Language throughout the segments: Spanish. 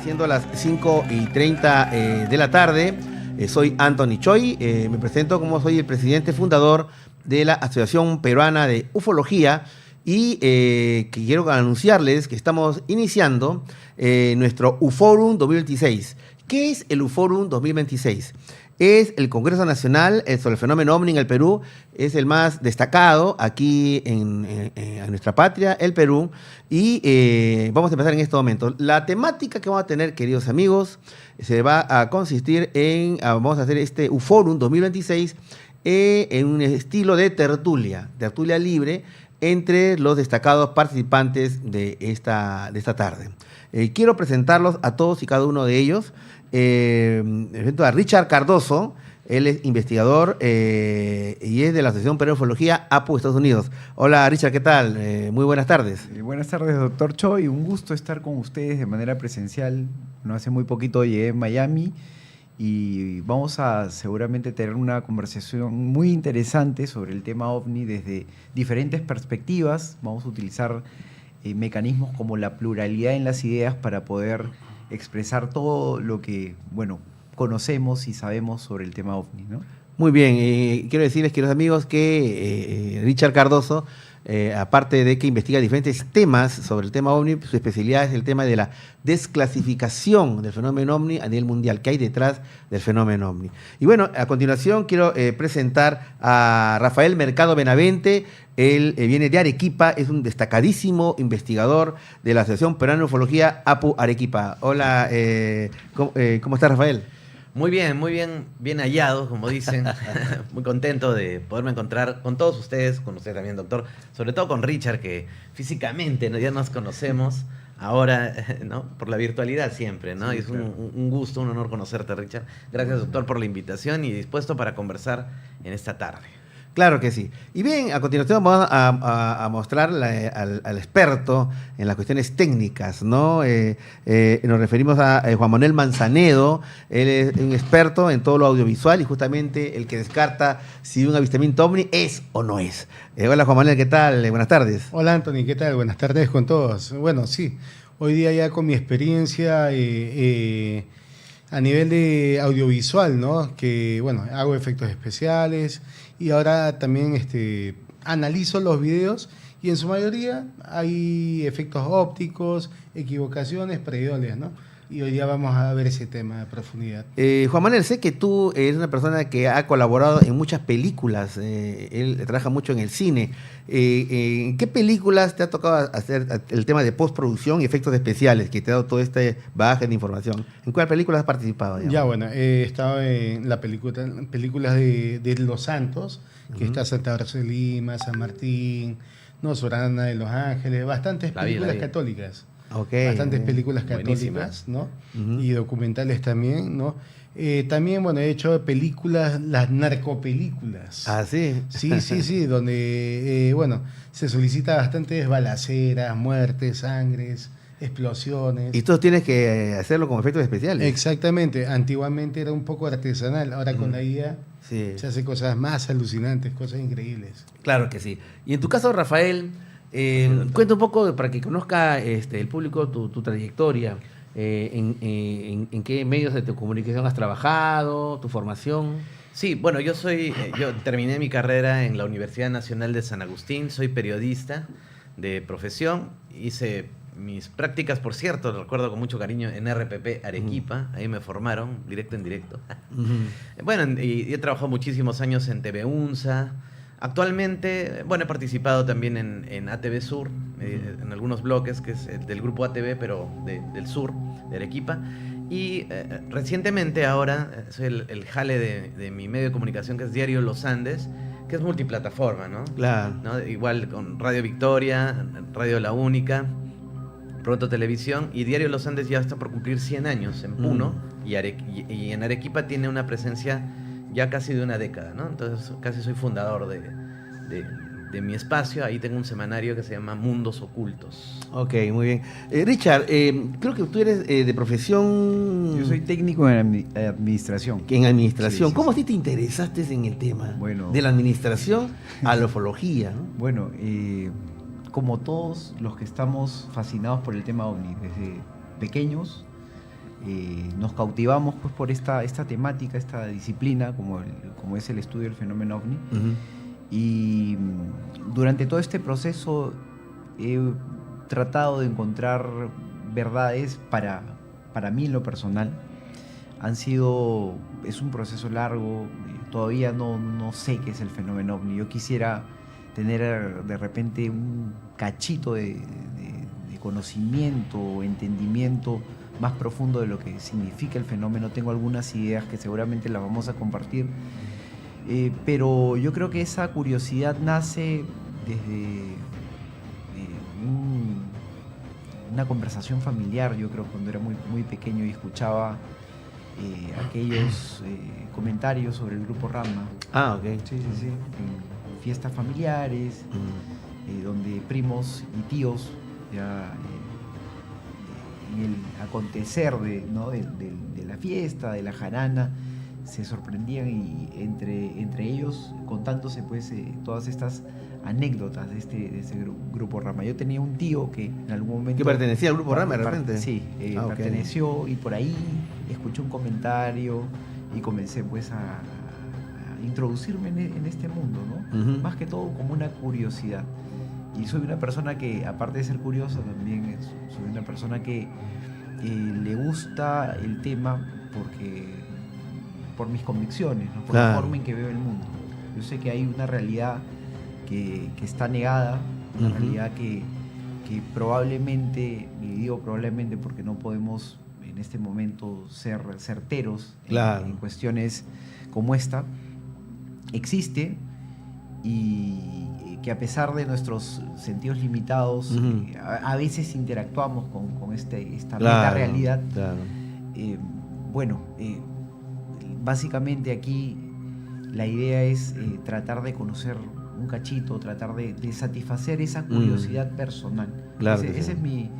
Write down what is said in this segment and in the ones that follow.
siendo las 5:30 de la tarde. Soy Anthony Choi. Me presento como soy el presidente fundador de la Asociación Peruana de Ufología y que quiero anunciarles que estamos iniciando nuestro UFOrum 2026. ¿Qué es el UFOrum 2026? Es el Congreso Nacional sobre el fenómeno OVNI en el Perú. Es el más destacado aquí en nuestra patria, el Perú. Y vamos a empezar en este momento. La temática que vamos a tener, queridos amigos, se va a consistir en, vamos a hacer este UFOrum 2026 en un estilo de tertulia libre entre los destacados participantes de esta tarde. Quiero presentarlos a todos y cada uno de ellos. Presento a Richard Cardoso. Él es investigador y es de la Asociación Peruana de Ufología APU Estados Unidos. Hola Richard, ¿qué tal? Muy buenas tardes. Buenas tardes, doctor Choi. Un gusto estar con ustedes de manera presencial. No hace muy poquito llegué a Miami y vamos a seguramente tener una conversación muy interesante sobre el tema OVNI desde diferentes perspectivas. Vamos a utilizar mecanismos como la pluralidad en las ideas para poder expresar todo lo que, conocemos y sabemos sobre el tema OVNI, ¿no? Muy bien, quiero decirles, queridos amigos, que Richard Cardoso, aparte de que investiga diferentes temas sobre el tema OVNI, su especialidad es el tema de la desclasificación del fenómeno OVNI a nivel mundial, que hay detrás del fenómeno OVNI. Y bueno, a continuación quiero presentar a Rafael Mercado Benavente. Él viene de Arequipa, es un destacadísimo investigador de la Asociación Peruana de Ufología APU Arequipa. Hola, ¿cómo estás, Rafael? Muy bien, bien hallado, como dicen. Muy contento de poderme encontrar con todos ustedes, con usted también, doctor. Sobre todo con Richard, que físicamente ya nos conocemos ahora, ¿no? Por la virtualidad siempre, ¿no? Sí, y es claro. un gusto, un honor conocerte, Richard. Gracias, doctor, por la invitación y dispuesto para conversar en esta tarde. Claro que sí. Y bien, a continuación vamos a mostrar al experto en las cuestiones técnicas, ¿no? Nos referimos a Juan Manuel Manzanedo. Él es un experto en todo lo audiovisual y justamente el que descarta si un avistamiento OVNI es o no es. Hola Juan Manuel, ¿qué tal? Buenas tardes. Hola Anthony, ¿qué tal? Buenas tardes con todos. Bueno, sí, hoy día ya con mi experiencia a nivel de audiovisual, ¿no? Que, hago efectos especiales y ahora también analizo los videos y en su mayoría hay efectos ópticos, equivocaciones, predoles, ¿no? Y hoy día vamos a ver ese tema a profundidad. Juan Manuel, sé que tú eres una persona que ha colaborado en muchas películas. Él trabaja mucho en el cine. ¿En qué películas te ha tocado hacer el tema de postproducción y efectos especiales que te ha dado todo este bagaje de información? ¿En cuál película has participado? Digamos? Ya, he estado en películas de Los Santos, que está Santa Rosa de Lima, San Martín, no, Sorana de Los Ángeles, bastantes películas católicas. Okay. Bastantes películas católicas, Buenísima. ¿no? Y documentales también, ¿no? También, he hecho películas, las narcopelículas. Ah, sí. Sí, donde, se solicita bastantes balaceras, muertes, sangres, explosiones. Y tú tienes que hacerlo con efectos especiales. Exactamente. Antiguamente era un poco artesanal, ahora con la IA se hace cosas más alucinantes, cosas increíbles. Claro que sí. Y en tu caso, Rafael, cuenta un poco para que conozca el público tu trayectoria, en qué medios de comunicación has trabajado, tu formación. Sí, bueno, yo terminé mi carrera en la Universidad Nacional de San Agustín, soy periodista de profesión, hice mis prácticas, por cierto, recuerdo con mucho cariño, en RPP Arequipa, ahí me formaron, directo en directo. Bueno, y he trabajado muchísimos años en TV UNSA. Actualmente, he participado también en ATV Sur, en algunos bloques, que es del grupo ATV, pero del sur, de Arequipa. Y recientemente ahora soy el jale de mi medio de comunicación, que es Diario Los Andes, que es multiplataforma, ¿no? Claro. ¿No? Igual con Radio Victoria, Radio La Única, Pronto Televisión, y Diario Los Andes ya está por cumplir 100 años en Puno, y en Arequipa tiene una presencia ya casi de una década, ¿no? Entonces casi soy fundador de mi espacio. Ahí tengo un semanario que se llama Mundos Ocultos. Ok, muy bien. Richard, creo que tú eres de profesión... Yo soy técnico en administración. En administración. Sí. ¿Cómo así te interesaste en el tema? De la administración a la ufología, ¿no? Bueno, como todos los que estamos fascinados por el tema OVNI, desde pequeños nos cautivamos pues, por esta temática, esta disciplina, como es el estudio del fenómeno OVNI. Y durante todo este proceso he tratado de encontrar verdades para mí en lo personal. Es un proceso largo, todavía no sé qué es el fenómeno OVNI. Yo quisiera tener de repente un cachito de conocimiento o entendimiento más profundo de lo que significa el fenómeno. Tengo algunas ideas que seguramente las vamos a compartir, pero yo creo que esa curiosidad nace desde una conversación familiar. Yo creo cuando era muy, muy pequeño y escuchaba aquellos comentarios sobre el grupo Rama. Ah, ok. Sí. En fiestas familiares, donde primos y tíos ya en el acontecer de la fiesta, de la jarana, se sorprendían y entre ellos contándose pues todas estas anécdotas de ese grupo Rama. Yo tenía un tío que en algún momento... ¿Que pertenecía al grupo Rama de repente? Sí, okay. Perteneció, y por ahí escuché un comentario y comencé pues a introducirme en este mundo, ¿no? Más que todo como una curiosidad. Y soy una persona que, aparte de ser curiosa, también soy una persona que le gusta el tema por mis convicciones, ¿no? Por la forma en que veo el mundo. Yo sé que hay una realidad que está negada, una realidad que probablemente, y digo probablemente porque no podemos en este momento ser certeros en cuestiones como esta, existe, y que a pesar de nuestros sentidos limitados, a veces interactuamos con esta meta realidad. Claro. Básicamente aquí la idea es tratar de conocer un cachito, tratar de satisfacer esa curiosidad personal. Claro esa es mi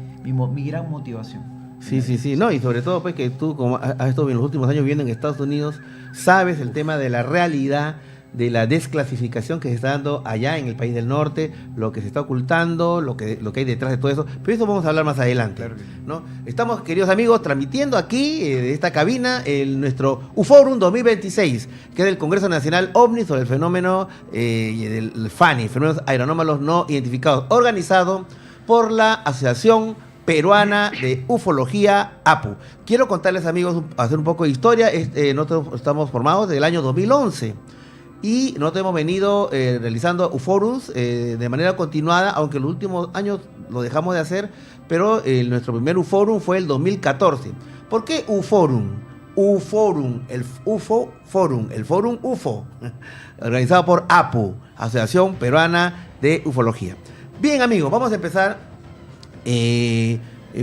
gran motivación. Sí. No, y sobre todo pues que tú, como has estado en los últimos años viviendo en Estados Unidos, sabes el tema de la realidad, de la desclasificación que se está dando allá en el país del norte, lo que se está ocultando, lo que hay detrás de todo eso. Pero eso vamos a hablar más adelante. Claro que sí. ¿No? Estamos, queridos amigos, transmitiendo aquí, de esta cabina, nuestro UFOrum 2026, que es el Congreso Nacional OVNI sobre el fenómeno del FANI, fenómenos aeronómalos no identificados, organizado por la Asociación Peruana de Ufología, APU. Quiero contarles, amigos, hacer un poco de historia. Nosotros estamos formados desde el año 2011. Y nosotros hemos venido realizando UFORUMs de manera continuada, aunque en los últimos años lo dejamos de hacer, pero nuestro primer UFORUM fue el 2014. ¿Por qué UFORUM? UFORUM, el UFO Forum, el Forum UFO, organizado por APU, Asociación Peruana de Ufología. Bien, amigos, vamos a empezar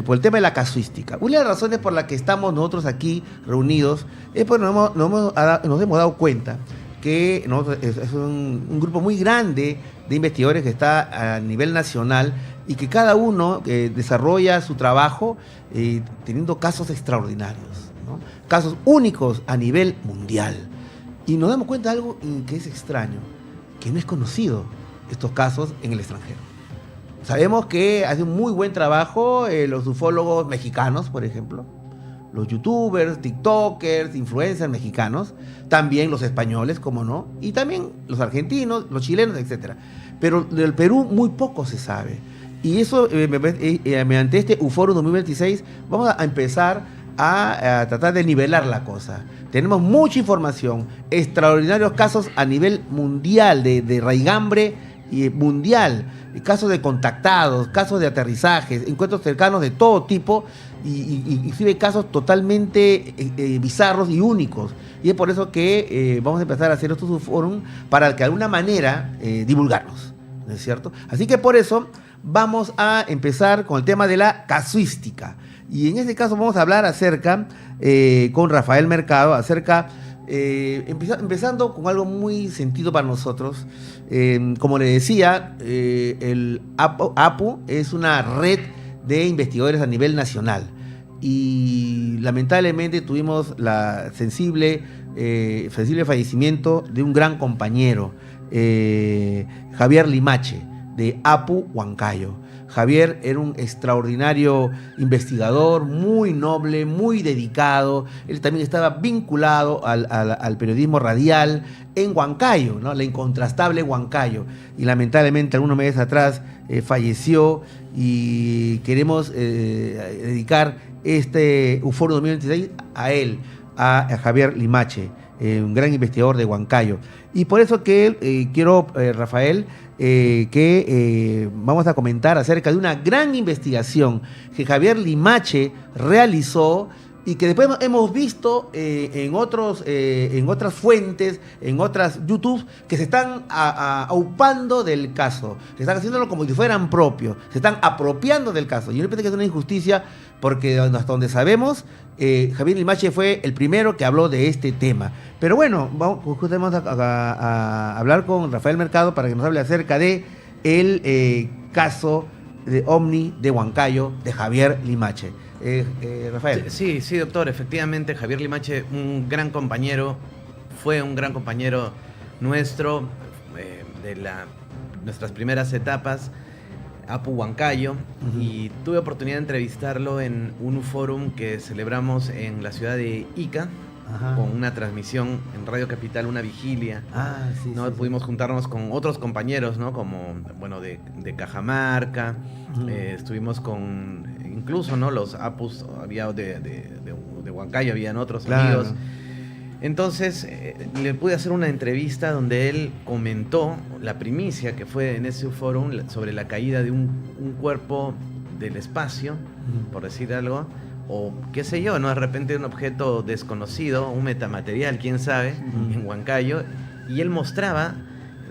por el tema de la casuística. Una de las razones por las que estamos nosotros aquí reunidos es porque nos hemos dado cuenta que es un grupo muy grande de investigadores que está a nivel nacional y que cada uno desarrolla su trabajo teniendo casos extraordinarios, ¿no? Casos únicos a nivel mundial. Y nos damos cuenta de algo que es extraño, que no es conocido estos casos en el extranjero. Sabemos que hace un muy buen trabajo los ufólogos mexicanos, por ejemplo, los youtubers, tiktokers, influencers mexicanos, también los españoles, como no, y también los argentinos, los chilenos, etc. Pero del Perú muy poco se sabe. Y eso, mediante este UFORUM 2026, vamos a empezar a tratar de nivelar la cosa. Tenemos mucha información, extraordinarios casos a nivel mundial, de raigambre mundial, casos de contactados, casos de aterrizajes, encuentros cercanos de todo tipo, y casos totalmente bizarros y únicos. Y es por eso que vamos a empezar a hacer estos UFORUM para que de alguna manera divulgarlos, ¿no es cierto? Así que por eso vamos a empezar con el tema de la casuística. Y en este caso vamos a hablar acerca, con Rafael Mercado, empezando con algo muy sentido para nosotros. Como le decía, el APU es una red de investigadores a nivel nacional. Y lamentablemente tuvimos la sensible fallecimiento de un gran compañero, Javier Limache, de Apu Huancayo. Javier era un extraordinario investigador, muy noble, muy dedicado. Él también estaba vinculado al periodismo radial en Huancayo, ¿no? La incontrastable Huancayo. Y lamentablemente algunos meses atrás falleció, y queremos dedicar este Uforo 2026 a él, a Javier Limache, un gran investigador de Huancayo. Y por eso que quiero, Rafael, que vamos a comentar acerca de una gran investigación que Javier Limache realizó y que después hemos visto en otras fuentes, en otras YouTube, que se están aupando del caso, que están haciéndolo como si fueran propios, se están apropiando del caso. Y yo pienso que es una injusticia, porque hasta donde sabemos, Javier Limache fue el primero que habló de este tema. Pero bueno, vamos a hablar con Rafael Mercado para que nos hable acerca de el caso de OVNI de Huancayo de Javier Limache. Rafael. Sí, doctor, efectivamente Javier Limache, un gran compañero, fue un gran compañero nuestro de nuestras primeras etapas, Apu Huancayo, y tuve oportunidad de entrevistarlo en un fórum que celebramos en la ciudad de Ica, con una transmisión en Radio Capital, una vigilia. Sí, ¿no? sí, Pudimos juntarnos con otros compañeros, ¿no? Como, bueno, de Cajamarca, estuvimos con, incluso, ¿no? Los Apus, había de Huancayo, habían otros amigos. Entonces, le pude hacer una entrevista donde él comentó la primicia que fue en ese foro sobre la caída de un cuerpo del espacio, por decir algo, o qué sé yo, ¿no? De repente un objeto desconocido, un metamaterial, quién sabe, en Huancayo, y él mostraba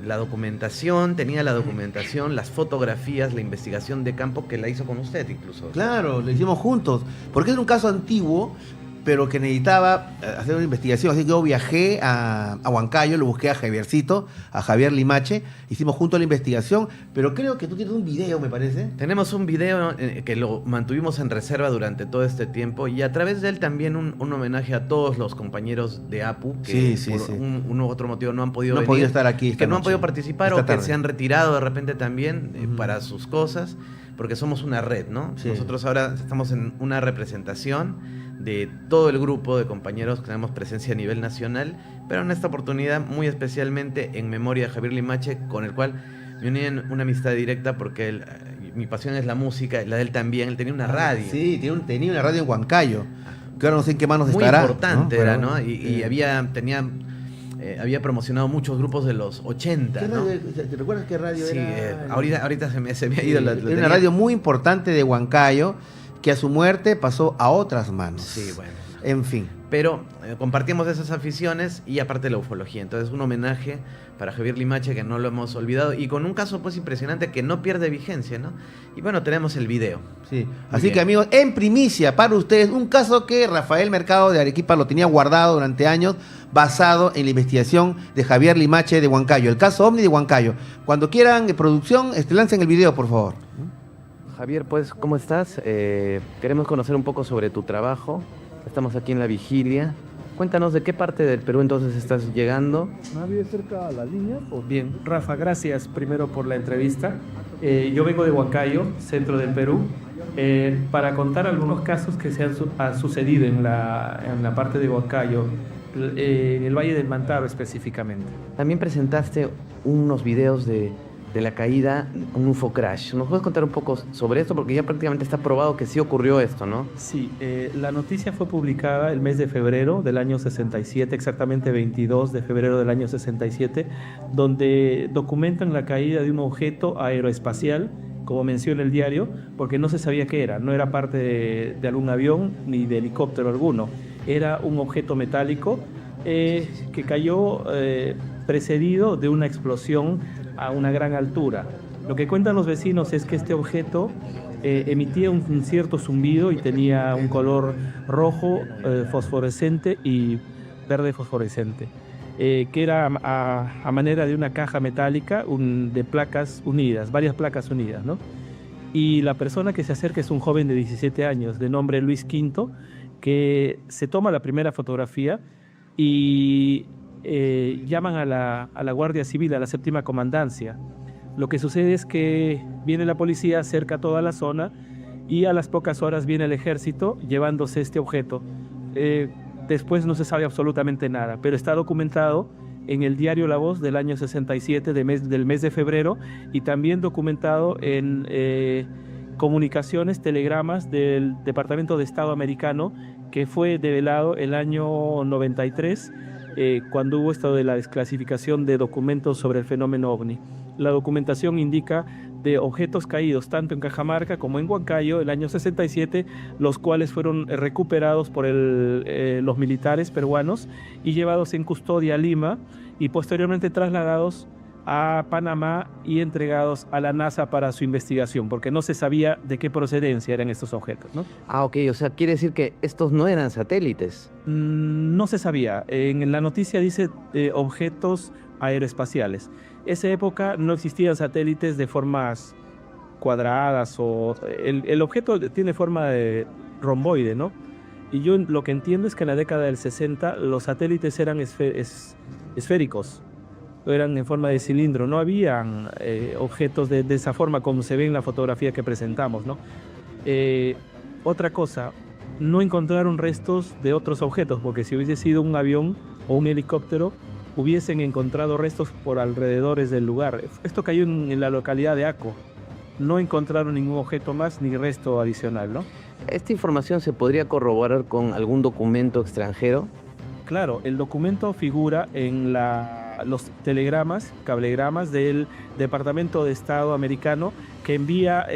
la documentación, tenía la documentación, las fotografías, la investigación de campo que la hizo con usted incluso. Claro, lo hicimos juntos, porque es un caso antiguo, pero que necesitaba hacer una investigación. Así que yo viajé a Huancayo, lo busqué a Javiercito, a Javier Limache, hicimos juntos la investigación, pero creo que tú tienes un video, me parece. Tenemos un video que lo mantuvimos en reserva durante todo este tiempo, y a través de él también un homenaje a todos los compañeros de APU que por un u otro motivo no han podido venir, podido estar aquí que no han podido participar o que se han retirado de repente también para sus cosas, porque somos una red, ¿no? Sí. Nosotros ahora estamos en una representación de todo el grupo de compañeros que tenemos presencia a nivel nacional, pero en esta oportunidad muy especialmente en memoria de Javier Limache, con el cual me uní en una amistad directa, porque mi pasión es la música, la de él también. Él tenía una radio. Sí, tenía una radio en Huancayo, que ahora no sé en qué manos estará. Muy importante, ¿no? Era, Pero, ¿no? Y había promocionado muchos grupos de los 80, ¿no? ¿Te recuerdas qué radio era? Ahorita se me ha ido la... Era una radio muy importante de Huancayo, que a su muerte pasó a otras manos. Sí, bueno. En fin. Pero compartimos esas aficiones y aparte la ufología. Entonces, un homenaje para Javier Limache que no lo hemos olvidado, y con un caso pues impresionante que no pierde vigencia, ¿no? Y bueno, tenemos el video. Sí. Así que, amigos, en primicia para ustedes, un caso que Rafael Mercado de Arequipa lo tenía guardado durante años, basado en la investigación de Javier Limache de Huancayo, el caso OVNI de Huancayo. Cuando quieran, producción, lancen el video, por favor. Javier, pues, ¿cómo estás? Queremos conocer un poco sobre tu trabajo. Estamos aquí en la vigilia. Cuéntanos de qué parte del Perú entonces estás llegando. ¿Vive cerca a la línea? Bien, Rafa, gracias primero por la entrevista. Yo vengo de Huancayo, centro del Perú, para contar algunos casos que se han sucedido en la parte de Huancayo, en el Valle del Mantaro específicamente. También presentaste unos videos de la caída, un UFO crash. ¿Nos puedes contar un poco sobre esto? Porque ya prácticamente está probado que sí ocurrió esto, ¿no? Sí, la noticia fue publicada el mes de febrero del año 67, exactamente 22 de febrero del año 67, donde documentan la caída de un objeto aeroespacial, como menciona el diario, porque no se sabía qué era. No era parte de algún avión ni de helicóptero alguno. Era un objeto metálico que cayó precedido de una explosión a una gran altura. Lo que cuentan los vecinos es que este objeto emitía un cierto zumbido y tenía un color rojo fosforescente y verde fosforescente, que era a manera de una caja metálica de placas unidas, varias placas unidas, ¿no? Y la persona que se acerca es un joven de 17 años, de nombre Luis Quinto, que se toma la primera fotografía y llaman a la Guardia Civil, a la séptima comandancia, Lo que sucede es que viene la policía, cerca toda la zona y a las pocas horas viene el ejército llevándose este objeto. Después no se sabe absolutamente nada, pero está documentado en el diario La Voz del año 67 del mes de febrero y también documentado en comunicaciones, telegramas del Departamento de Estado americano que fue develado el año 93 cuando hubo esto de la desclasificación de documentos sobre el fenómeno OVNI. La documentación indica de objetos caídos tanto en Cajamarca como en Huancayo el año 67, los cuales fueron recuperados por los militares peruanos y llevados en custodia a Lima y posteriormente trasladados a Panamá y entregados a la NASA para su investigación, porque no se sabía de qué procedencia eran estos objetos, ¿no? Ah, ok, o sea, quiere decir que estos no eran satélites. No se sabía. En la noticia dice objetos aeroespaciales. Esa época no existían satélites de formas cuadradas o el objeto tiene forma de romboide, ¿no? Y yo lo que entiendo es que en la década del 60 los satélites eran esféricos, eran en forma de cilindro, no habían objetos de esa forma como se ve en la fotografía que presentamos, ¿no? Otra cosa, no encontraron restos de otros objetos, porque si hubiese sido un avión o un helicóptero, hubiesen encontrado restos por alrededores del lugar. Esto cayó en la localidad de Aco. No encontraron ningún objeto más ni resto adicional, ¿no? ¿Esta información se podría corroborar con algún documento extranjero? Claro, el documento figura en los telegramas, cablegramas del Departamento de Estado americano que envía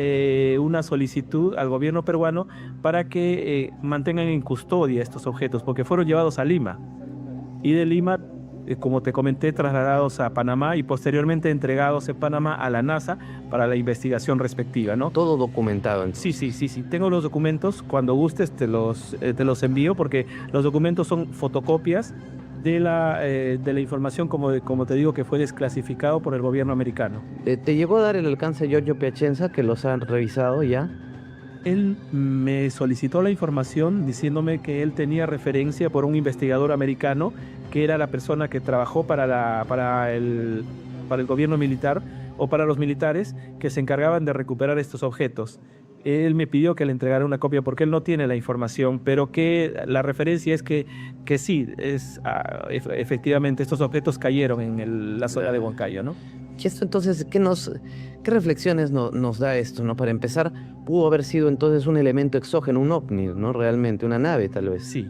una solicitud al gobierno peruano para que mantengan en custodia estos objetos, porque fueron llevados a Lima. Y de Lima, como te comenté, trasladados a Panamá y posteriormente entregados en Panamá a la NASA para la investigación respectiva, ¿no? Todo documentado. Sí. Tengo los documentos. Cuando gustes te los envío, porque los documentos son fotocopias de la información, como te digo, que fue desclasificado por el gobierno americano. ¿Te llegó a dar el alcance Giorgio Piacenza, que los han revisado ya? Él me solicitó la información diciéndome que él tenía referencia por un investigador americano que era la persona que trabajó para el gobierno militar o para los militares que se encargaban de recuperar estos objetos. Él me pidió que le entregara una copia porque él no tiene la información, pero que la referencia es que sí, efectivamente estos objetos cayeron en la zona de Huancayo, ¿no? Y esto entonces, ¿qué reflexiones nos da esto, ¿no? Para empezar, pudo haber sido entonces un elemento exógeno, un ovni, ¿no? Realmente, una nave tal vez. Sí.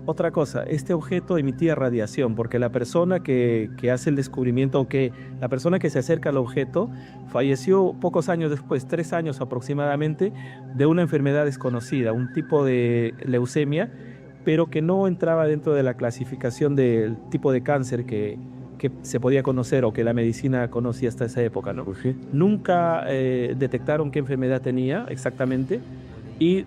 Otra cosa, este objeto emitía radiación porque la persona que hace el descubrimiento o que la persona que se acerca al objeto falleció pocos años después, 3 años aproximadamente, de una enfermedad desconocida, un tipo de leucemia, pero que no entraba dentro de la clasificación del tipo de cáncer que se podía conocer o que la medicina conocía hasta esa época, ¿no? Sí. Nunca detectaron qué enfermedad tenía exactamente y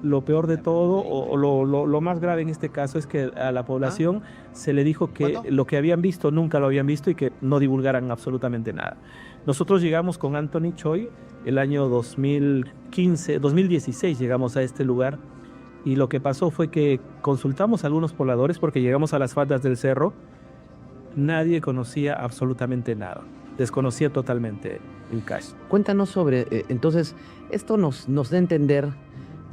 lo peor de todo, o lo más grave en este caso, es que a la población se le dijo que lo que habían visto nunca lo habían visto y que no divulgaran absolutamente nada. Nosotros llegamos con Anthony Choi el año 2016 llegamos a este lugar y lo que pasó fue que consultamos a algunos pobladores porque llegamos a las faldas del cerro. Nadie conocía absolutamente nada, desconocía totalmente el caso. Cuéntanos sobre, entonces, esto nos da a entender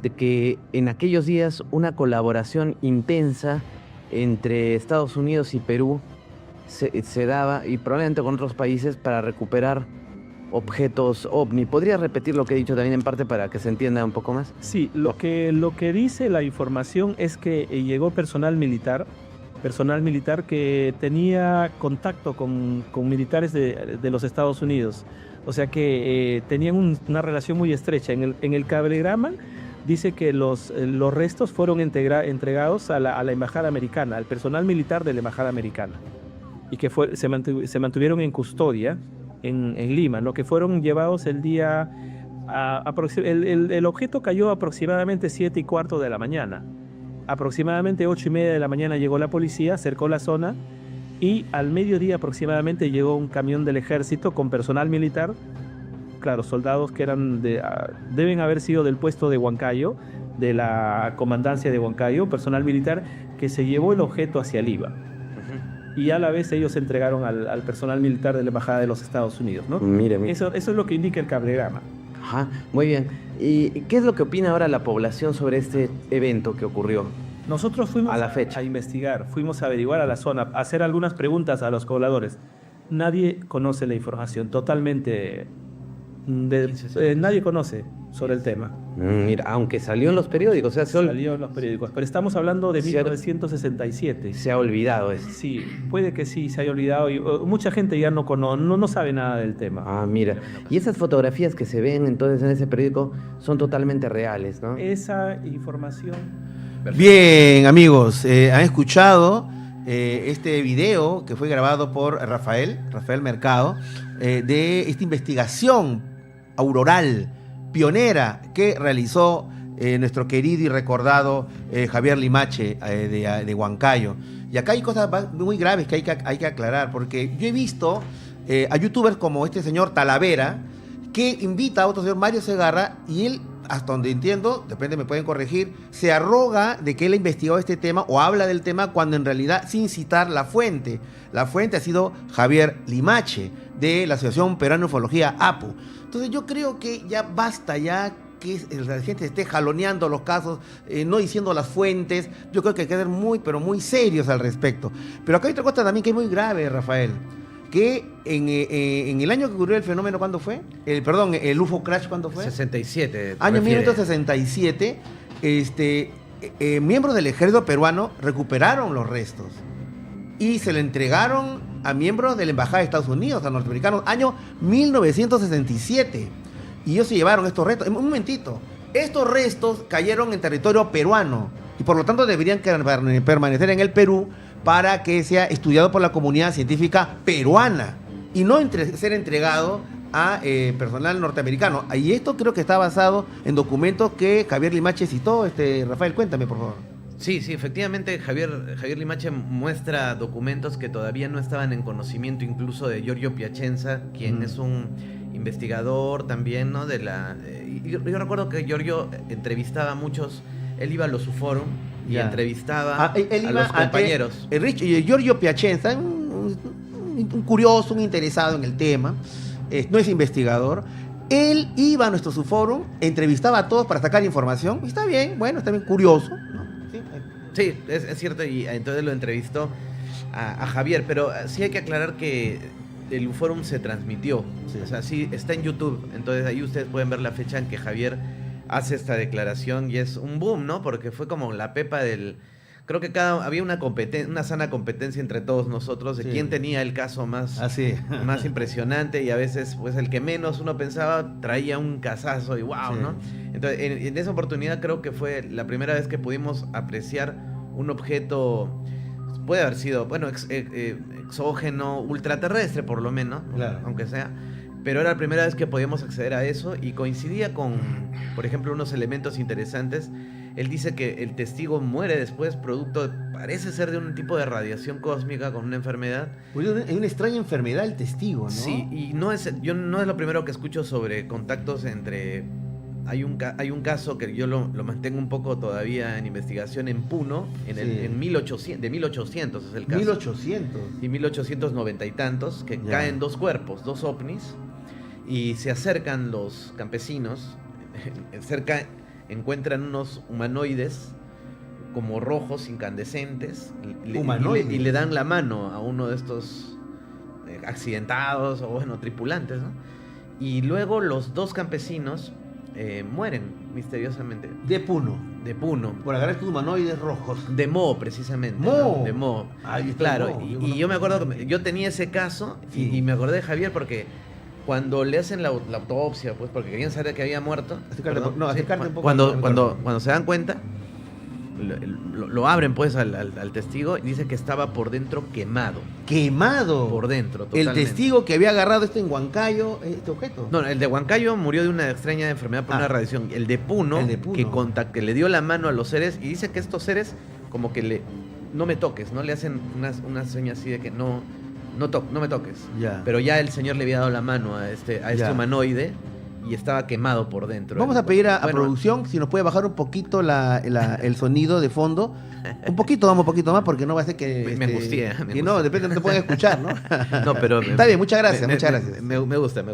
de que en aquellos días una colaboración intensa entre Estados Unidos y Perú se daba, y probablemente con otros países, para recuperar objetos OVNI. ¿Podrías repetir lo que he dicho también en parte para que se entienda un poco más? Sí, lo que dice la información es que llegó personal militar que tenía contacto con militares de los Estados Unidos. O sea que tenían una relación muy estrecha. En el cablegrama dice que los restos fueron entregados a la embajada americana, al personal militar de la embajada americana, y que se mantuvieron en custodia en Lima, ¿no? Que fueron llevados el día... el objeto cayó aproximadamente 7:15 de la mañana. Aproximadamente 8:30 de la mañana llegó la policía, cercó la zona, y al mediodía aproximadamente llegó un camión del ejército con personal militar. Claro, soldados que deben haber sido del puesto de Huancayo, de la comandancia de Huancayo, personal militar que se llevó el objeto hacia Lima. y a la vez ellos entregaron al personal militar de la Embajada de los Estados Unidos, ¿no? Mire. Eso es lo que indica el cablegrama. Ajá, muy bien. ¿Y qué es lo que opina ahora la población sobre este evento que ocurrió? Nosotros fuimos A la fecha. a investigar, fuimos a averiguar a la zona, a hacer algunas preguntas a los pobladores. Nadie conoce la información, totalmente... nadie conoce sobre el tema. Mira, aunque salió en los periódicos, o sea, Salió en los periódicos, pero estamos hablando de Cierto. 1967. se ha olvidado eso. Sí, puede que sí, se haya olvidado y mucha gente ya no sabe nada del tema. Ah, mira. Y esas fotografías que se ven entonces en ese periódico son totalmente reales, ¿no? Esa información... Bien, amigos, han escuchado este video que fue grabado por Rafael Mercado, de esta investigación auroral, pionera, que realizó nuestro querido y recordado Javier Limache de Huancayo. Y acá hay cosas muy graves que hay que aclarar, porque yo he visto a youtubers como este señor Talavera, que invita a otro señor Mario Segarra, y él, hasta donde entiendo, depende, me pueden corregir, se arroga de que él ha investigado este tema o habla del tema cuando en realidad sin citar la fuente. La fuente ha sido Javier Limache, de la Asociación Peruana de Ufología, APU. Entonces yo creo que ya basta ya que la gente esté jaloneando los casos, no diciendo las fuentes. Yo creo que hay que ser muy, pero muy serios al respecto. Pero acá hay otra cosa también que es muy grave, Rafael, que en el año que ocurrió el fenómeno, ¿cuándo fue? El UFO Crash, ¿cuándo fue? 67. Año refiere. 1967, miembros del ejército peruano recuperaron los restos y se le entregaron a miembros de la Embajada de Estados Unidos, a norteamericanos, año 1967. Y ellos se llevaron estos restos. Un momentito, estos restos cayeron en territorio peruano y por lo tanto deberían permanecer en el Perú para que sea estudiado por la comunidad científica peruana y no ser entregado a personal norteamericano. Y esto creo que está basado en documentos que Javier Limache citó. Rafael, cuéntame, por favor. Sí, efectivamente, Javier Limache muestra documentos que todavía no estaban en conocimiento incluso de Giorgio Piacenza, quien es un investigador también, ¿no? Yo recuerdo que Giorgio entrevistaba a muchos, él iba a los UFOrum y entrevistaba a los compañeros. Giorgio Piacenza, un curioso, un interesado en el tema, no es investigador. Él iba a nuestro UFOrum, entrevistaba a todos para sacar información. Y está bien, curioso, ¿no? Sí, es cierto, y entonces lo entrevistó a Javier, pero sí hay que aclarar que el UFOrum se transmitió, sí. O sea, sí, está en YouTube, entonces ahí ustedes pueden ver la fecha en que Javier hace esta declaración y es un boom, ¿no? Porque fue como la pepa del... Creo que había una sana competencia entre todos nosotros de quién tenía el caso más impresionante, y a veces pues el que menos uno pensaba traía un casazo y wow, ¿no? Entonces en esa oportunidad creo que fue la primera vez que pudimos apreciar un objeto, puede haber sido, bueno, exógeno, ultraterrestre por lo menos, claro, aunque sea, pero era la primera vez que podíamos acceder a eso y coincidía con, por ejemplo, unos elementos interesantes. Él dice que el testigo muere después producto, parece ser de un tipo de radiación cósmica con una enfermedad. Hay una extraña enfermedad el testigo, ¿no? Sí, y no es lo primero que escucho sobre contactos entre... Hay un caso que yo lo mantengo un poco todavía en investigación en Puno, de 1800 es el caso. 1800. Y 1890 y tantos, que caen dos cuerpos, dos ovnis, y se acercan los campesinos, encuentran unos humanoides como rojos, incandescentes, y le dan la mano a uno de estos accidentados o tripulantes, ¿no? Y luego los dos campesinos mueren misteriosamente. De Puno. Por agarrar estos humanoides rojos. De Mo, precisamente. Mo. ¿No? De Mo. Ahí claro, Mo. Y yo me acuerdo que yo tenía ese caso y me acordé de Javier porque cuando le hacen la autopsia, pues porque querían saber que había muerto. Acercarte un poco. Cuando se dan cuenta, lo abren pues al testigo y dice que estaba por dentro quemado. ¿Quemado? Por dentro, totalmente. El testigo que había agarrado en Huancayo, este objeto. No, el de Huancayo murió de una extraña enfermedad por una radiación. El de Puno, que le dio la mano a los seres y dice que estos seres como que no me toques, ¿no? Le hacen una seña así de que no me toques. Ya. Pero ya el señor le había dado la mano a este humanoide y estaba quemado por dentro. Vamos a pedir a Bueno, producción si nos puede bajar un poquito el sonido de fondo. Un poquito más, porque no va a ser que... Me angustia, me que no, angustia. de repente no te pueden escuchar, ¿no? No, pero... Está bien, muchas gracias, muchas gracias. Me gusta.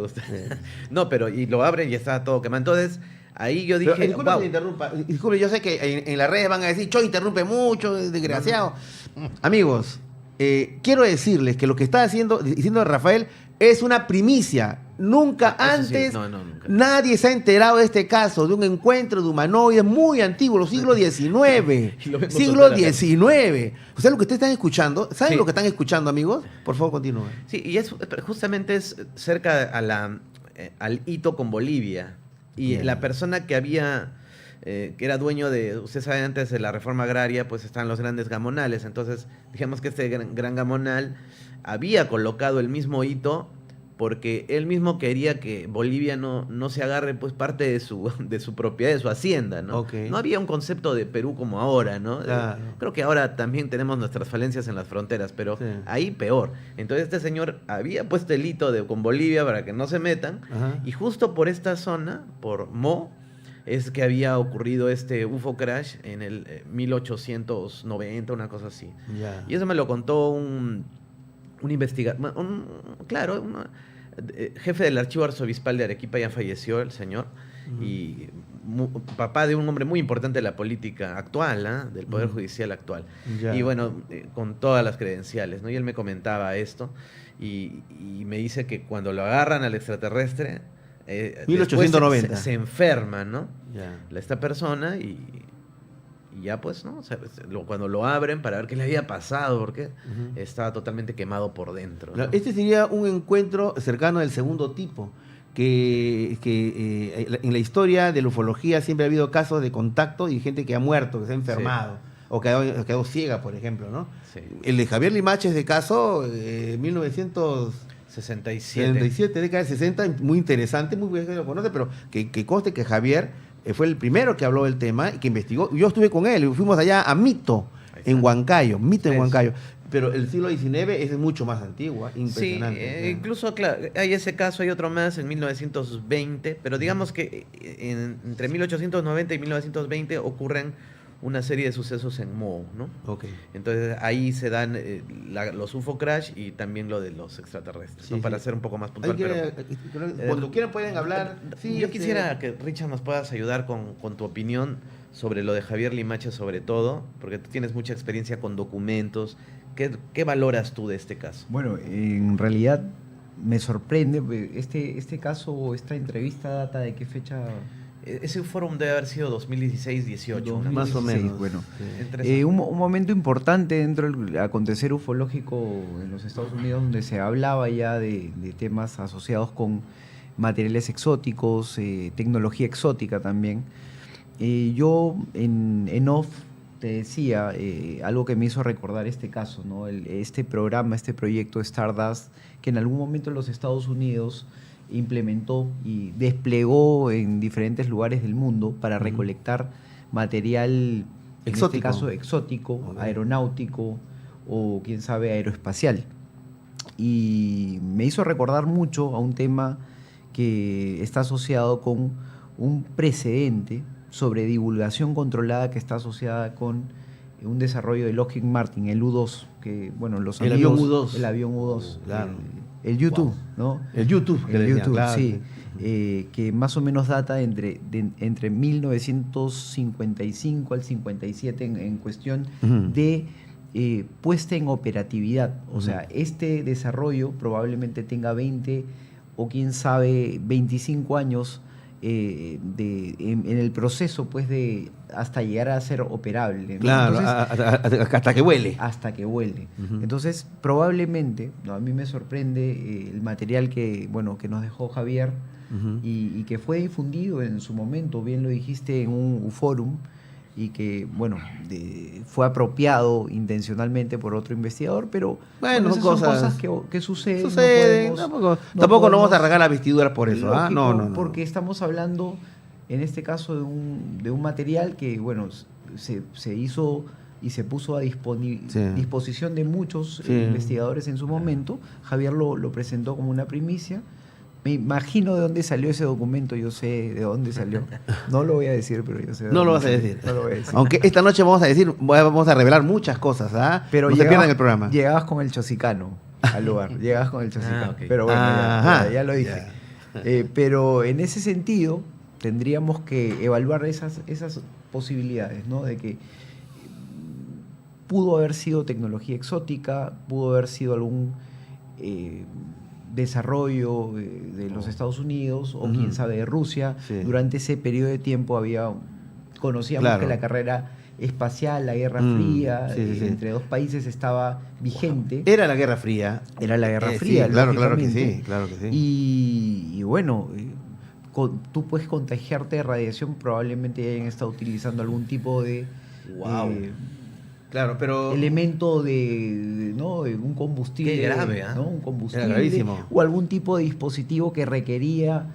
No, pero y lo abren y está todo quemado. Entonces, ahí yo dije... Pero, disculpe "Wow". que le interrumpa. Disculpe, yo sé que en las redes van a decir, Choy interrumpe mucho, desgraciado. Amigos, quiero decirles que lo que está diciendo Rafael es una primicia. Nunca Eso sí, antes no, nunca. nadie se ha enterado de este caso, de un encuentro de humanoides muy antiguo, los siglos XIX. Y lo vemos Siglo soltar acá. XIX. O sea, lo que ustedes están escuchando, ¿saben Sí. lo que están escuchando, amigos? Por favor, continúen. Sí, y justamente es cerca al hito con Bolivia. Y Bien. la persona que había, que era dueño de, usted sabe, antes de la reforma agraria, pues están los grandes gamonales. Entonces, digamos que este gran gamonal había colocado el mismo hito porque él mismo quería que Bolivia no se agarre pues parte de su propiedad, de su hacienda, ¿no? Ok. No había un concepto de Perú como ahora, ¿no? Claro. Creo que ahora también tenemos nuestras falencias en las fronteras, pero Sí. ahí peor. Entonces este señor había puesto el hito con Bolivia para que no se metan, Ajá. y justo por esta zona, por Mo, es que había ocurrido este UFO crash en el 1890, una cosa así. Ya. Y eso me lo contó un investigador, jefe del archivo arzobispal de Arequipa, ya falleció el señor, y papá de un hombre muy importante de la política actual, ¿ah? Del Poder Judicial actual. Ya. Y bueno, con todas las credenciales, ¿no? Y él me comentaba esto, y me dice que cuando lo agarran al extraterrestre, después 1890. se enferma, ¿no? Ya. Esta persona y ya pues, ¿no? O sea, cuando lo abren para ver qué le había pasado, porque estaba totalmente quemado por dentro, ¿no? Claro, este sería un encuentro cercano del segundo tipo, que en la historia de la ufología siempre ha habido casos de contacto y gente que ha muerto, que se ha enfermado, o quedado ciega, por ejemplo, ¿no? Sí. El de Javier Limache es de caso 1967, 67. década de 60, muy interesante, muy bien que lo conoce, pero que conste que Javier fue el primero que habló del tema y que investigó. Yo estuve con él, fuimos allá a Mito, Ahí está. en Huancayo, Mito en Sí, Huancayo. Pero el siglo XIX es mucho más antiguo, Sí, impresionante. incluso, claro, hay ese caso, hay otro más en 1920, pero digamos que entre 1890 y 1920 ocurren una serie de sucesos en Mo, ¿no? Ok. Entonces ahí se dan los UFO crash y también lo de los extraterrestres, Sí, ¿no? Para sí. ser un poco más Hay puntual. que- cuando quieran pueden hablar. Sí, Yo quisiera que Richard nos puedas ayudar con tu opinión sobre lo de Javier Limache, sobre todo, porque tú tienes mucha experiencia con documentos. ¿Qué valoras tú de este caso? Bueno, en realidad me sorprende, este caso, esta entrevista data de qué fecha. Ese foro debe haber sido 2016-18. una Más o 2016, menos. bueno. Sí. Entre eso. Un momento importante dentro del acontecer ufológico en los Estados Unidos, donde se hablaba ya de temas asociados con materiales exóticos, tecnología exótica también. Yo en off te decía algo que me hizo recordar este caso, ¿no? Este programa, este proyecto Stardust, que en algún momento en los Estados Unidos implementó y desplegó en diferentes lugares del mundo para recolectar material, en este Exótico. caso exótico, Ok. aeronáutico o quién sabe aeroespacial. Y me hizo recordar mucho a un tema que está asociado con un precedente sobre divulgación controlada que está asociada con un desarrollo de Lockheed Martin, el U-2, que bueno, los El amigos, avión U-2. el avión U-2, Claro. el U-2, Wow. ¿no? El YouTube. que El le decían, YouTube, claro. sí, que más o menos data entre 1955 al 57 en cuestión Ujú. de puesta en operatividad. O Ujú. sea, este desarrollo probablemente tenga 20 o quién sabe 25 años en el proceso, pues, de hasta llegar a ser operable, ¿no? Claro, Entonces, hasta que huele. hasta que vuele. Ujú. Entonces, probablemente, ¿no? A mí me sorprende el material que nos dejó Javier Ujú. y que fue difundido en su momento, bien lo dijiste, en un uforum, y que, bueno, fue apropiado intencionalmente por otro investigador, pero Bueno, esas son son cosas que suceden. Sucede. no Tampoco podemos- no vamos a arrancar las vestiduras por eso. ¿ah? Lógico, No, no, no. porque estamos hablando, en este caso, de un material que, bueno, se hizo y se puso a Sí. disposición de muchos Sí. investigadores en su momento. Javier lo presentó como una primicia Me imagino de dónde salió ese documento, yo sé de dónde salió. No lo voy a decir, pero yo sé de No lo dónde vas a salió. decir. No lo voy a decir. Aunque esta noche vamos a revelar muchas cosas, ¿ah? Pero no se pierdan el programa. Llegabas con el chosicano al lugar. Llegabas con el chosicano. ok. Pero bueno, Ajá. ya lo dije. Ya. Pero en ese sentido, tendríamos que evaluar esas posibilidades, ¿no? De que pudo haber sido tecnología exótica, pudo haber sido algún desarrollo de los Estados Unidos o quién sabe de Rusia. Sí. Durante ese periodo de tiempo conocíamos Claro. que la carrera espacial, la Guerra Fría, sí, sí. entre dos países estaba vigente. Era la Guerra Fría. Era la Guerra Sí, Fría, claro que lógicamente. sí, claro que sí. Y bueno, tú puedes contagiarte de radiación, probablemente hayan estado utilizando algún tipo de Wow. Claro, pero elemento ¿no? de un combustible. Qué grave, ¿ah? ¿no? Un combustible. Era gravísimo. O algún tipo de dispositivo que requería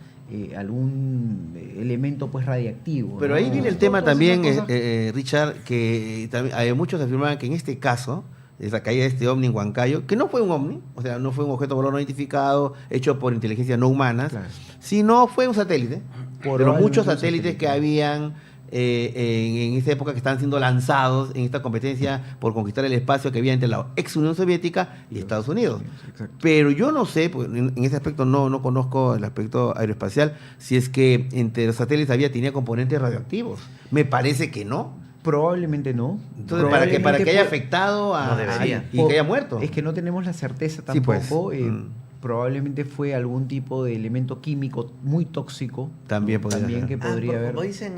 algún elemento pues radiactivo. Pero ¿no? ahí viene el tema Todas también, esas cosas. Richard, que también, muchos afirmaban que en este caso, esa caída de este ovni en Huancayo, que no fue un ovni, o sea, no fue un objeto volador no identificado, hecho por inteligencias no humanas, Claro. sino fue un satélite. Pero Probablemente muchos un satélites satélite. que habían en esa época que estaban siendo lanzados en esta competencia por conquistar el espacio que había entre la ex Unión Soviética y Estados Unidos. Exacto. Pero yo no sé, porque en ese aspecto no conozco el aspecto aeroespacial, si es que entre los satélites tenía componentes radioactivos. Me parece que no. Probablemente no. Entonces, para que haya Probablemente afectado No debería. y que haya muerto. Es que no tenemos la certeza Sí, pues. tampoco. Mm. Probablemente fue algún tipo de elemento químico muy tóxico. También ¿no? podría También ser. que podría haber. Como dicen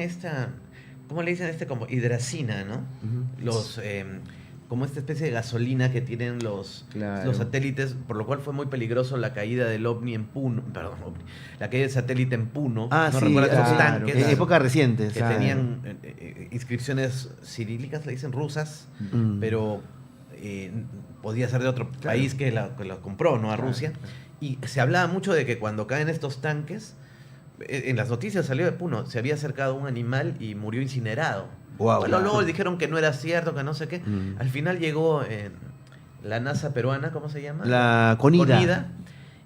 ¿cómo le dicen como hidracina, ¿no? Los, como esta especie de gasolina que tienen los Claro. satélites, por lo cual fue muy peligroso la caída del ovni en Puno, perdón, la caída del satélite en Puno. Ah, ¿No sí, recuerdas esos claro, tanques? en épocas recientes. Que ah. tenían inscripciones cirílicas, le dicen rusas, Mm. pero podía ser de otro país que la compró, ¿no? A Claro, Rusia. Y se hablaba mucho de que cuando caen estos tanques, en las noticias salió de Puno, se había acercado un animal y murió incinerado. Guau, Bueno, ya. luego dijeron que no era cierto, que no sé qué. Mm. Al final llegó la NASA peruana, ¿cómo se llama? La CONIDA.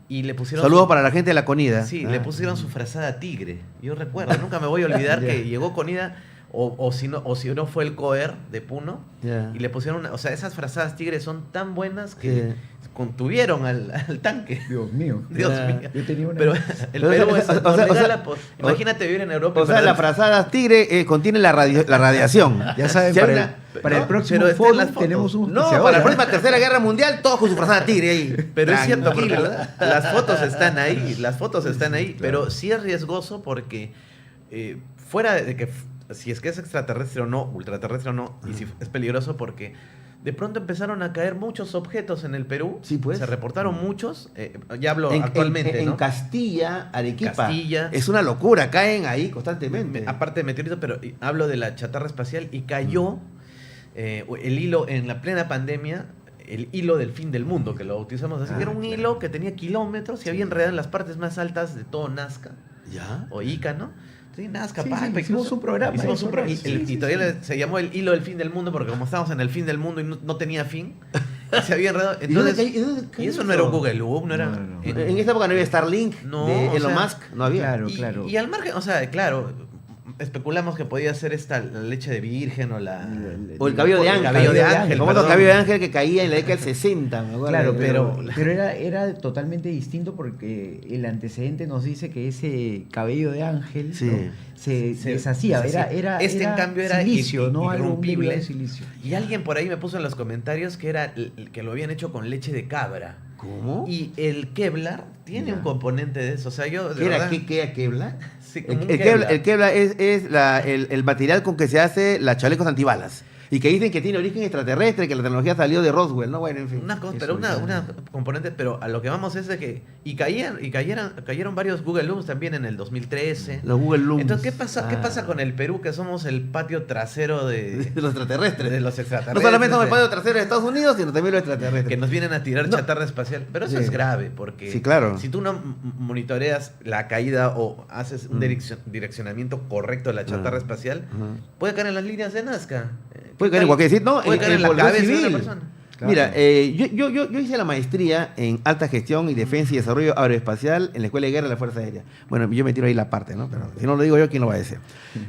Y le pusieron Saludos su- para la gente de la CONIDA. Sí, Ah. le pusieron su frazada tigre. Yo recuerdo, nunca me voy a olvidar que llegó CONIDA, o si no fue el COER de Puno, Ya. y le pusieron o sea, esas frazadas tigres son tan buenas que contuvieron al tanque. Dios mío. Dios Ya. mío. Yo tenía una. Pero el O sea, Perú es, o sea, nos o da sea, la imagínate vivir en Europa. O y sea, perder- la frazada tigre contiene la radiación. Ya saben, Si hay para, una- para el ¿no? próximo Pero está en foro las fotos. tenemos un No, auspiciador, para la ¿eh? próxima Tercera Guerra Mundial, todos con su frazada tigre ahí. Pero es cierto, porque Tranquilo. las fotos están ahí, pero sí es riesgoso porque fuera de que si es que es extraterrestre o no, ultraterrestre o no, y si es peligroso porque de pronto empezaron a caer muchos objetos en el Perú, Sí, pues. se reportaron muchos, ya hablo En, actualmente, en ¿no? Arequipa. Castilla. Es una locura, caen ahí constantemente. Aparte de meteoritos, pero hablo de la chatarra espacial y cayó el hilo en la plena pandemia, el hilo del fin del mundo, que lo bautizamos así, que era un hilo que tenía kilómetros y había enredado en las partes más altas de todo Nazca ¿Ya? o Ica, ¿no? Sí, Nazca, Sí, Paipa, sí, hicimos incluso. un programa, Hicimos eso, un pro- y, sí, el- sí, y todavía sí. se llamó el hilo del fin del mundo porque como estábamos en el fin del mundo y no tenía fin, se había enredado. ¿Y dónde Entonces, cae- dónde cae y eso eso? no era un Google Loop, no era... No. En esa época no había Starlink No, de o Elon sea, Musk, no había. Claro, y, claro. y al margen, o sea, claro, especulamos que podía ser la leche de virgen o la... O el cabello de el ángel. cabello de ángel, El famoso perdón. cabello de ángel que caía en la década del 60, me acuerdo. Claro, pero- pero era totalmente distinto porque el antecedente nos dice que ese cabello de ángel Sí. ¿no? se deshacía. Era Este, en cambio, era silicio, ¿no? Algo irrompible. de silicio. Y alguien por ahí me puso en los comentarios que era que lo habían hecho con leche de cabra. ¿Cómo? Y el Kevlar tiene Ya. un componente de eso. O sea, yo de ¿Qué era? verdad- ¿Qué era Kevlar? Sí, como un El Kevlar. Kevlar, el Kevlar es el material con que se hace las chalecos antibalas. Y que dicen que tiene origen extraterrestre, que la tecnología salió de Roswell, ¿no? Bueno, en fin. Una cosa, Eso pero es. una componente, pero a lo que vamos es de que cayeron varios Google Looms también en el 2013. Los Google Looms. Entonces, ¿qué pasa Ah. con el Perú, que somos el patio trasero de los extraterrestres. de los extraterrestres? No solamente somos el de- patio trasero de Estados Unidos, sino también los extraterrestres. que nos vienen a tirar No. chatarra espacial. Pero eso Sí. es grave, porque Sí, claro. si tú no monitoreas la caída o haces un Mm. direccionamiento correcto de la chatarra Ah. espacial, Ajá. puede caer en las líneas de Nazca. Puede caer en cualquier sitio, no, puede caer en la población cabeza de civil. una persona. Claro. Mira, yo hice la maestría en alta gestión y defensa y desarrollo aeroespacial en la Escuela de Guerra de la Fuerza Aérea. Bueno, yo me tiro ahí la parte, ¿no? Pero si no lo digo yo, ¿quién lo va a decir?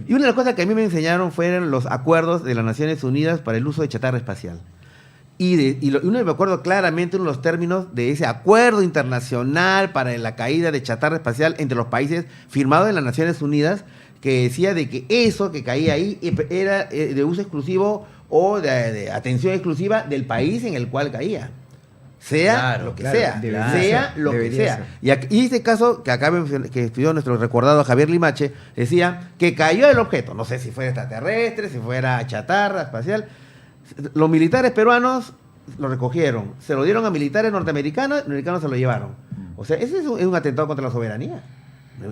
Y una de las cosas que a mí me enseñaron fueron los acuerdos de las Naciones Unidas para el uso de chatarra espacial. Uno me acuerdo claramente uno de los términos de ese acuerdo internacional para la caída de chatarra espacial entre los países firmado en las Naciones Unidas, que decía de que eso que caía ahí era de uso exclusivo o de atención exclusiva del país en el cual caía. Sea Claro, lo que claro, sea, debería sea ser, lo que debería sea. ser. Y este caso que acá que estudió nuestro recordado Javier Limache, decía que cayó el objeto, no sé si fuera extraterrestre, si fuera chatarra espacial. Los militares peruanos lo recogieron, se lo dieron a militares norteamericanos, los americanos se lo llevaron. O sea, ese es un atentado contra la soberanía.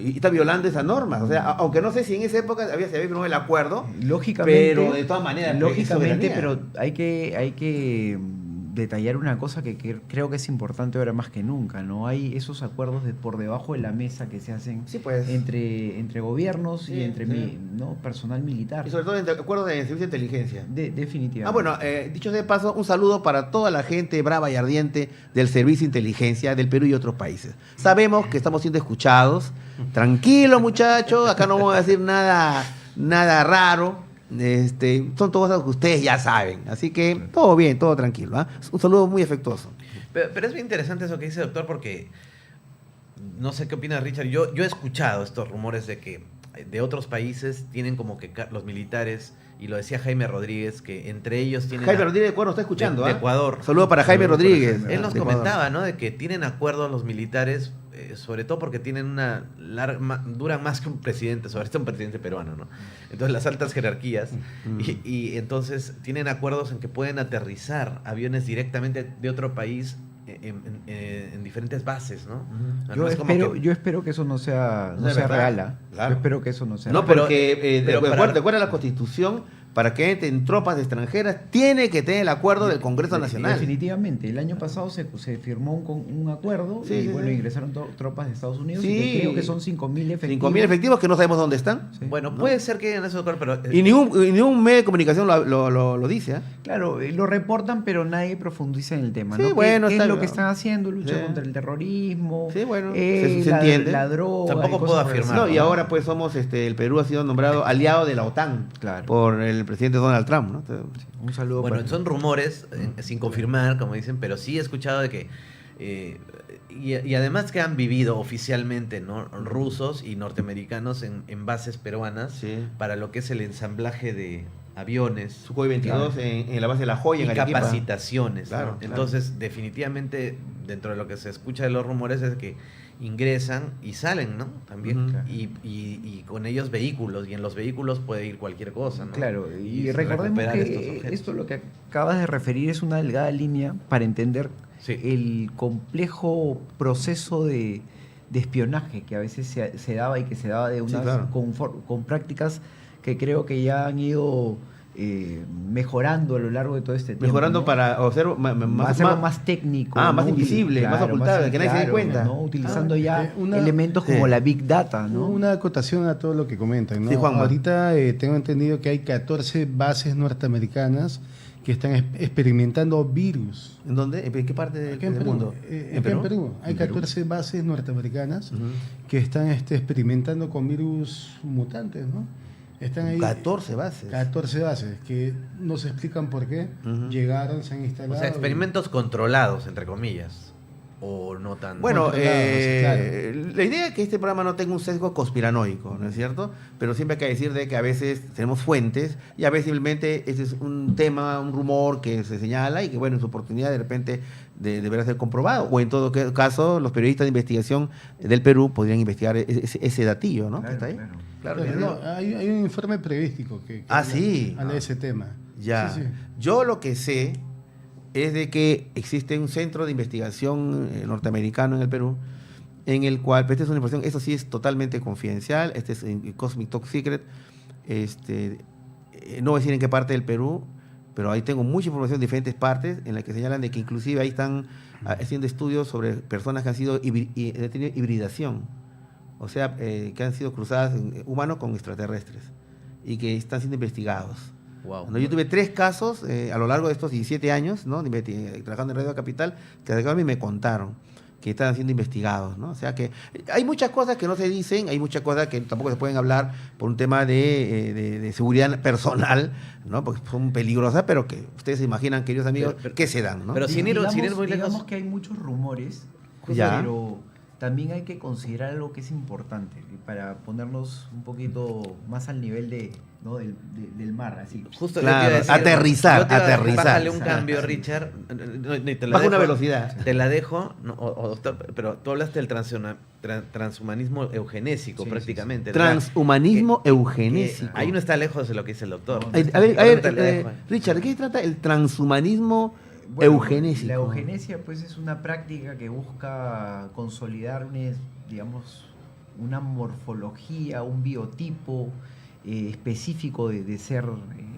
Y está violando esas normas. O sea, aunque no sé si en esa época se había firmado el acuerdo, Lógicamente, pero de todas maneras, lógicamente, es soberanía. pero hay que detallar una cosa que creo que es importante ahora más que nunca, ¿no? Hay esos acuerdos por debajo de la mesa que se hacen Sí, pues. entre gobiernos Sí, y entre sí. ¿no? personal militar. Y sobre todo entre acuerdos de servicio de inteligencia. Definitivamente. Ah, bueno, dicho de paso, un saludo para toda la gente brava y ardiente del Servicio de Inteligencia del Perú y otros países. Sabemos que estamos siendo escuchados. Tranquilo, muchachos, acá no vamos a decir nada raro. Son todas cosas que ustedes ya saben. Así que todo bien, todo tranquilo. ¿Ah? Un saludo muy afectuoso. Pero es bien interesante eso que dice el doctor, porque no sé qué opina Richard. Yo he escuchado estos rumores de que de otros países tienen como que los militares, y lo decía Jaime Rodríguez, que entre ellos tienen... Jaime Rodríguez de Ecuador está escuchando. de ¿ah? Ecuador. Saludo para Jaime Saludo para Rodríguez. Jaime. Él nos de Ecuador. comentaba, ¿no? De que tienen acuerdos los militares, sobre todo porque tienen duran más que un presidente, sobre todo un presidente peruano, ¿no? Entonces las altas jerarquías, y entonces tienen acuerdos en que pueden aterrizar aviones directamente de otro país en diferentes bases, ¿no? No Yo es como espero, que- yo espero que eso no sea No es verdad. real. ¿Ah? Claro. Yo espero que eso no sea No, real. pero- porque pero de para- acuerdo a la Constitución, para que entren tropas extranjeras, tiene que tener el acuerdo del Congreso Nacional. Definitivamente. El año pasado se firmó un acuerdo Sí, y sí, bueno, sí. ingresaron tropas de Estados Unidos Sí. y que creo que son 5.000 efectivos. 5.000 efectivos que no sabemos dónde están. Sí. Bueno, ¿no? puede ser que en eso, pero... Y ningún medio de comunicación lo dice. ¿Ah? Claro, lo reportan, pero nadie profundiza en el tema. Sí, ¿no? bueno, ¿Qué es está lo bien. que están haciendo? Lucha Sí. contra el terrorismo. Sí, bueno, se la, entiende. la droga. Tampoco y cosas puedo por el afirmar, estilo, No, y ahora pues somos, el Perú ha sido nombrado aliado de la OTAN Claro. por el presidente Donald Trump. ¿No? Un saludo Bueno, para son rumores, sin confirmar, como dicen, pero sí he escuchado de que... y además que han vivido oficialmente, ¿no? Rusos y norteamericanos en bases peruanas Sí. para lo que es el ensamblaje de aviones Sukhoi 22 en la base de La Joya, y en Arequipa. capacitaciones. ¿no? Claro, claro. Entonces, definitivamente, dentro de lo que se escucha de los rumores es que ingresan y salen, ¿no? También. Ujú. Y con ellos vehículos, y en los vehículos puede ir cualquier cosa, ¿no? Claro, y recordemos recuperar estos que objetos. esto lo que acabas de referir es una delgada línea para entender Sí. el complejo proceso de espionaje que a veces se daba y que se daba de unas claro. con prácticas que creo que ya han ido mejorando a lo largo de todo este tiempo. Mejorando ¿no? para hacerlo hacerlo más técnico. más ¿no? invisible, más ocultable, que nadie se dé cuenta. ¿no? Utilizando ya una- elementos como Sí. la Big Data, ¿no? Una acotación a todo lo que comentan, ¿no? Sí, Juanma. Ahorita tengo entendido que hay 14 bases norteamericanas que están experimentando virus. ¿En dónde? ¿En qué parte del, Aquí en del Perú, mundo? aquí en Perú. Hay 14 bases norteamericanas que están experimentando con virus mutantes, ¿no? Están ahí 14 bases. 14 bases que no se explican por qué. Ujú. Llegaron, se han O instalado. sea, experimentos controlados, entre comillas. O no tan... Bueno, Controlados, la idea es que este programa no tenga un sesgo conspiranoico, ¿no es cierto? Pero siempre hay que decir de que a veces tenemos fuentes y a veces simplemente ese es un tema, un rumor que se señala y que, bueno, en su oportunidad de repente deberá ser comprobado. O en todo caso, los periodistas de investigación del Perú podrían investigar ese datillo, ¿no? Claro, Que está ahí. claro. Claro Pero que no, sí. hay un informe periodístico que Sí. habla de ese tema. Ya. Sí, sí. Yo lo que sé es de que existe un centro de investigación norteamericano en el Perú, en el cual, pero esta es una información, eso sí es totalmente confidencial, este es Cosmic Top Secret, no voy a decir en qué parte del Perú, pero ahí tengo mucha información de diferentes partes, en la que señalan de que inclusive ahí están haciendo estudios sobre personas que han sido han tenido hibridación, o sea, que han sido cruzadas humanos con extraterrestres, y que están siendo investigados. Wow. ¿no? Yo tuve 3 casos a lo largo de estos 17 años, ¿no? Trabajando en Radio Capital, que a mí me contaron que están siendo investigados, ¿no? O sea que hay muchas cosas que no se dicen, hay muchas cosas que tampoco se pueden hablar por un tema de seguridad personal, ¿no? Porque son peligrosas, pero que ustedes se imaginan, queridos amigos, que se dan, ¿no? Pero sin ir muy lejos. Digamos que hay muchos rumores, Ya. pero también hay que considerar algo que es importante y para ponernos un poquito más al nivel ¿no? del mar, así. Justo Claro, yo te iba a decir, aterrizar, yo te iba a- aterrizar. Bájale un cambio, Richard. Baja una velocidad. Te la dejo, no, pero tú hablaste del transhumanismo eugenésico, Sí, prácticamente. Transhumanismo Que eugenésico. ahí no está lejos de lo que dice el doctor. No, A ver, Pregúntale a Juan. Richard, ¿de qué se trata el transhumanismo Bueno, eugenésico? La eugenesia pues es una práctica que busca consolidar digamos, una morfología, un biotipo específico de ser,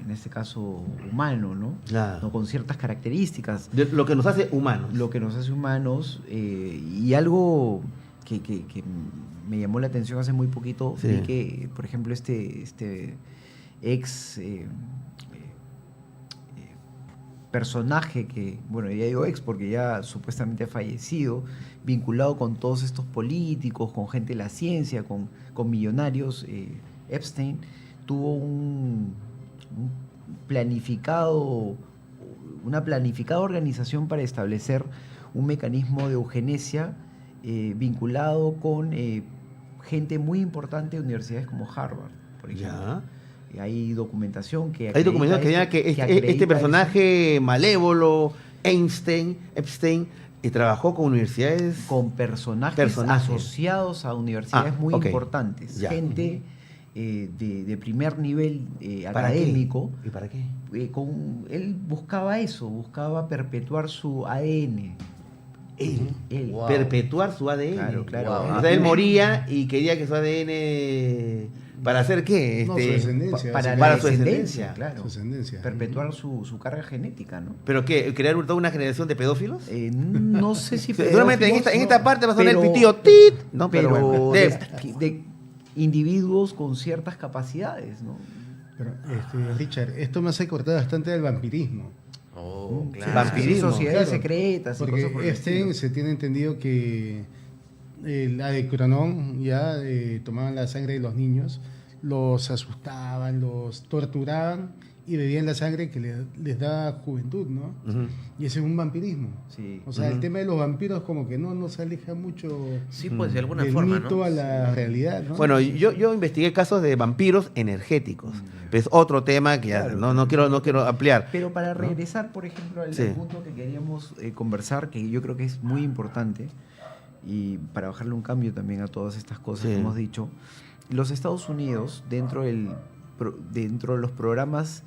en este caso, humano, ¿no? Claro. ¿No? Con ciertas características. De lo que nos hace humanos. Lo que nos hace humanos y algo que me llamó la atención hace muy poquito, Sí. vi que, por ejemplo, este ex personaje que, bueno, ya digo ex porque ya supuestamente ha fallecido, vinculado con todos estos políticos, con gente de la ciencia, con millonarios, Epstein, tuvo una planificada organización para establecer un mecanismo de eugenesia vinculado con gente muy importante de universidades como Harvard, por ejemplo. Ya. Hay documentación que Hay documentación que diga que este acredita personaje malévolo, Epstein, trabajó con universidades. con personajes asociados a universidades muy ok. importantes, Ya. gente de primer nivel ¿Para académico. qué? ¿Y para qué? Él buscaba eso, buscaba perpetuar su ADN. Él. Wow. Perpetuar su ADN. Claro, claro. Wow. O sea, él moría y quería que su ADN... ¿Para hacer qué? No, su descendencia. Para Para la su descendencia, descendencia. claro. Su descendencia. Perpetuar su carga genética, ¿no? ¿Pero qué? ¿Crear toda una generación de pedófilos? No sé si Seguramente en pedófilos, esta no, parte va a sonar el pero- pitío tit, ¿no? Pero bueno. de individuos con ciertas capacidades, ¿no? Pero, Richard, esto me hace acordar bastante del vampirismo. Oh, claro. Vampirismo. Sociedades Claro, secretas y cosas por Porque el estilo. se tiene entendido que la de Cronón ya tomaban la sangre de los niños, los asustaban, los torturaban y bebían la sangre que les da juventud, ¿no? Ujú. Y ese es un vampirismo. Sí. O sea, Ujú. el tema de los vampiros como que no se aleja mucho Sí, pues de alguna del forma, mito ¿no? a la realidad, ¿no? Bueno, yo investigué casos de vampiros energéticos. Pero es otro tema que ya Claro. no quiero ampliar. Pero para regresar, por ejemplo, al Sí. punto que queríamos conversar, que yo creo que es muy importante, y para bajarle un cambio también a todas estas cosas Sí. que hemos dicho, los Estados Unidos, dentro de los programas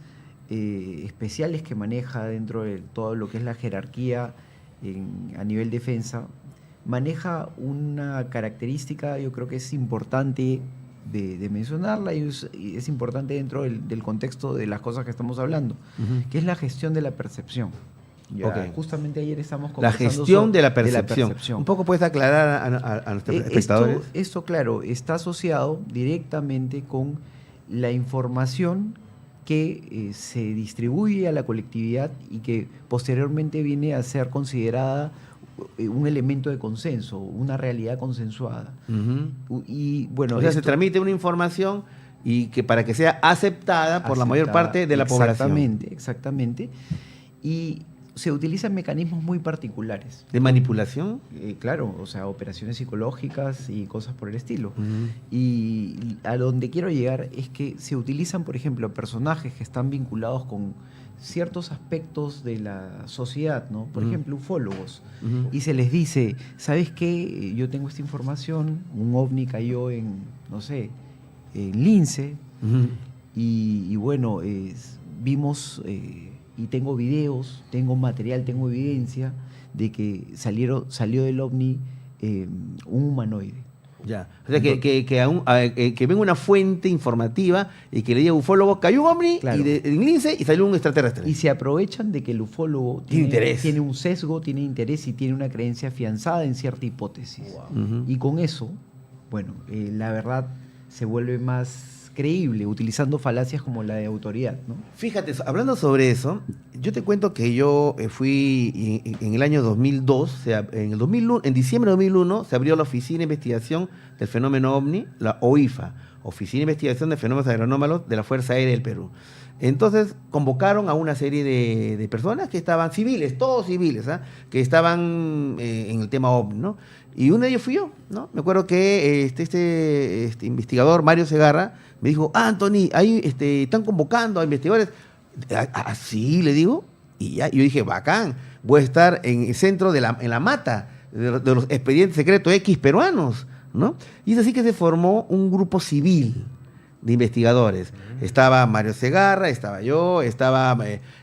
especiales que maneja dentro de todo lo que es la jerarquía a nivel defensa, maneja una característica, yo creo que es importante de mencionarla y es importante dentro del contexto de las cosas que estamos hablando, Ujú. que es la gestión de la percepción. Ya, Ok. Justamente ayer estamos La conversando gestión de la sobre percepción. Un poco puedes aclarar a nuestros espectadores. Esto, claro, está asociado directamente con la información que se distribuye a la colectividad y que posteriormente viene a ser considerada un elemento de consenso, una realidad consensuada. Ujú. Y bueno, O sea, se esto- transmite una información y que para que sea aceptada por la mayor aceptada. parte de la población. Exactamente. Y se utilizan mecanismos muy particulares. ¿De manipulación? Claro, o sea, operaciones psicológicas y cosas por el estilo. Ujú. Y a donde quiero llegar es que se utilizan, por ejemplo, personajes que están vinculados con ciertos aspectos de la sociedad, ¿no? Por Ujú. ejemplo, ufólogos. Ujú. Y se les dice, ¿sabes qué? Yo tengo esta información, un ovni cayó en, no sé, en Lince, Ujú. y bueno, vimos, y tengo videos, tengo material, tengo evidencia de que salió del ovni un humanoide. Ya. O sea, que venga una fuente informativa y que le diga ufólogo, cayó un ovni Claro. en Lince y salió un extraterrestre. Y se aprovechan de que el ufólogo Tiene interés. tiene un sesgo, tiene interés y tiene una creencia afianzada en cierta hipótesis. Ujú. Y con eso, bueno, la verdad se vuelve más creíble, utilizando falacias como la de autoridad, ¿no? Fíjate, hablando sobre eso, yo te cuento que yo fui en el año 2002, o sea, en diciembre de 2001 se abrió la Oficina de Investigación del Fenómeno OVNI, la OIFA, Oficina de Investigación de Fenómenos Aeronómalos de la Fuerza Aérea del Perú. Entonces convocaron a una serie de personas que estaban civiles, todos civiles, ¿ah? Que estaban en el tema OVNI, ¿no? Y uno de ellos fui yo, ¿no? Me acuerdo que este investigador, Mario Segarra, me dijo, Anthony, ahí están convocando a investigadores. Así le digo, y ya, yo dije, bacán, voy a estar en el centro en la mata de los expedientes secretos X peruanos, ¿no? Y es así que se formó un grupo civil de investigadores. Estaba Mario Segarra, estaba yo, estaba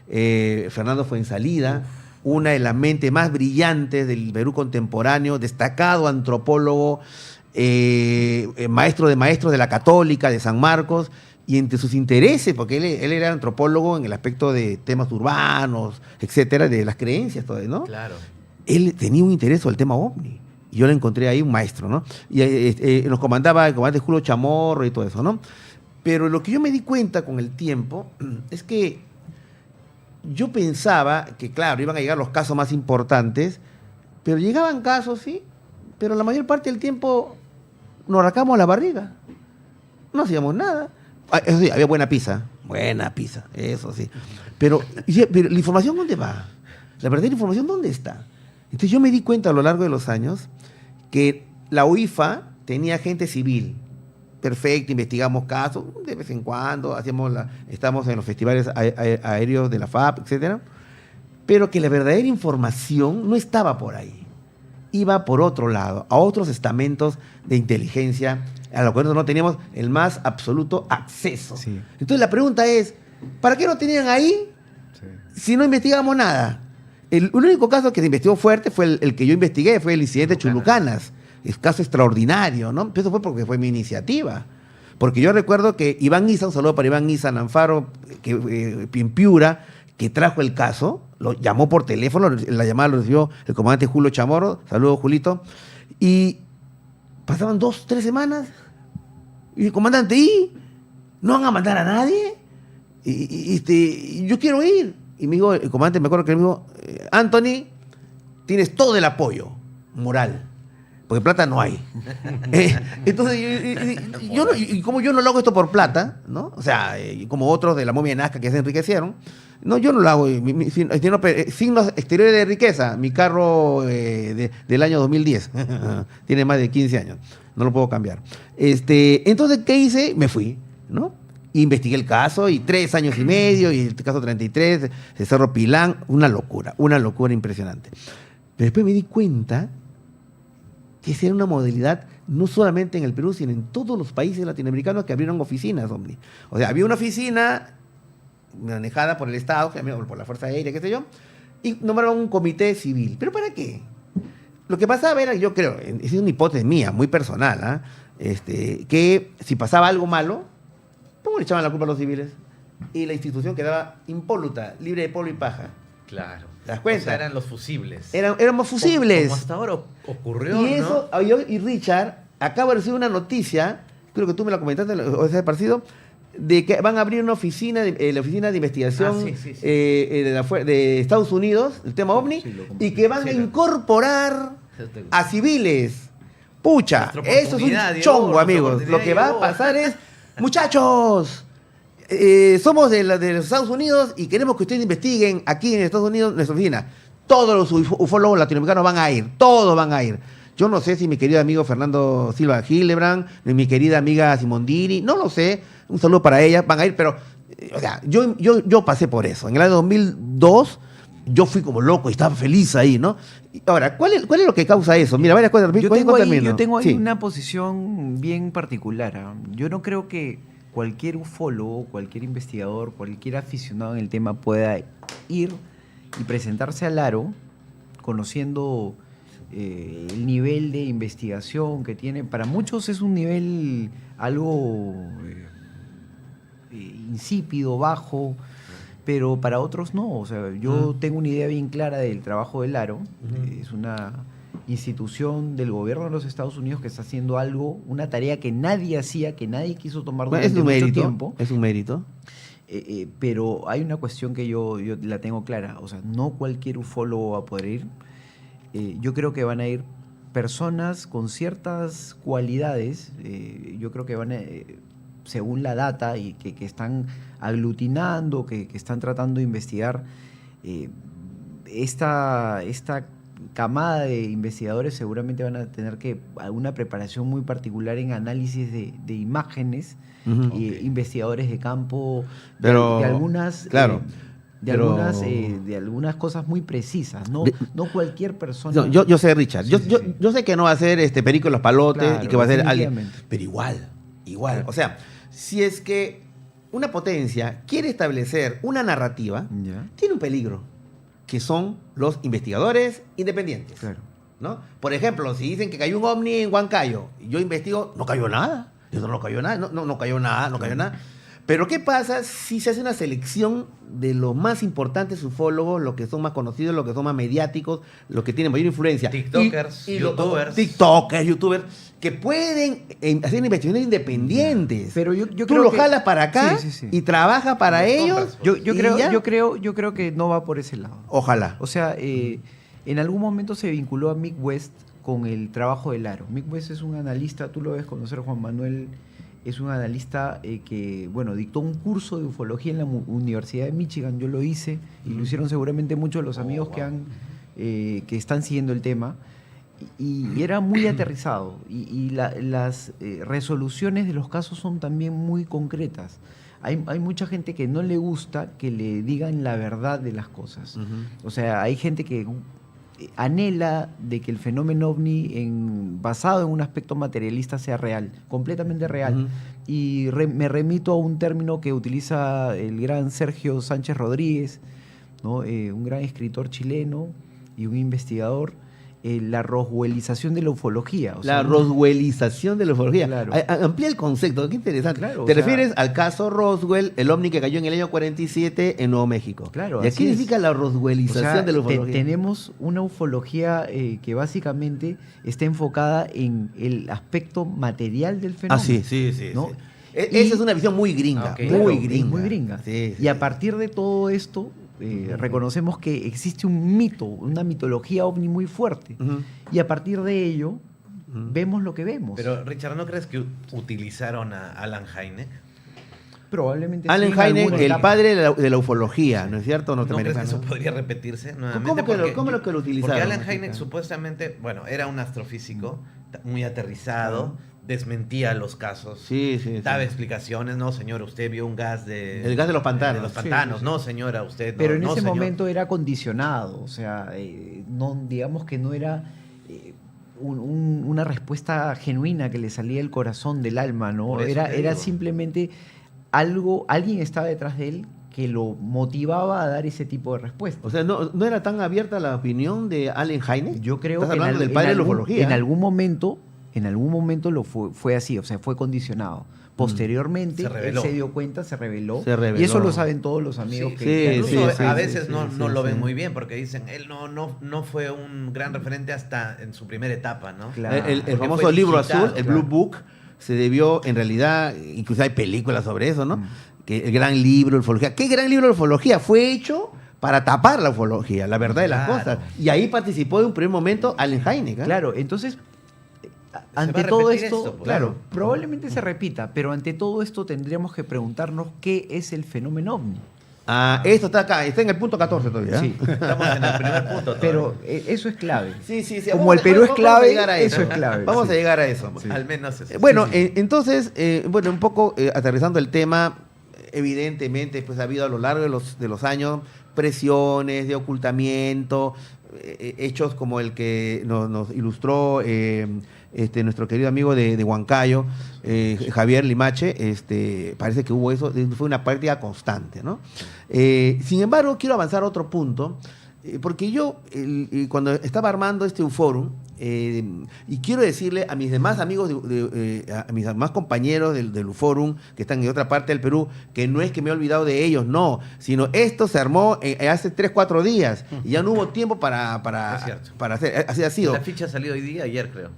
Fernando Fuensalida, una de las mentes más brillantes del Perú contemporáneo, destacado antropólogo, maestro de maestros de la Católica, de San Marcos, y entre sus intereses, porque él era antropólogo en el aspecto de temas urbanos, etcétera, de las creencias, todo, ¿no? Claro. Él tenía un interés sobre el tema OVNI. Y yo le encontré ahí un maestro, ¿no? Y nos comandaba el comandante Julio Chamorro y todo eso, ¿no? Pero lo que yo me di cuenta con el tiempo es que yo pensaba que, claro, iban a llegar los casos más importantes, pero llegaban casos, sí, pero la mayor parte del tiempo nos rascamos la barriga. No hacíamos nada. Eso sí, había buena pizza, eso sí. Pero la información, ¿dónde va? La verdadera información, ¿dónde está? Entonces yo me di cuenta a lo largo de los años que la OIFA tenía gente civil. Perfecto, investigamos casos de vez en cuando, estamos en los festivales aéreos de la FAP, etcétera, pero que la verdadera información no estaba por ahí. Iba por otro lado, a otros estamentos de inteligencia, a los que nosotros no teníamos el más absoluto acceso. Sí. Entonces la pregunta es, ¿para qué lo tenían ahí si no investigamos nada? El único caso que se investigó fuerte fue el que yo investigué, fue el incidente de Chulucanas. Es caso extraordinario, ¿no? Eso fue porque fue mi iniciativa. Porque yo recuerdo que Iván Isa, un saludo para Iván Isa Nanfaro, en Piura, que trajo el caso, lo llamó por teléfono, la llamada lo recibió el comandante Julio Chamorro, saludos Julito, y pasaban 2, 3 semanas, y el comandante, ¿y no van a mandar a nadie? Y yo quiero ir. Y me dijo, el comandante, me acuerdo que me dijo, Anthony, tienes todo el apoyo moral, porque plata no hay. Entonces, como yo no lo hago esto por plata, ¿no? O sea, como otros de la momia de Nazca que se enriquecieron, no, yo no lo hago. Signos exteriores de riqueza, mi carro del año 2010, tiene más de 15 años, no lo puedo cambiar. Entonces, ¿qué hice? Me fui, ¿no? Investigué el caso y 3 años y medio, y el caso 33, de Cerro Pilán, una locura impresionante. Pero después me di cuenta que esa era una modalidad no solamente en el Perú, sino en todos los países latinoamericanos que abrieron oficinas, hombre. O sea, había una oficina manejada por el Estado, por la Fuerza Aérea, qué sé yo, y nombraron un comité civil. ¿Pero para qué? Lo que pasaba era, yo creo, es una hipótesis mía, muy personal, que si pasaba algo malo, ¿cómo le echaban la culpa a los civiles? Y la institución quedaba impoluta, libre de polvo y paja. Claro. ¿Te das cuenta? O sea, eran los fusibles. Éramos fusibles. Como hasta ahora ocurrió, Y eso, ¿no? yo y Richard, acabo de recibir una noticia, creo que tú me la comentaste, o sea, parecido, de que van a abrir una oficina, la oficina de investigación Sí. de Estados Unidos, el tema OVNI, y que van a incorporar a civiles. Pucha, Nuestra eso es un oportunidad llegó, chongo, nuestra amigos. Lo oportunidad que va a llegó. pasar es, muchachos, somos de los Estados Unidos y queremos que ustedes investiguen aquí en Estados Unidos nuestra oficina. Todos los ufólogos latinoamericanos van a ir, todos van a ir. Yo no sé si mi querido amigo Fernando Silva Hildebrand, ni mi querida amiga Simondini, no lo sé, un saludo para ella, van a ir, pero o sea, yo pasé por eso. En el año 2002 yo fui como loco y estaba feliz ahí, ¿no? Ahora, ¿cuál es lo que causa eso? Mira, varias cosas. Yo tengo ahí Sí. una posición bien particular. Yo no creo que cualquier ufólogo, cualquier investigador, cualquier aficionado en el tema pueda ir y presentarse al Aro conociendo el nivel de investigación que tiene. Para muchos es un nivel algo insípido, bajo, pero para otros no. O sea, yo tengo una idea bien clara del trabajo del Aro. Es una institución del gobierno de los Estados Unidos que está haciendo algo, una tarea que nadie hacía, que nadie quiso tomar Bueno, durante mucho tiempo. es un mérito. Pero hay una cuestión que yo la tengo clara, o sea, no cualquier ufólogo va a poder ir. Yo creo que van a ir personas con ciertas cualidades, yo creo que van a, según la data, y que están aglutinando, que están tratando de investigar, esta camada de investigadores seguramente van a tener que alguna preparación muy particular en análisis de imágenes, Ujú. investigadores de campo, Pero, de algunas... claro, pero- de algunas cosas muy precisas, no, De- no cualquier persona. No, yo sé, Richard. Sí, yo, sí, yo, sí. yo sé que no va a ser Perico en los Palotes Claro, y que va a ser alguien. definitivamente. Pero igual. Claro. O sea, si es que una potencia quiere establecer una narrativa, Ya, tiene un peligro, que son los investigadores independientes. claro. ¿No? Por ejemplo, si dicen que cayó un ovni en Huancayo, y yo investigo, no cayó nada. Eso no cayó nada, no cayó nada. Pero ¿qué pasa si se hace una selección de los más importantes ufólogos, los que son más conocidos, los que son más mediáticos, los que tienen mayor influencia? TikTokers, youtubers. TikTokers, youtubers, que pueden hacer investigaciones independientes. Pero yo Tú creo lo que- jalas para acá Sí, sí, sí. y trabajas para Los ellos. compras, Yo y creo, ya. yo creo que no va por ese lado. Ojalá. O sea, en algún momento se vinculó a Mick West con el trabajo del aro. Mick West es un analista, tú lo debes conocer, Juan Manuel, es un analista que, bueno, dictó un curso de ufología en la Universidad de Michigan, yo lo hice, y lo hicieron seguramente muchos de los amigos que están siguiendo el tema, y era muy aterrizado, y las resoluciones de los casos son también muy concretas. Hay mucha gente que no le gusta que le digan la verdad de las cosas. Ujú. O sea, hay gente que anhela de que el fenómeno ovni basado en un aspecto materialista sea real, completamente real. Ujú. Y me remito a un término que utiliza el gran Sergio Sánchez Rodríguez, ¿no? Un gran escritor chileno y un investigador, la roswellización de la ufología. O sea, La roswellización de la ufología. Claro. Amplía el concepto, qué interesante. Claro, Te o sea- refieres al caso Roswell, el ovni que cayó en el año 47 en Nuevo México. Claro, ¿Y así qué es. significa la O roswellización sea, de la ufología? tenemos una ufología que básicamente está enfocada en el aspecto material del fenómeno. sí. ¿no? Esa Y- es una visión muy gringa, Ok. muy Claro, gringa. es muy gringa. Sí, sí, Y a sí. partir de todo esto, reconocemos que existe un mito, una mitología ovni muy fuerte. Ujú. Y a partir de ello, Ujú. vemos lo que vemos. Pero, Richard, ¿no crees que utilizaron a Alan Hynek? Probablemente Allen sí, en Hynek, alguna el etapa. padre de la ufología, ¿no es cierto? ¿No crees que Norteamericano. eso podría repetirse nuevamente? ¿Cómo que lo- Porque cómo lo que lo utilizaron? Porque Alan Hynek Mexicano? supuestamente, bueno, era un astrofísico muy aterrizado, desmentía los casos, Sí, sí. daba explicaciones, no señor, usted vio un gas de... El gas de los pantanos. De los Sí, pantanos, sí, sí. no señora, usted no, Pero en no, ese señor. momento era condicionado, o sea, no, digamos que no era una respuesta genuina que le salía del corazón, del alma, ¿no? Por eso Era, te era digo. simplemente alguien estaba detrás de él que lo motivaba a dar ese tipo de respuestas. O sea, no era tan abierta la opinión de Allen Hynek. Yo creo Estás que hablando del padre de la ufología. en algún momento lo fue así, o sea, fue condicionado. Posteriormente, Se él reveló. se dio cuenta, se reveló. Se reveló. Y eso lo saben todos los amigos Sí, que... sí, que han incluso visto. sí, a sí, veces sí, no, sí, no lo ven sí. muy bien porque dicen, él no fue un gran referente hasta en su primera etapa, ¿no? Claro. El Porque famoso fue libro digitado, azul, el claro. Blue Book, se debió, en realidad, incluso hay películas sobre eso, ¿no? Que el gran libro de ufología. ¿Qué gran libro de ufología? Fue hecho para tapar la ufología, la verdad de las Claro. cosas. Y ahí participó de un primer momento Allen Hynek. ¿eh? Claro, entonces, va ante a todo repetir esto, esto, pues. claro, Claro. probablemente se repita, pero ante todo esto tendríamos que preguntarnos qué es el fenómeno ovni. Esto está acá, está en el punto 14 todavía. ¿eh? Sí. Estamos en el primer punto. Pero todavía. eso es clave. Sí, sí, sí. Como Vamos- el Perú es vamos a clave, llegar a eso es clave, Vamos sí. a llegar a eso. Al menos eso. Bueno, Sí, sí. entonces, bueno, un poco aterrizando el tema, evidentemente, pues ha habido a lo largo de los años presiones de ocultamiento, hechos como el que nos ilustró nuestro querido amigo de Huancayo, Javier Limache. Parece que hubo eso, fue una práctica constante, ¿no? Sin embargo, quiero avanzar a otro punto Porque yo, cuando estaba armando este Uforum, y quiero decirle a mis demás amigos, a mis demás compañeros del Uforum, que están en otra parte del Perú, que no es que me he olvidado de ellos, no, sino esto se armó hace 3, 4 días, y ya no hubo tiempo para Es cierto. hacer, así ha sido. La ficha ha salido hoy día, ayer creo.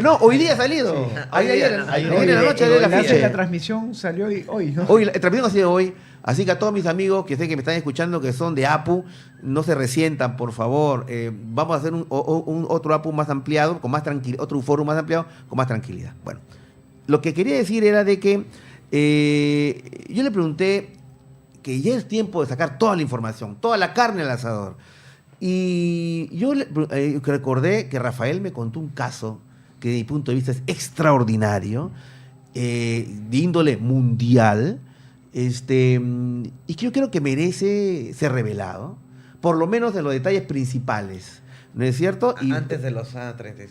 No, hoy día ha salido. Sí. Ayer en la noche el de la enlace de ficha. la transmisión salió hoy, ¿no? Hoy, la transmisión ha sido hoy, así que a todos mis amigos que sé que me están escuchando, que son de APU, no se resientan, por favor. Vamos a hacer un otro APU más ampliado, con más tranquilidad, otro foro más ampliado, con más tranquilidad. Bueno, lo que quería decir era de que yo le pregunté que ya es tiempo de sacar toda la información, toda la carne al asador. Y yo recordé que Rafael me contó un caso que desde mi punto de vista es extraordinario, de índole mundial, y que yo creo que merece ser revelado, por lo menos en los detalles principales, ¿no es cierto? Y, Antes de los A37.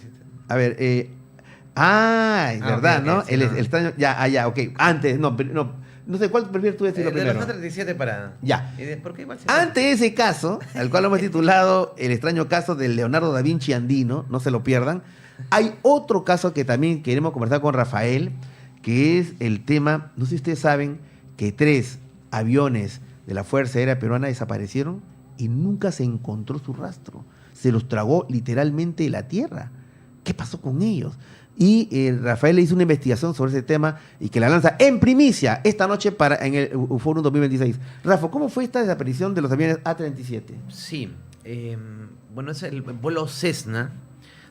a ver, es verdad, ok, ¿no? ok, sí, El no. extraño, ya, ok, antes, no sé, ¿cuál prefieres tú decirlo De primero? los A37 para... Ya. ¿Por qué igual se- Ante ese caso, al cual hemos titulado El extraño caso de Leonardo da Vinci Andino, no se lo pierdan, hay otro caso que también queremos conversar con Rafael, que es el tema, no sé si ustedes saben, que 3 aviones de la Fuerza Aérea Peruana desaparecieron y nunca se encontró su rastro. Se los tragó literalmente la tierra. ¿Qué pasó con ellos? Y Rafael le hizo una investigación sobre ese tema y que la lanza en primicia esta noche en el Forum 2026. Rafa, ¿cómo fue esta desaparición de los aviones A37? Sí, bueno, es el vuelo Cessna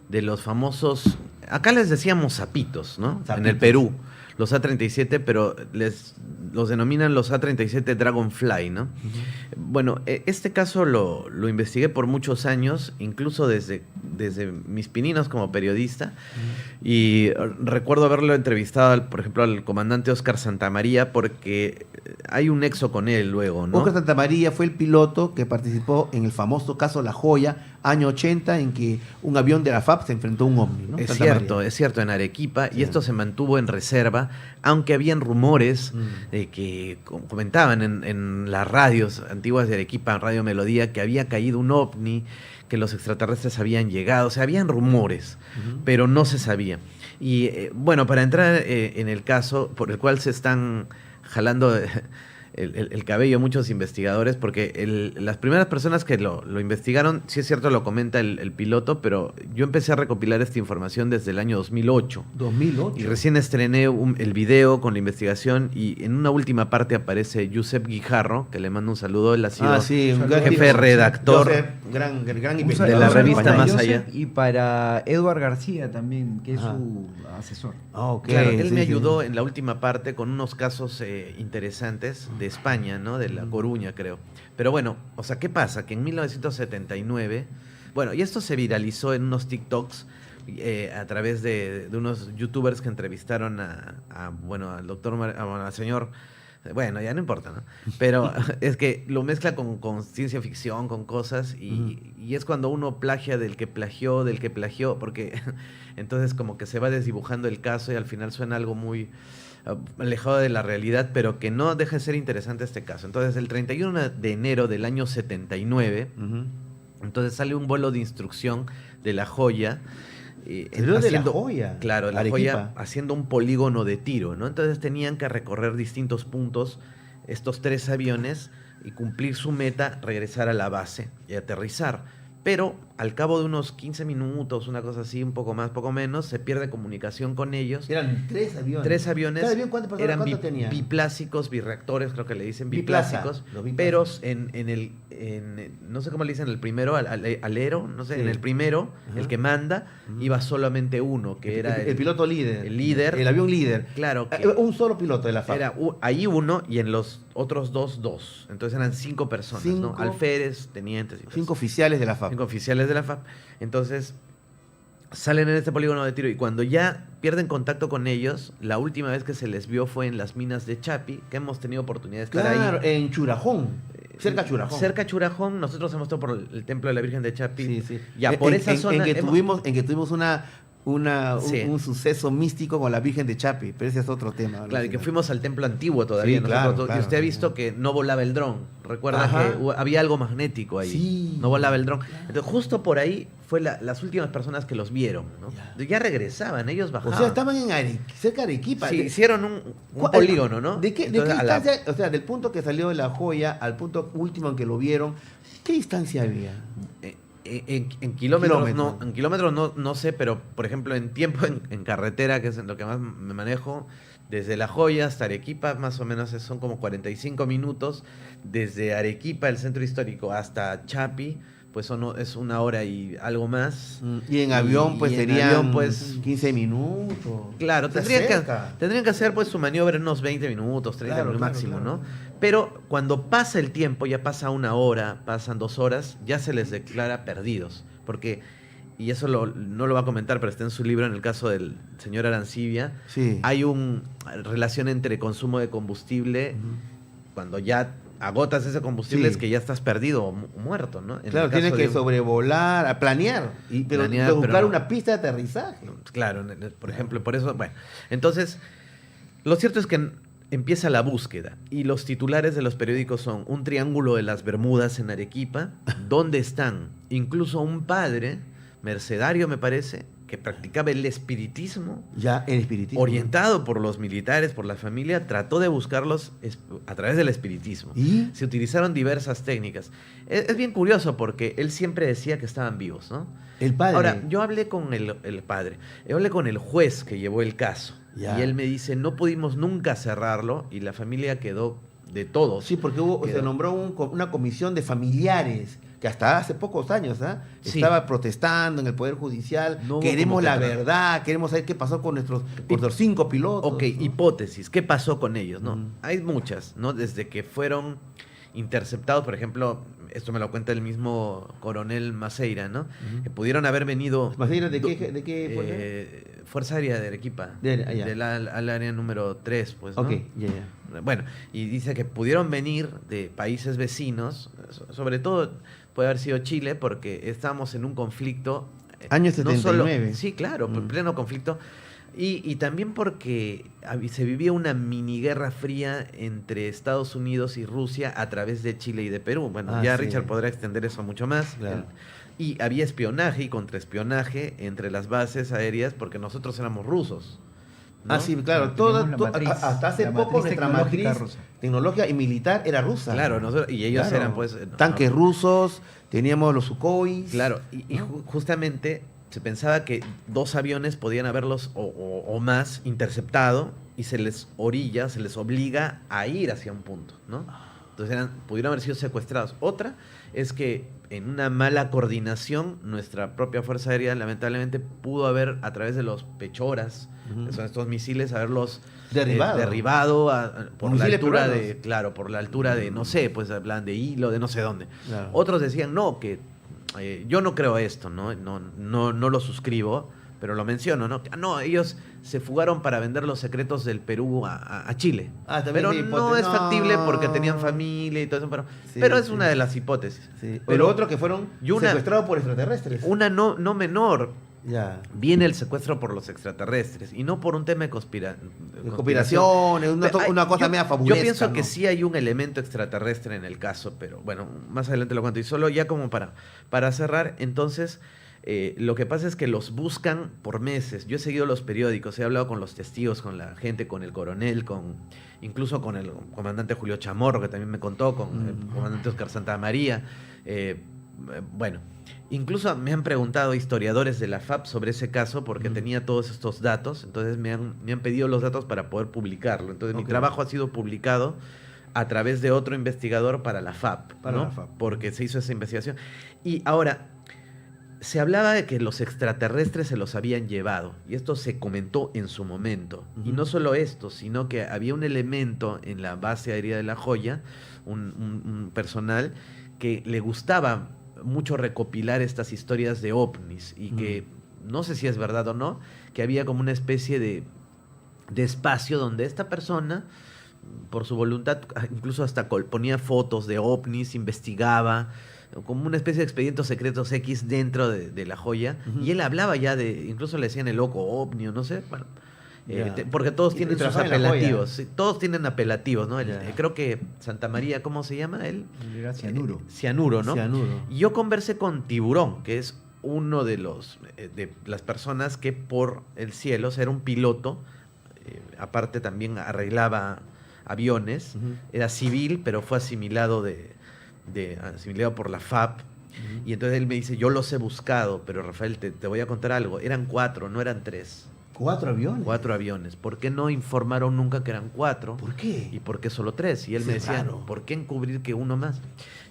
de los famosos, acá les decíamos zapitos, ¿no? En el Zapitos. Perú, los A37, pero los denominan los A37 Dragonfly, ¿no? Bueno, este caso lo investigué por muchos años, incluso desde mis pininos como periodista, y recuerdo haberlo entrevistado, por ejemplo, al comandante Óscar Santamaría, porque hay un nexo con él luego, ¿no? Óscar Santamaría fue el piloto que participó en el famoso caso La Joya, año 80, en que un avión de la FAP se enfrentó a un ovni, ¿no? Es Santamaría. cierto, en Arequipa, Sí. y esto se mantuvo en reserva, aunque habían rumores que comentaban en las radios antiguas de Arequipa, Radio Melodía, que había caído un ovni, que los extraterrestres habían llegado, o sea, habían rumores, pero no se sabía. Y bueno, para entrar en el caso por el cual se están jalando el cabello muchos investigadores, porque las primeras personas que lo investigaron, sí es cierto, lo comenta el piloto, pero yo empecé a recopilar esta información desde el año 2008. 2008. Y recién estrené el video con la investigación, y en una última parte aparece Josep Guijarro, que le mando un saludo, él ha sido un jefe tipo. redactor. Joseph, gran Un investigador de la saludo revista para Más Joseph Allá. Y para Edward García también, que es Ajá. su asesor. Ah, ok, Claro, él sí, me sí. ayudó en la última parte con unos casos interesantes de España, ¿no? De La Coruña, creo. Pero bueno, o sea, ¿qué pasa? Que en 1979, bueno, y esto se viralizó en unos TikToks a través de unos youtubers que entrevistaron al doctor, al señor, bueno, ya no importa, ¿no? Pero es que lo mezcla con ciencia ficción, con cosas, y es cuando uno plagia del que plagió, porque entonces como que se va desdibujando el caso y al final suena algo muy alejado de la realidad, pero que no deja de ser interesante este caso. Entonces, el 31 de enero del año 79, entonces sale un vuelo de instrucción de La Joya. ¿Salió de La Joya? Claro, La Arequipa. Joya haciendo un polígono de tiro, ¿no? Entonces tenían que recorrer distintos puntos estos 3 aviones y cumplir su meta, regresar a la base y aterrizar. Pero al cabo de unos 15 minutos, una cosa así, un poco más, poco menos, se pierde comunicación con ellos. Eran 3 aviones. 3 aviones. ¿Cada avión cuántas personas eran tenía? biplásicos, bireactores, creo que le dicen Biplaza, biplásicos. los Pero biplásicos. no sé cómo le dicen el primero, alero, no sé, Sí. en el primero, Ajá. el que manda, iba solamente uno, que era el piloto líder. el líder. El avión líder. Claro, que Un solo piloto de la FAP. era ahí uno y en los otros dos. Entonces eran 5 personas, ¿no? 5. Alférez, tenientes y 5 oficiales de la FAP. 5 oficiales de la FAP. Entonces, salen en este polígono de tiro y cuando ya pierden contacto con ellos, la última vez que se les vio fue en las minas de Chapi, que hemos tenido oportunidad de estar Claro, ahí. en Churajón. Cerca a Churajón. Cerca a Churajón, nosotros hemos estado por el templo de la Virgen de Chapi. Sí, sí. Ya, por esa zona. En que tuvimos Sí. un suceso místico con la Virgen de Chapi, pero ese es otro tema. ¿no? Claro, y que fuimos al templo antiguo todavía. Sí, nosotros, claro, y usted ha claro. visto que no volaba el dron. Recuerda Ajá. que había algo magnético ahí. Sí. No volaba el dron. Entonces, justo por ahí fue las últimas personas que los vieron, ¿no? Ya regresaban, ellos O bajaban. sea, estaban cerca de Arequipa. Sí, De- hicieron un ¿Cuál- polígono, ¿no? ¿De qué Entonces, a la- distancia? O sea, del punto que salió de La Joya al punto último en que lo vieron, ¿qué distancia había? En kilómetros, Kilómetros. en kilómetros no sé, pero por ejemplo en tiempo en carretera, que es en lo que más me manejo, desde La Joya hasta Arequipa más o menos son como 45 minutos. Desde Arequipa, el centro histórico, hasta Chapi, pues es 1 hora y algo más. Y en avión, pues y en serían avión, pues, 15 minutos. Claro, Está tendrían cerca. que hacer pues su maniobra en unos 20 minutos, 30 Claro, minutos claro, máximo, claro. ¿no? Pero cuando pasa el tiempo, ya pasa 1 hora, pasan 2 horas, ya se les declara perdidos. Porque, y eso no lo va a comentar, pero está en su libro, en el caso del señor Arancibia, Sí. hay una relación entre consumo de combustible, cuando ya agotas ese combustible, Sí. es que ya estás perdido o muerto, ¿no? En Claro, el tienes caso que de un- sobrevolar, a planear, pero Planear, pero buscar no. una pista de aterrizaje. Claro, por ejemplo, por eso, bueno. Entonces, lo cierto es que empieza la búsqueda y los titulares de los periódicos son un triángulo de las Bermudas en Arequipa, donde están incluso un padre, mercedario me parece, que practicaba el espiritismo, Ya en espiritismo. orientado por los militares, por la familia, trató de buscarlos a través del espiritismo. ¿Y? Se utilizaron diversas técnicas. Es bien curioso porque él siempre decía que estaban vivos, ¿no? El padre. Ahora, yo hablé con el padre, yo hablé con el juez que llevó el caso, Ya. y él me dice, no pudimos nunca cerrarlo, y la familia quedó de todos. Sí, porque se Quedó. nombró una comisión de familiares que hasta hace pocos años Sí. estaba protestando en el Poder Judicial. No hubo Queremos la convocatoria. verdad, queremos saber qué pasó con nuestros 5 pilotos. Ok, ¿no? hipótesis, ¿qué pasó con ellos? ¿No? Mm. Hay muchas, ¿no? Desde que fueron interceptados, por ejemplo, esto me lo cuenta el mismo coronel Maceira, ¿no? Que pudieron haber venido... ¿Maceira de do- qué fuerza? Fuerza Aérea de Arequipa, Ya. al área número 3, pues, ¿no? Ok, ya. Bueno, y dice que pudieron venir de países vecinos, sobre todo puede haber sido Chile, porque estábamos en un conflicto. Año no solo- 79. sí, claro, Mm. pleno conflicto. Y también porque se vivía una mini guerra fría entre Estados Unidos y Rusia a través de Chile y de Perú. Bueno, Ah, ya sí. Richard podrá extender eso mucho más. Claro. Y había espionaje y contraespionaje entre las bases aéreas porque nosotros éramos rusos. ¿no? Ah, sí, claro. Tenemos la matriz- Hasta hace la poco matriz nuestra tecnológica matriz rusa. tecnológica y militar era rusa. Claro, y ellos Claro. eran pues... Tanques rusos, teníamos los Sukhois. Claro, y justamente se pensaba que 2 aviones podían haberlos o más interceptado y se les obliga a ir hacia un punto, ¿no? Entonces pudieron haber sido secuestrados. Otra es que en una mala coordinación nuestra propia Fuerza Aérea lamentablemente pudo haber a través de los pechoras, Ujú. que son estos misiles, haberlos Derribado. por la Misiles altura peruanos. de, claro, por la altura de, no sé, pues hablan de hilo, de no sé dónde. Claro. Otros decían, no, que yo no creo esto, no lo suscribo, pero lo menciono, ¿no? No, ellos se fugaron para vender los secretos del Perú a Chile. Ah, también Pero sí, no es no. factible porque tenían familia y todo eso, Sí, pero es sí. una de las hipótesis. Sí. Pero Pero otros que fueron y una- secuestrados por extraterrestres. Una no menor, Ya. viene el secuestro por los extraterrestres y no por un tema de Conspiraciones, una cosa media fabulosa. Yo pienso que sí hay un elemento extraterrestre en el caso, pero bueno, más adelante lo cuento. Y solo ya como para cerrar, entonces, lo que pasa es que los buscan por meses. Yo he seguido los periódicos, he hablado con los testigos, con la gente, con el coronel, incluso con el comandante Julio Chamorro, que también me contó, con el comandante Oscar Santamaría. Bueno, incluso me han preguntado historiadores de la FAP sobre ese caso porque tenía todos estos datos, entonces me han pedido los datos para poder publicarlo. Entonces mi Ok. trabajo ha sido publicado a través de otro investigador para la FAP, Para ¿no? la FAP. Porque se hizo esa investigación. Y ahora, se hablaba de que los extraterrestres se los habían llevado, y esto se comentó en su momento. Y Ujú. no solo esto, sino que había un elemento en la base aérea de La Joya, un personal que le gustaba mucho recopilar estas historias de ovnis y que, no sé si es verdad o no, que había como una especie de espacio donde esta persona, por su voluntad, incluso hasta ponía fotos de ovnis, investigaba. como una especie de expedientes secretos X dentro de la joya, y él hablaba ya incluso le decían el loco ovni, o no sé, bueno, porque todos Y tienen sus trabajaba en la apelativos, joya. sí, todos tienen apelativos, ¿no? Ya. Creo que Santa María, ¿cómo se llama él? Era cianuro. Cianuro, ¿no? Cianuro. Y yo conversé con Tiburón, que es uno de las personas que por el cielo, o sea, era un piloto, aparte también arreglaba aviones, Ujú. era civil, pero fue asimilado asimilado por la FAP. Y entonces él me dice, yo los he buscado, pero Rafael, te voy a contar algo, eran 4, no eran 3. 4 aviones. 4 aviones. ¿Por qué no informaron nunca que eran 4? ¿Por qué? ¿Y por qué solo 3? Y él Sí, me decía, raro. ¿por qué encubrir que uno más?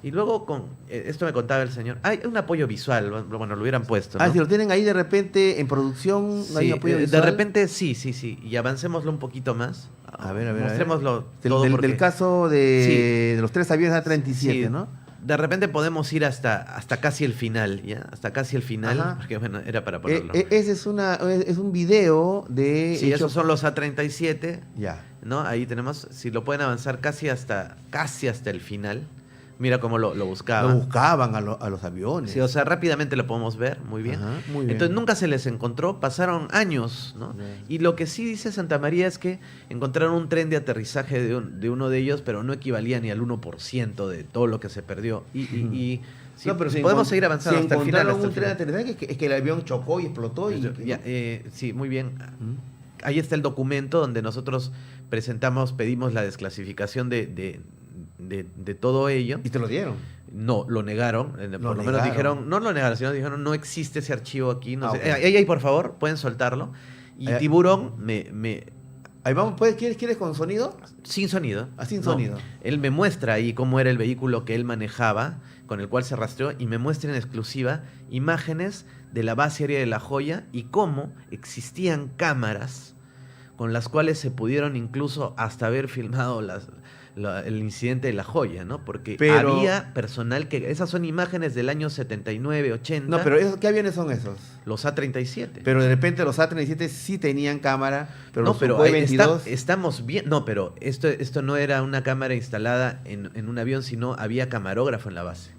Y luego, esto me contaba el señor, hay un apoyo visual, bueno, lo hubieran puesto, ¿no? Si lo tienen ahí de repente en producción, ¿no hay Sí, apoyo de visual? repente sí. Y avancémoslo un poquito más. A ver. Mostrémoslo Del, todo del- porque del caso de los 3 aviones A37, sí, ¿no? de repente podemos ir hasta casi el final, ¿ya? Hasta casi el final, Ajá. porque bueno, era para ponerlo. Ese es un video de... Sí, hecho- esos son los A37, Ya. ¿no? Ahí tenemos, si lo pueden avanzar casi hasta el final. Mira cómo lo buscaban. Lo buscaban a los aviones. Sí, o sea, rápidamente lo podemos ver, muy bien. Ajá, muy bien. Entonces nunca se les encontró, pasaron años, ¿no? Ya. Y lo que sí dice Santa María es que encontraron un tren de aterrizaje de uno de ellos, pero no equivalía ni al 1% de todo lo que se perdió. Y sí, No, pero si podemos encont- seguir avanzando si hasta el final. encontraron hasta el un tren de final. aterrizaje, es que el avión chocó y explotó. Sí, muy bien. Ujú. Ahí está el documento donde nosotros pedimos la desclasificación de todo ello. Y te lo dieron. No, lo negaron. Por lo menos negaron. dijeron, no lo negaron, sino dijeron, no existe ese archivo aquí. No sé. Ok. Ahí, por favor, pueden soltarlo. Y Ahí- Tiburón Ahí vamos, ¿quieres con sonido? sin sonido. Sin No. sonido. Él me muestra ahí cómo era el vehículo que él manejaba, con el cual se rastreó, y me muestra en exclusiva imágenes de la base aérea de La Joya y cómo existían cámaras con las cuales se pudieron incluso hasta haber filmado el incidente de La Joya, ¿no? Porque Pero- había personal que... Esas son imágenes del año 79, 80. No, pero ¿qué aviones son esos? Los A37. Pero de repente los A37 sí tenían cámara, pero no, los pero Sukhoi ahí 22... estamos bien. No, pero esto no era una cámara instalada en un avión, sino había camarógrafo en la base.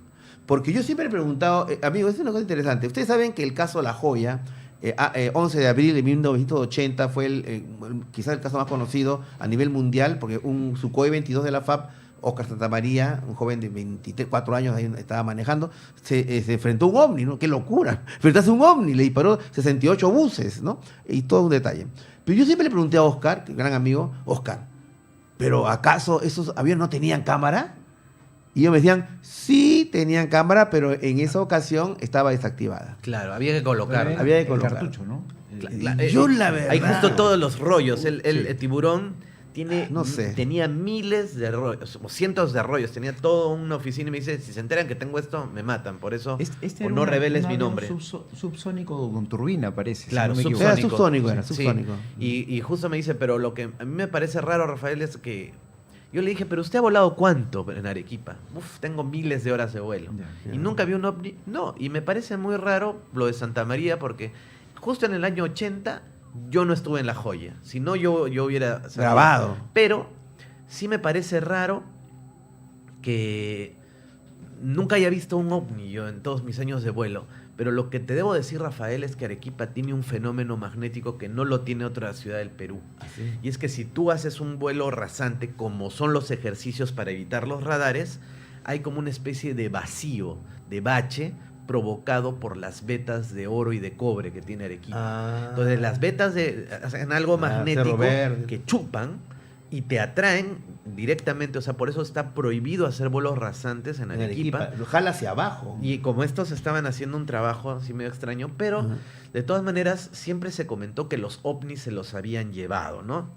Porque yo siempre he preguntado, amigos, es una cosa interesante. Ustedes saben que el caso La Joya, 11 de abril de 1980, fue quizás el caso más conocido a nivel mundial, porque un Sukhoi 22 de la FAB, Oscar Santamaría, un joven de 24 años, ahí estaba manejando, se enfrentó a un ovni, ¿no? ¡Qué locura! Enfrentarse a un ovni, le disparó 68 buses, ¿no? Y todo un detalle. Pero yo siempre le pregunté a Oscar, gran amigo, Oscar, ¿pero acaso esos aviones no tenían cámara? Y ellos me decían, sí tenían cámara, pero en esa ocasión estaba desactivada. Claro, había que colocar. Había que el colocar. cartucho, ¿no? Yo la verdad... Hay justo todos los rollos. El tiburón No sé. tenía miles de rollos, o cientos de rollos. Tenía toda una oficina y me dice, si se enteran que tengo esto, me matan. Por eso, o no reveles mi nombre. Subsónico con turbina, parece. Claro, si no me Era equivoco. subsónico, era Sí. subsónico. Y justo me dice, pero lo que a mí me parece raro, Rafael, es que yo le dije, pero usted ha volado cuánto en Arequipa. Uf, tengo miles de horas de vuelo. Ya. ¿Y nunca vi un ovni? No, y me parece muy raro lo de Santa María porque justo en el año 80 yo no estuve en La Joya. Si no, yo hubiera sabido. Grabado. Pero sí me parece raro que nunca haya visto un ovni yo en todos mis años de vuelo. Pero lo que te debo decir, Rafael, es que Arequipa tiene un fenómeno magnético que no lo tiene otra ciudad del Perú. Y es que si tú haces un vuelo rasante, como son los ejercicios para evitar los radares, hay como una especie de vacío, de bache, provocado por las vetas de oro y de cobre que tiene Arequipa. Entonces las vetas hacen algo magnético Cerro Verde. que chupan y te atraen directamente. O sea, por eso está prohibido hacer vuelos rasantes en En Arequipa. Arequipa. Lo jala hacia abajo. Y como estos estaban haciendo un trabajo así medio extraño, pero Ajá. de todas maneras siempre se comentó que los ovnis se los habían llevado, ¿no?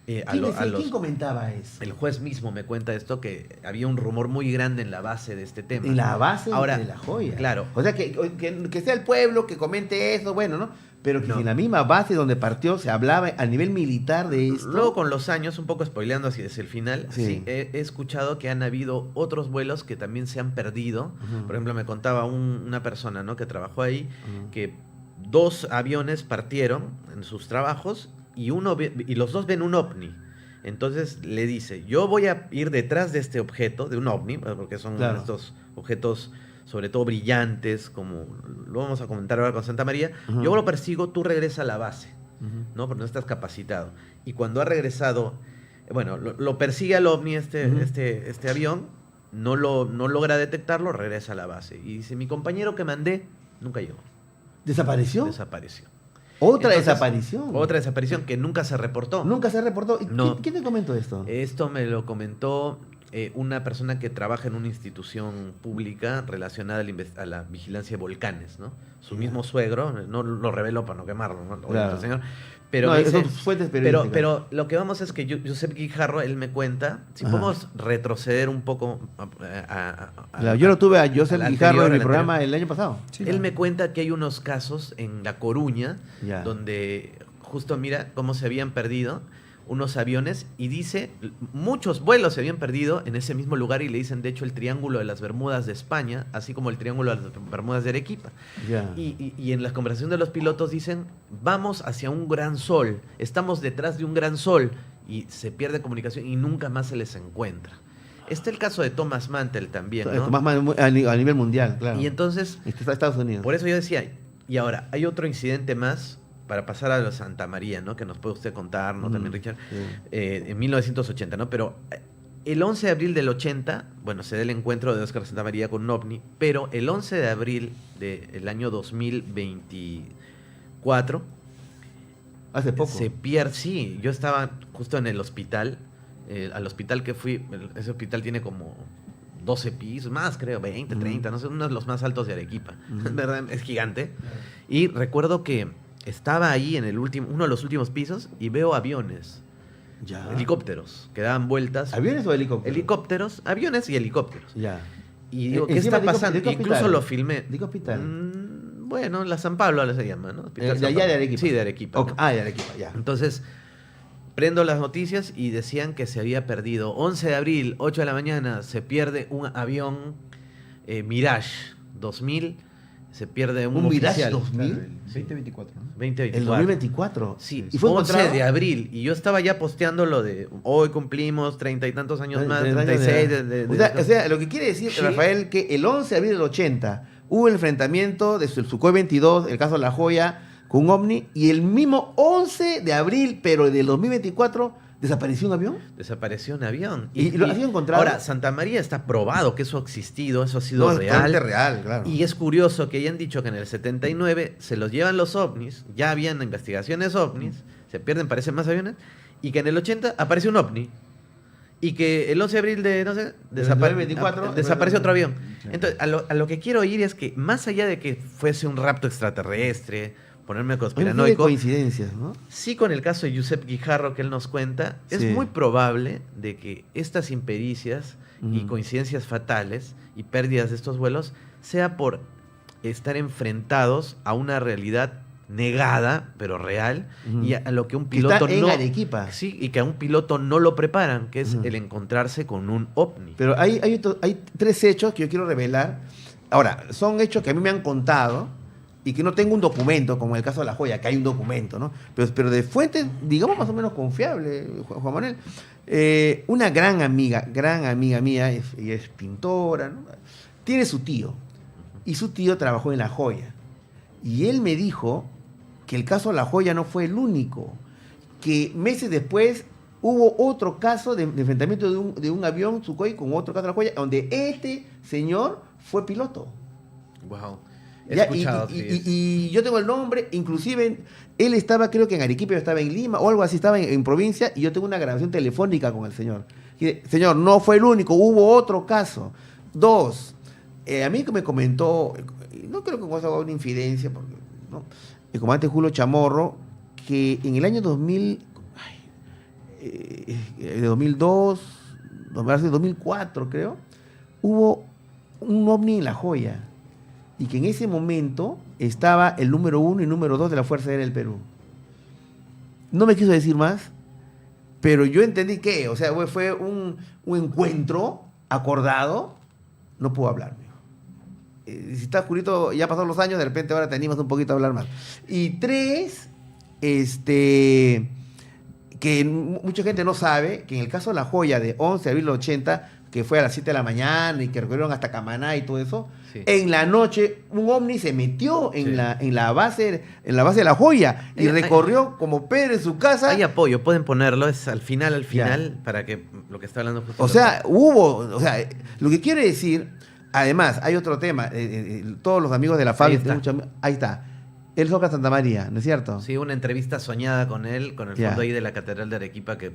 ¿Quién comentaba eso? El juez mismo me cuenta esto, que había un rumor muy grande en la base de este tema. En la base Ahora, de La Joya. claro. O sea, que sea el pueblo que comente eso, bueno, ¿no? Pero que No. si en la misma base donde partió se hablaba a nivel militar de esto. Luego con los años, un poco spoileando así desde el final, Sí. sí, he escuchado que han habido otros vuelos que también se han perdido. Ujú. Por ejemplo, me contaba una persona, ¿no?, que trabajó ahí, Ujú. que 2 aviones partieron en sus trabajos y los 2 ven un ovni. Entonces le dice, yo voy a ir detrás de este objeto, de un ovni, porque son Claro. estos objetos sobre todo brillantes, como lo vamos a comentar ahora con Santa María, yo lo persigo, tú regresas a la base, ¿no? Porque no estás capacitado. Y cuando ha regresado, bueno, lo persigue al OVNI este avión, no logra detectarlo, regresa a la base. Y dice, mi compañero que mandé nunca llegó. ¿Desapareció? Desapareció. Otra Entonces, desaparición. Otra desaparición que nunca se reportó. Nunca se reportó. ¿Y No. ¿Quién te comentó esto? Esto me lo comentó una persona que trabaja en una institución pública relacionada a la vigilancia de volcanes, ¿no? Su mismo suegro, no lo reveló para no quemarlo, ¿no? Claro. El señor, pero, No, me dice, son fuentes periodísticas. pero lo que vamos es que Josep Guijarro, él me cuenta, si Ajá. podemos retroceder un poco Claro, yo lo tuve a Josep al Guijarro en mi anterior, programa el año pasado. él me cuenta que hay unos casos en La Coruña Ya. donde justo mira cómo se habían perdido unos aviones y dice, muchos vuelos se habían perdido en ese mismo lugar y le dicen, de hecho, el Triángulo de las Bermudas de España, así como el Triángulo de las Bermudas de Arequipa. Ya. Y en la conversación de los pilotos dicen, vamos hacia un gran sol, estamos detrás de un gran sol y se pierde comunicación y nunca más se les encuentra. Está el caso de Thomas Mantel también, ¿no? Más a nivel mundial, claro. Y entonces, Está Estados Unidos. por eso yo decía, y ahora, hay otro incidente más para pasar a los Santa María, ¿no? Que nos puede usted contar, ¿no? También, Richard, Sí. en 1980, ¿no? Pero el 11 de abril del 80, bueno, se da el encuentro de Óscar Santa María con un ovni, pero el 11 de abril del año 2024, Hace poco. se pierde, sí, yo estaba justo en el hospital, al hospital que fui, ese hospital tiene como 12 pisos, más creo, 20, 30, no sé, uno de los más altos de Arequipa, ¿verdad? Es gigante. Y recuerdo que estaba ahí en uno de los últimos pisos y veo aviones, Ya. helicópteros, que daban vueltas. ¿Aviones o helicópteros? Helicópteros, aviones y helicópteros. Ya. Y digo, ¿qué Encima, está ¿de qué pasando? hospital? Incluso lo filmé. ¿De qué hospital? Bueno, la San Pablo se llama, ¿no? Hospital De San allá de Pablo. Arequipa. Sí, de Arequipa. Ok, ¿no? de Arequipa, ya. Entonces, prendo las noticias y decían que se había perdido. 11 de abril, 8 de la mañana, se pierde un avión Mirage 2000. Se pierde ¿Un Mirage oficial. 2000? Claro, el 2024, ¿no? 2024. El 2024. Sí, ¿Y fue 11 encontrado? de abril. Y yo estaba ya posteando lo de hoy cumplimos 30 y tantos años más, 30 años 36. O sea, lo que quiere decir, Sí. Rafael, que el 11 de abril del 80 hubo el enfrentamiento de Sukhoi 22, el caso de La Joya, con un ovni, y el mismo 11 de abril, pero del 2024, desapareció un avión. Desapareció un avión. ¿Y lo has encontrado? Ahora, Santa María está probado que eso ha existido, eso ha sido es real. totalmente real, claro. Y es curioso que hayan dicho que en el 79 se los llevan los ovnis, ya habían investigaciones ovnis, se pierden, parecen más aviones, y que en el 80 aparece un ovni. Y que el 11 de abril de, no sé, 2024, desaparece otro avión. Sí. Entonces, a lo que quiero ir es que, más allá de que fuese un rapto extraterrestre, ponerme Hay conspiranoico, coincidencias, ¿no? sí, con el caso de Josep Guijarro que él nos cuenta, es Sí. muy probable de que estas impericias y Ujú. coincidencias fatales y pérdidas de estos vuelos sea por estar enfrentados a una realidad negada, pero real, Ujú. y a lo que un Que está piloto en no... Arequipa. Sí, y que a un piloto no lo preparan, que es Ujú. el encontrarse con un ovni. Pero hay 3 hechos que yo quiero revelar. Ahora, son hechos que a mí me han contado y que no tengo un documento, como en el caso de La Joya, que hay un documento, ¿no? Pero de fuentes, digamos, más o menos confiable, Juan Manuel. Una gran amiga mía, ella es pintora, ¿no? Tiene su tío. Y su tío trabajó en La Joya. Y él me dijo que el caso de La Joya no fue el único. Que meses después hubo otro caso de enfrentamiento de un avión Sukhoi con otro caso de La Joya, donde este señor fue piloto. Wow. He Ya, escuchado, y yo tengo el nombre, inclusive él estaba, creo que en Arequipa, yo estaba en Lima o algo así, estaba en provincia, y yo tengo una grabación telefónica con el señor. Y dice, señor, no fue el único, hubo otro caso. 2, a mí que me comentó, no creo que con eso haga una infidencia, porque, ¿no? El comandante Julio Chamorro, que en el año 2000, de 2002, 2004 creo, hubo un ovni en La Joya. Y que en ese momento estaba el número 1 y número 2 de la Fuerza Aérea del Perú. No me quiso decir más, pero yo entendí que, o sea, fue un encuentro acordado, no puedo hablar. Si está oscurito, ya pasaron los años, de repente ahora te animas un poquito a hablar más. Y 3, que mucha gente no sabe, que en el caso de La Joya de 11 de abril del 80, que fue a las 7 de la mañana y que recorrieron hasta Camaná y todo eso, Sí. en la noche un ovni se metió en la base de La Joya y recorrió como Pedro en su casa. Hay apoyo, pueden ponerlo, es al final, para que lo que está hablando justo. O sea, lo que quiere decir, además, hay otro tema, todos los amigos de la FAB, ahí está, el Oscar Santa María, ¿no es cierto? Sí, una entrevista soñada con él, con el fondo ahí de la Catedral de Arequipa, que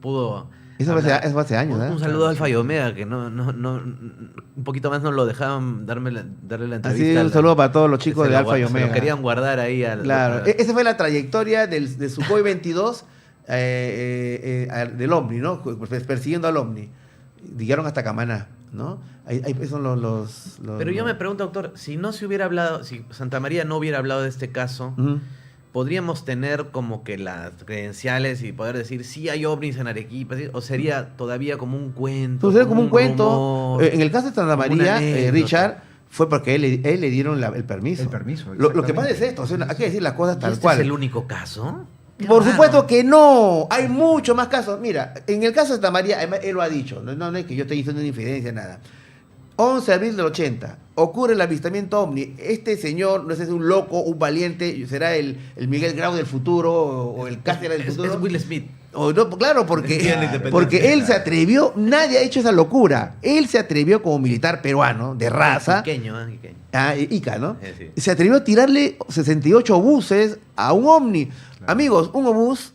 pudo... Eso fue hace años, ¿eh? Un saludo al Alfa y Omega, que un poquito más no lo dejaban darle la entrevista. Así, un saludo para todos los chicos de Alfa y Omega. Lo querían guardar ahí. Claro, esa fue la trayectoria de Sukhoi 22 del Omni, ¿no? Persiguiendo al Omni. Llegaron hasta Camaná, ¿no? Ahí son los... Pero yo me pregunto, doctor, si no se hubiera hablado, si Santa María no hubiera hablado de este caso... ¿Podríamos tener como que las credenciales y poder decir si hay ovnis en Arequipa? ¿Sí? ¿O sería todavía como un cuento? Pues sería como un cuento. Rumor, en el caso de Santa María, Richard, fue porque él le dieron el permiso. El permiso, lo que pasa es esto, o sea, hay que decir las cosas tal cual. ¿Es el único caso? Por supuesto que no, hay muchos más casos. Mira, en el caso de Santa María, además, él lo ha dicho, no es que yo esté diciendo una infidencia, nada. 11 de abril del 80, ocurre el avistamiento ovni. Este señor no es un loco, un valiente, será el Miguel Grau del futuro o el Cáceres del futuro. Es Will Smith. O no, claro, porque él se atrevió, nadie ha hecho esa locura. Él se atrevió como militar peruano, de raza. Iqueño. Ica, ¿no? Sí. Se atrevió a tirarle 68 obuses a un ovni. Claro. Amigos, un obús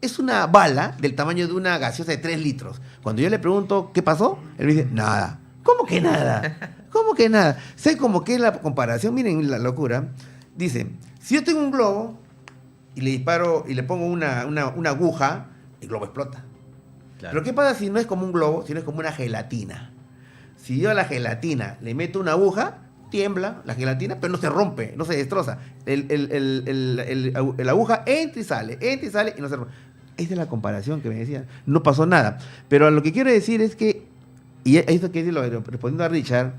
es una bala del tamaño de una gaseosa de 3 litros. Cuando yo le pregunto qué pasó, él me dice, nada. ¿Cómo que nada? ¿Cómo que nada? Sé como que es la comparación, miren la locura. Dice, si yo tengo un globo y le disparo y le pongo una aguja, el globo explota. Claro. Pero ¿qué pasa si no es como un globo, sino es como una gelatina? Si yo a la gelatina le meto una aguja, tiembla la gelatina, pero no se rompe, no se destroza. La aguja entra y sale y no se rompe. Esa es la comparación que me decían. No pasó nada. Pero lo que quiero decir es que, y esto que decirlo respondiendo a Richard,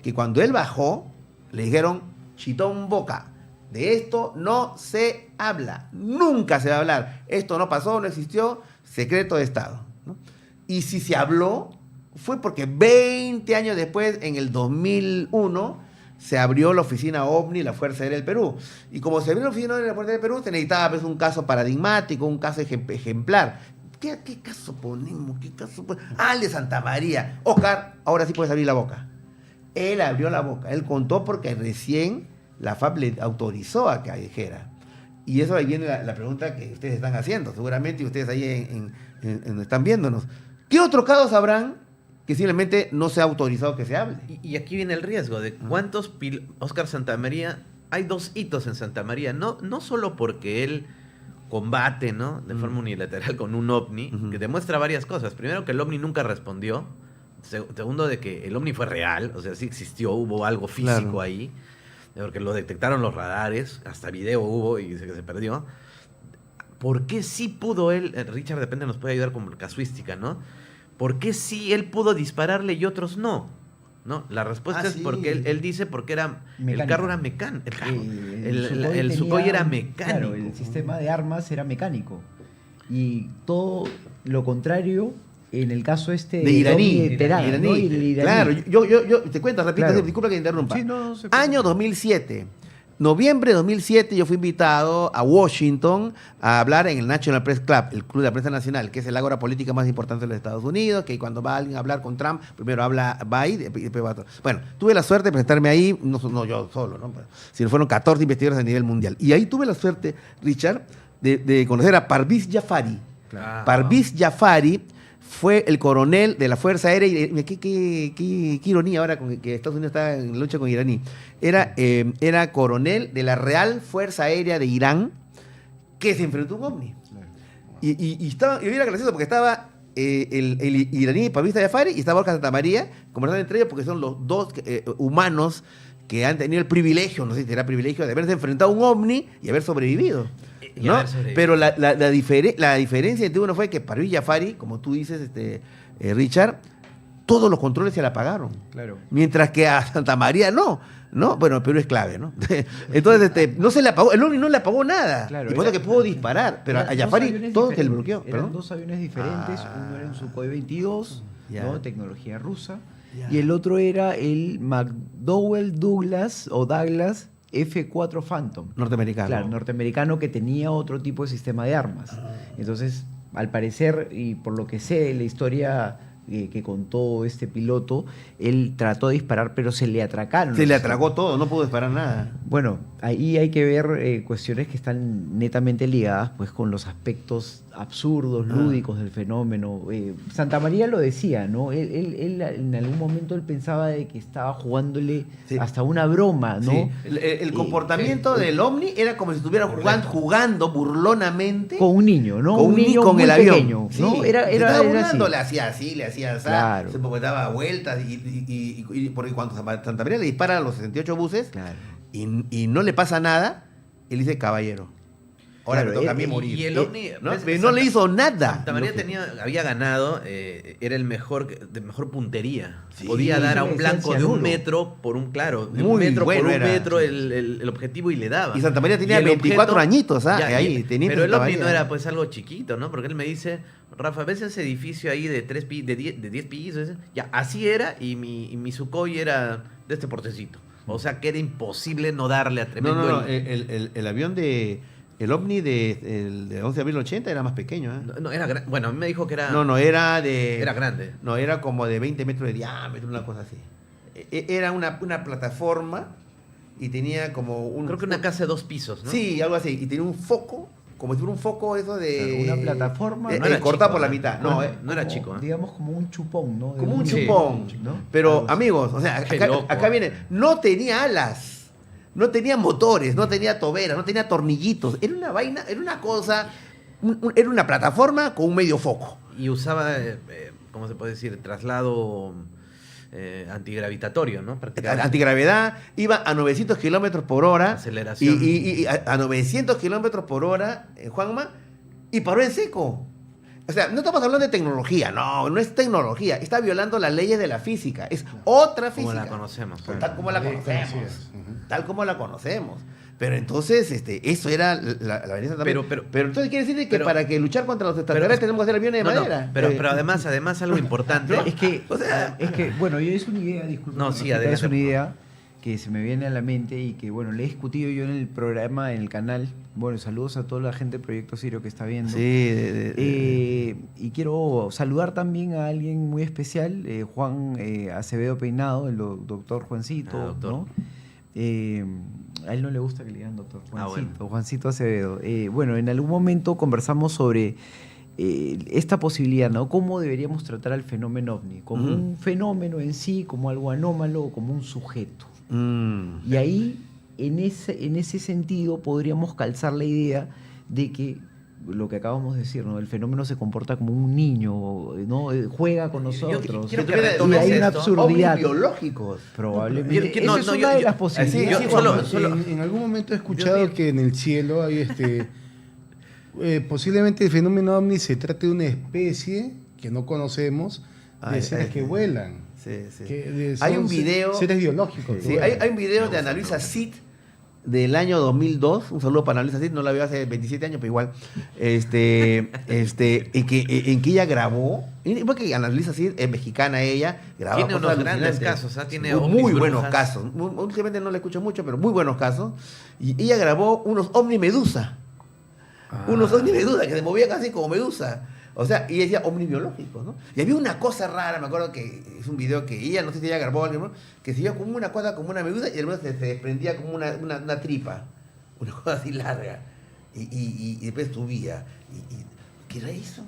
que cuando él bajó, le dijeron, chitón boca, de esto no se habla, nunca se va a hablar, esto no pasó, no existió, secreto de Estado, ¿no? Y si se habló, fue porque 20 años después, en el 2001, se abrió la oficina OVNI, la Fuerza Aérea del Perú. Y como se abrió la oficina OVNI, la Fuerza Aérea del Perú, se necesitaba pues, un caso paradigmático, un caso ejemplar. ¿Qué caso ponemos? El de Santa María. Oscar, ahora sí puedes abrir la boca. Él abrió la boca. Él contó porque recién la FAB le autorizó a que dijera. Y eso ahí viene la pregunta que ustedes están haciendo. Seguramente ustedes ahí están viéndonos. ¿Qué otros casos habrán que simplemente no se ha autorizado que se hable? Y aquí viene el riesgo de cuántos... Oscar Santa María... Hay 2 hitos en Santa María. No solo porque él... combate, ¿no? De forma unilateral con un ovni, que demuestra varias cosas. Primero, que el ovni nunca respondió. Segundo, de que el ovni fue real, o sea, sí existió, hubo algo físico ahí, porque lo detectaron los radares, hasta video hubo y se perdió. ¿Por qué sí pudo él? Richard de repente nos puede ayudar con casuística, ¿no? ¿Por qué sí él pudo dispararle y otros no? ¿No? La respuesta es porque él dice porque el carro era mecánico. El Sukhoi era mecánico. Claro, el sistema de armas era mecánico. Y todo lo contrario en el caso de iraní. Claro, yo te cuento, repito, claro. Disculpa que te interrumpa. Sí, Año 2007. Noviembre de 2007 yo fui invitado a Washington a hablar en el National Press Club, el Club de la Prensa Nacional, que es el ágora política más importante de los Estados Unidos, que cuando va alguien a hablar con Trump, primero va ahí y después va a otro. Bueno, tuve la suerte de presentarme ahí, no yo solo, ¿no? Sino fueron 14 investigadores a nivel mundial. Y ahí tuve la suerte, Richard, de conocer a Parviz Jafari. Claro. Parviz Jafari fue el coronel de la Fuerza Aérea. Qué ironía ahora con que Estados Unidos está en lucha con iraní. Era coronel de la Real Fuerza Aérea de Irán que se enfrentó a un ovni. Claro. Y era gracioso porque estaba el iraní Parviz Jafari y estaba Oscar Santa María conversando entre ellos porque son los 2 humanos que han tenido el privilegio, no sé si será privilegio, de haberse enfrentado a un ovni y haber sobrevivido. ¿No? Pero la diferencia entre uno fue que Parviz Jafari, como tú dices, Richard, todos los controles se le apagaron. Claro. Mientras que a Santa María no. Bueno, Perú es clave, ¿no? Entonces, no se le apagó, el ovni no le apagó nada. Claro, y por eso que pudo disparar. Pero a Jafari todo se le bloqueó. Eran 2 aviones diferentes, uno era un Sukhoi 22 Ya. ¿no? Tecnología rusa. Ya. Y el otro era el McDowell Douglas o Douglas F4 Phantom. Norteamericano. Claro, norteamericano que tenía otro tipo de sistema de armas. Entonces, al parecer, y por lo que sé de la historia que contó este piloto, él trató de disparar, pero se le atracaron. Se le atragó todo, no pudo disparar nada. Bueno, ahí hay que ver cuestiones que están netamente ligadas pues, con los aspectos absurdos, lúdicos del fenómeno. Santa María lo decía, ¿no? Él en algún momento él pensaba de que estaba jugándole Sí. hasta una broma, ¿no? Sí. El comportamiento del ovni era como si estuviera jugando burlonamente Con un niño, ¿no? con, un niño con muy el avión. pequeño, ¿no? Sí, Era se estaba así. burlando, le hacía así, le hacía así, Claro. se daba vueltas y porque cuando Santa María le dispara a los 68 buses Claro. y no le pasa nada, él dice caballero. Ahora Claro, me toca a mí y morir. y el ovni, ¿no? ¿ves? Pero no le hizo nada. Santa María Lógico. había ganado, era el mejor, de mejor puntería. Sí, Podía dar a le un decían blanco de un cianuro. metro por un, claro, de Muy un metro bueno por un era. metro el objetivo y le daba. Y Santa María tenía el 24 añitos, ¿ah? Ya, Ahí, teniente pero el Santa ovni no María. era pues algo chiquito, ¿no? Porque él me dice, Rafa, ¿ves ese edificio ahí de 10 pisos? Ya, así era y mi Sukhoi era de este portecito. O sea que era imposible no darle a No, tremendo... no, el avión el ovni de 11 de abril 80 era más pequeño, ¿eh? No, era bueno, a mí me dijo que era... No, era de... Era grande. No, era como de 20 metros de diámetro, una cosa así. Era una plataforma y tenía como un... Creo que una casa de 2 pisos, ¿no? Sí, algo así. Y tenía un foco, como si fuera un foco eso de... Claro, una plataforma. No era cortada chico, por la ¿no? mitad. No, No, no era Como, chico, ¿eh? digamos como un chupón, ¿no? De como un Sí. chupón. ¿no? Pero, Algo así. amigos, o sea, Qué loco. acá viene, no tenía alas. No tenía motores, no tenía toberas, no tenía tornillitos. Era una vaina, era una cosa, era una plataforma con un medio foco. Y usaba, ¿cómo se puede decir? Traslado antigravitatorio, ¿no? Prácticamente. Antigravedad, iba a 900 kilómetros por hora. Aceleración. Y a 900 kilómetros por hora, Juanma, y paró en seco. O sea, no estamos hablando de tecnología, no es tecnología. Está violando las leyes de la física. Es otra Como física. la conocemos. Tal como la conocemos. conocidas. Ujú. Tal como la conocemos. Pero entonces, eso era la variedad también. Pero entonces quiere decir que pero- para que luchar contra los extraterrestres tenemos que hacer aviones de No, no, madera. pero además algo importante. Es que, bueno, yo es una idea, disculpa. No, que sí, me repita, adelante, es una por favor. idea que se me viene a la mente y que, bueno, le he discutido yo en el programa, en el canal. Bueno, saludos a toda la gente de Proyecto Sirio que está viendo. Sí, Y quiero saludar también a alguien muy especial, Juan Acevedo Peinado, el doctor Juancito, doctor. ¿no? A él no le gusta que le digan doctor Juancito, bueno. Juancito Acevedo. Bueno, en algún momento conversamos sobre esta posibilidad, ¿no? ¿Cómo deberíamos tratar al fenómeno ovni? ¿Como Ujú. un fenómeno en sí, como algo anómalo o como un sujeto? Mm. Y ahí, en ese sentido, podríamos calzar la idea de que lo que acabamos de decir, ¿no? El fenómeno se comporta como un niño, ¿no? Juega con nosotros. quiero que y retomes hay una esto. absurdidad. Ovnis biológicos. Probablemente. Quiero- Esa no, es no, una yo- de las yo- posibilidades. yo Juanma. solo- En algún momento he escuchado Dios mío. que en el cielo hay posiblemente el fenómeno ovni se trate de una especie que no conocemos de Ay, seres ay. que vuelan. Sí, sí. Son Hay un video. Seres biológicos. que Sí, vuelan. hay un video de Ana Luisa Cid del año 2002. Un saludo para Ana Luisa Cid, no la veo hace 27 años, pero igual. En que ella grabó. Porque Ana Luisa Cid es mexicana, ella. Graba Tiene cosas unos grandes alucinantes. casos, ¿ah? Tiene muy ovnis buenos brujas. casos. Últimamente no la escucho mucho, pero muy buenos casos. Y ella grabó unos ovni medusa. Unos ovni medusa que se movían así como medusa. O sea, y decía ovnis biológicos, ¿no? Y había una cosa rara, me acuerdo que es un video que ella, no sé si ella grabó algo, ¿no? Que se veía como una cosa, como una medusa, y el medusa se desprendía como una tripa. Una cosa así larga. Y después subía. ¿Qué era eso?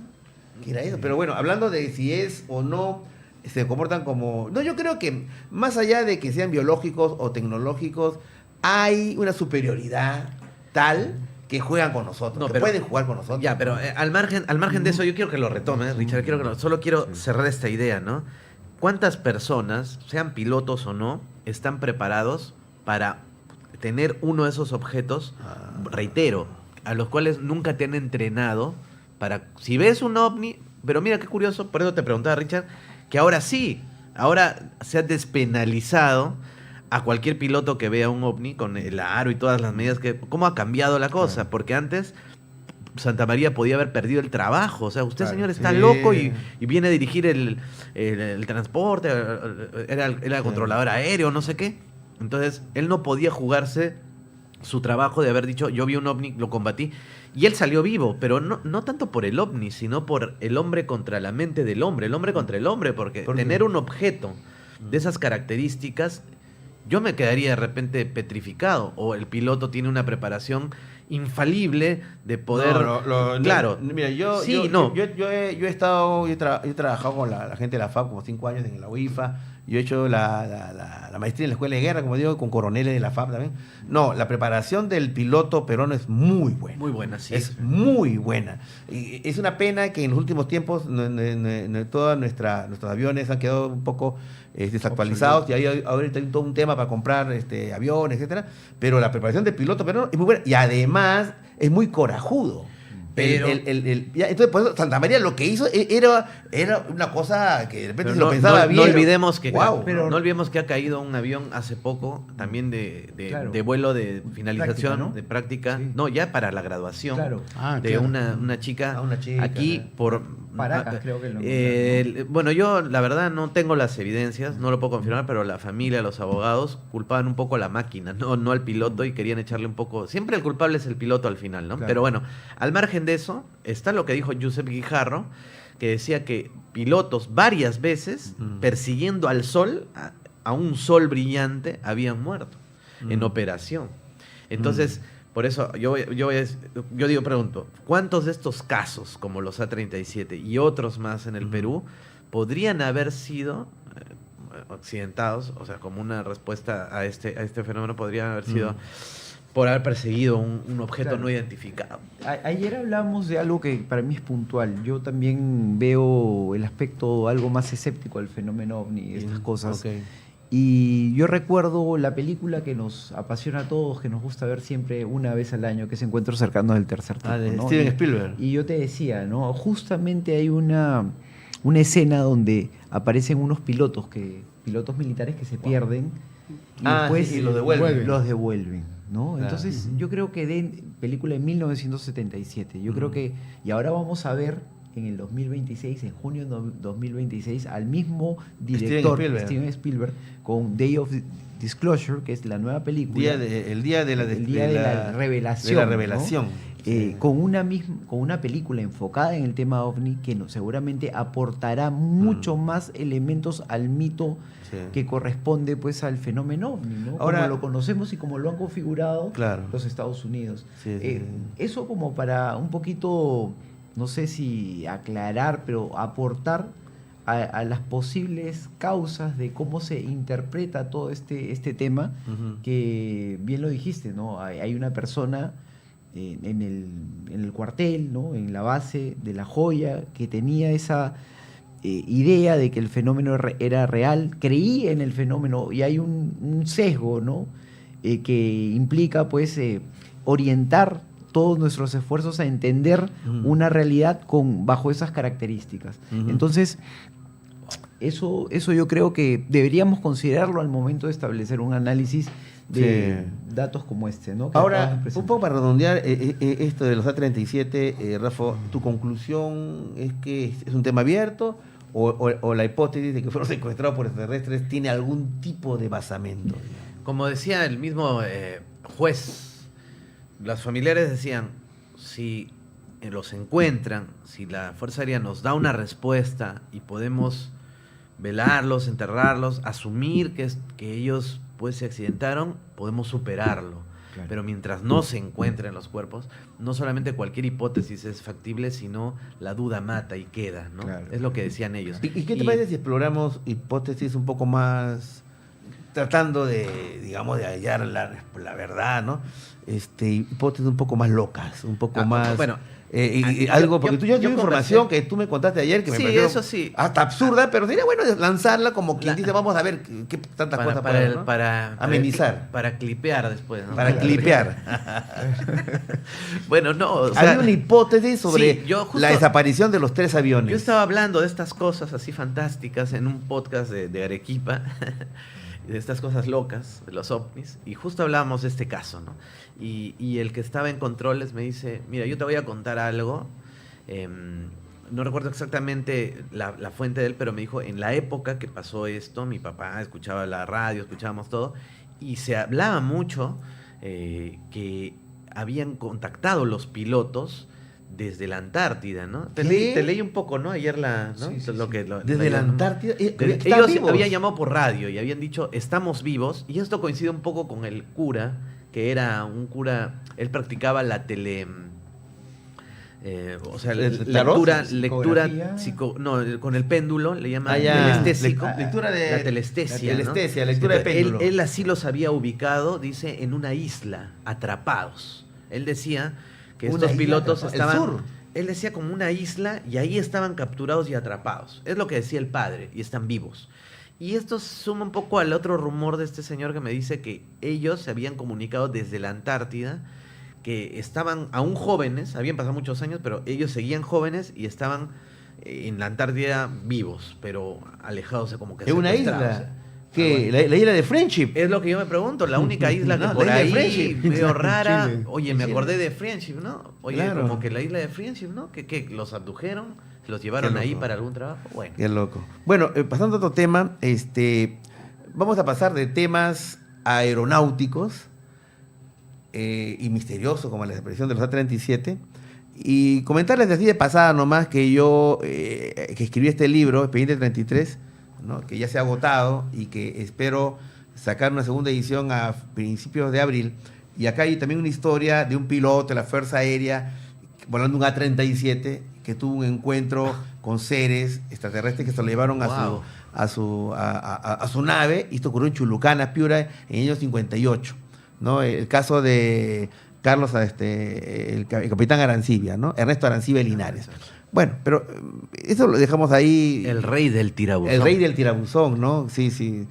¿Qué era eso? Pero bueno, hablando de si es o no, se comportan como... No, yo creo que más allá de que sean biológicos o tecnológicos, hay una superioridad tal que juegan con nosotros, No, que pero- pueden jugar con nosotros. Ya, pero al margen de eso, yo quiero que lo retomes, Richard. Solo quiero cerrar esta idea, ¿no? ¿Cuántas personas, sean pilotos o no, están preparados para tener uno de esos objetos, reitero, a los cuales nunca te han entrenado para... Si ves un ovni, pero mira qué curioso, por eso te preguntaba, Richard, que ahora sí, ahora se ha despenalizado a cualquier piloto que vea un ovni con el aro y todas las medidas que... ¿Cómo ha cambiado la cosa? Porque antes Santamaría podía haber perdido el trabajo. O sea, usted, Claro, señor, está sí. loco y viene a dirigir el transporte, era controlador aéreo, no sé qué. Entonces, él no podía jugarse su trabajo de haber dicho, yo vi un ovni, lo combatí. Y él salió vivo, pero no tanto por el ovni, sino por el hombre contra la mente del hombre, el hombre contra el hombre, porque ¿Por qué? tener un objeto de esas características, yo me quedaría de repente petrificado. O el piloto tiene una preparación infalible de poder... claro. Mira, yo he trabajado con la gente de la FAP como 5 años en la UIFA. Yo he hecho la maestría en la escuela de guerra, como digo, con coroneles de la FAP también. No, la preparación del piloto peruano es muy buena. Muy buena, sí. Es muy buena. Y es una pena que en los últimos tiempos todos nuestros aviones han quedado un poco desactualizados y hay ahorita hay todo un tema para comprar aviones, etcétera. Pero la preparación del piloto peruano es muy buena y además es muy corajudo. Pero- Entonces, por eso, Santa María lo que hizo era una cosa que de repente Pero se lo pensaba bien. no olvidemos que Guau. Pero- no olvidemos que ha caído un avión hace poco también Claro. de vuelo de finalización, Práctica, ¿no? de práctica, Sí. no, ya para la graduación Claro. de claro. una chica, Ah, una chica, aquí ¿no? por Paracas, creo que lo bueno, yo la verdad no tengo las evidencias, no lo puedo confirmar, pero la familia, los abogados culpaban un poco a la máquina, no al piloto, y querían echarle un poco, siempre el culpable es el piloto al final, ¿no? Claro. Pero bueno, al margen de eso, está lo que dijo Josep Guijarro, que decía que pilotos varias veces persiguiendo al sol, a un sol brillante, habían muerto en operación. Entonces, por eso yo pregunto, ¿cuántos de estos casos, como los A37 y otros más en el Perú, podrían haber sido accidentados? O sea, como una respuesta a este fenómeno, podrían haber sido por haber perseguido un objeto Claro. no identificado. Ayer hablamos de algo que para mí es puntual. Yo también veo el aspecto algo más escéptico al fenómeno ovni, estas cosas. Ok. Y yo recuerdo la película que nos apasiona a todos, que nos gusta ver siempre una vez al año, que es Encuentros cercanos del tercer tipo. De ¿no? Steven Y- Spielberg. Y yo te decía, ¿no? Justamente hay una escena donde aparecen unos pilotos militares que se pierden y después sí, y los devuelven. los devuelven, ¿no? Claro. Entonces, yo creo que película de 1977, yo creo que, y ahora vamos a ver en el 2026, en junio de 2026, al mismo director, Steven Spielberg, con Day of Disclosure, que es la nueva película. El día de la revelación. De la ¿no? revelación. Sí. Con una película enfocada en el tema ovni que seguramente aportará mucho más elementos al mito Sí. que corresponde pues al fenómeno ovni, ¿no? Ahora- como lo conocemos y como lo han configurado Claro. los Estados Unidos. Sí, sí, sí. Eso como para un poquito, no sé si aclarar, pero aportar a las posibles causas de cómo se interpreta todo este tema, Ujú. que bien lo dijiste, ¿no? Hay una persona en el cuartel, ¿no? En la base de La Joya, que tenía esa idea de que el fenómeno era real, creía en el fenómeno, y hay un sesgo, ¿no? Que implica pues orientar todos nuestros esfuerzos a entender una realidad bajo esas características. Ujú. Entonces, eso yo creo que deberíamos considerarlo al momento de establecer un análisis de datos como este, ¿no? Que acabas de Ahora, un presentar. poco para redondear esto de los A37, Rafa, ¿tu conclusión es que es un tema abierto o la hipótesis de que fueron secuestrados por extraterrestres tiene algún tipo de basamento? Como decía el mismo juez, los familiares decían, si los encuentran, si la Fuerza Aérea nos da una respuesta y podemos velarlos, enterrarlos, asumir que ellos pues se accidentaron, podemos superarlo. Claro. Pero mientras no se encuentren los cuerpos, no solamente cualquier hipótesis es factible, sino la duda mata y queda, ¿no? Claro. Es lo que decían ellos. ¿Y qué te parece si exploramos hipótesis un poco más, tratando de, digamos, de hallar la verdad, ¿no? Hipótesis un poco más locas, un poco más... bueno, algo, porque tú ya tienes yo información conversé. que tú me contaste ayer que me Sí, pareció eso sí. hasta absurda, pero sería bueno lanzarla como quien dice, vamos a ver qué tantas cosas puede haber, ¿no? Amenizar. Para clipear después, ¿no? Para clipear. Bueno, no, o sea, Había una hipótesis sobre sí, yo justo- la desaparición de los 3 aviones. yo estaba hablando de estas cosas así fantásticas en un podcast de Arequipa de estas cosas locas, de los ovnis, y justo hablábamos de este caso, ¿no? Y el que estaba en controles me dice, mira, yo te voy a contar algo, no recuerdo exactamente la fuente de él, pero me dijo, en la época que pasó esto, mi papá escuchaba la radio, escuchábamos todo, y se hablaba mucho que habían contactado los pilotos desde la Antártida, ¿no? Te leí un poco, ¿no? Ayer ¿no? Sí, sí, Lo que, Desde la Antártida. ellos habían llamado por radio y habían dicho, estamos vivos, y esto coincide un poco con el cura, que era un cura, él practicaba la o sea, lectura, con el péndulo, le llaman telestésico. Lectura de la telestesia, la telestesia, ¿no? lectura de Entonces, péndulo. él así los había ubicado, dice, en una isla, atrapados. Él decía que Una estos isla pilotos atrapada. estaban... El sur. Él decía como una isla y ahí estaban capturados y atrapados. Es lo que decía el padre, y están vivos. Y esto suma un poco al otro rumor de este señor que me dice que ellos se habían comunicado desde la Antártida, que estaban aún jóvenes, habían pasado muchos años, pero ellos seguían jóvenes y estaban en la Antártida vivos, pero alejados, como que Es una secuestrados. isla. ¿Qué? La isla de Friendship. Es lo que yo me pregunto, la única isla que No, por la isla de ahí Friendship. medio rara. Chile. Oye, me acordé de Friendship, ¿no? Oye, Claro. como que la isla de Friendship, ¿no? Que los abdujeron, los llevaron Qué ahí loco. para algún trabajo. Bueno. Qué loco. Bueno, pasando a otro tema, vamos a pasar de temas aeronáuticos y misteriosos, como la desaparición de los A-37, y comentarles así de pasada nomás que yo, que escribí este libro, Expediente 33, ¿no? Que ya se ha agotado y que espero sacar una segunda edición a principios de abril. Y acá hay también una historia de un piloto de la Fuerza Aérea volando un A-37 que tuvo un encuentro con seres extraterrestres que se lo llevaron Wow. a su nave, y esto ocurrió en Chulucana, Piura, en el año 58, ¿no? El caso de Carlos, el capitán Arancibia, ¿no? Ernesto Arancibia Linares. Bueno, pero eso lo dejamos ahí. El rey del tirabuzón. El rey del tirabuzón, ¿no? Sí, sí.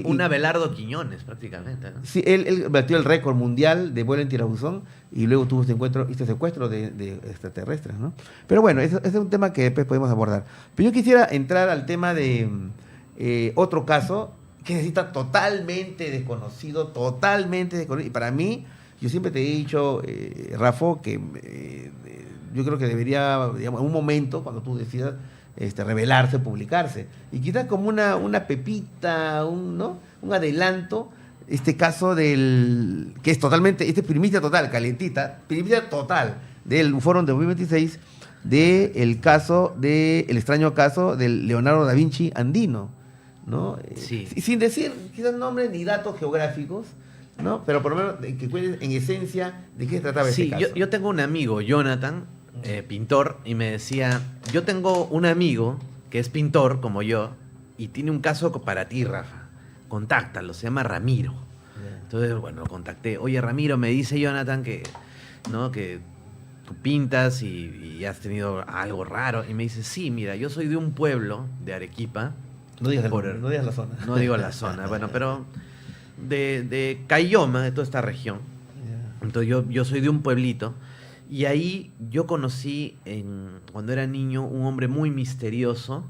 Un Abelardo Quiñones, prácticamente, ¿no? Sí, él batió el récord mundial de vuelo en tirabuzón y luego tuvo este secuestro de extraterrestres, ¿no? Pero bueno, ese es un tema que después podemos abordar. Pero yo quisiera entrar al tema de otro caso que necesita totalmente desconocido, y para mí, yo siempre te he dicho, Rafa, que yo creo que debería, digamos, en un momento, cuando tú decidas revelarse, publicarse. Y quizás como una pepita, un adelanto, este caso que es totalmente, primicia total, calentita, primicia total del Foro de 2026, el extraño caso del Leonardo da Vinci andino, ¿no? Sí. Sin decir quizás nombres ni datos geográficos, ¿no? Pero por lo menos que cuenten en esencia de qué se trataba Sí, ese caso. yo tengo un amigo, Jonathan, pintor, y me decía, yo tengo un amigo que es pintor como yo y tiene un caso para ti, Rafa. Contáctalo, se llama Ramiro. Entonces, bueno, lo contacté. Oye, Ramiro, me dice Jonathan que tú pintas y has tenido algo raro. Y me dice, sí, mira, yo soy de un pueblo de Arequipa. No digas Por- no digas la zona. No digo la zona, bueno, pero de Cayoma, de toda esta región. Entonces yo soy de un pueblito y ahí yo conocí cuando era niño un hombre muy misterioso,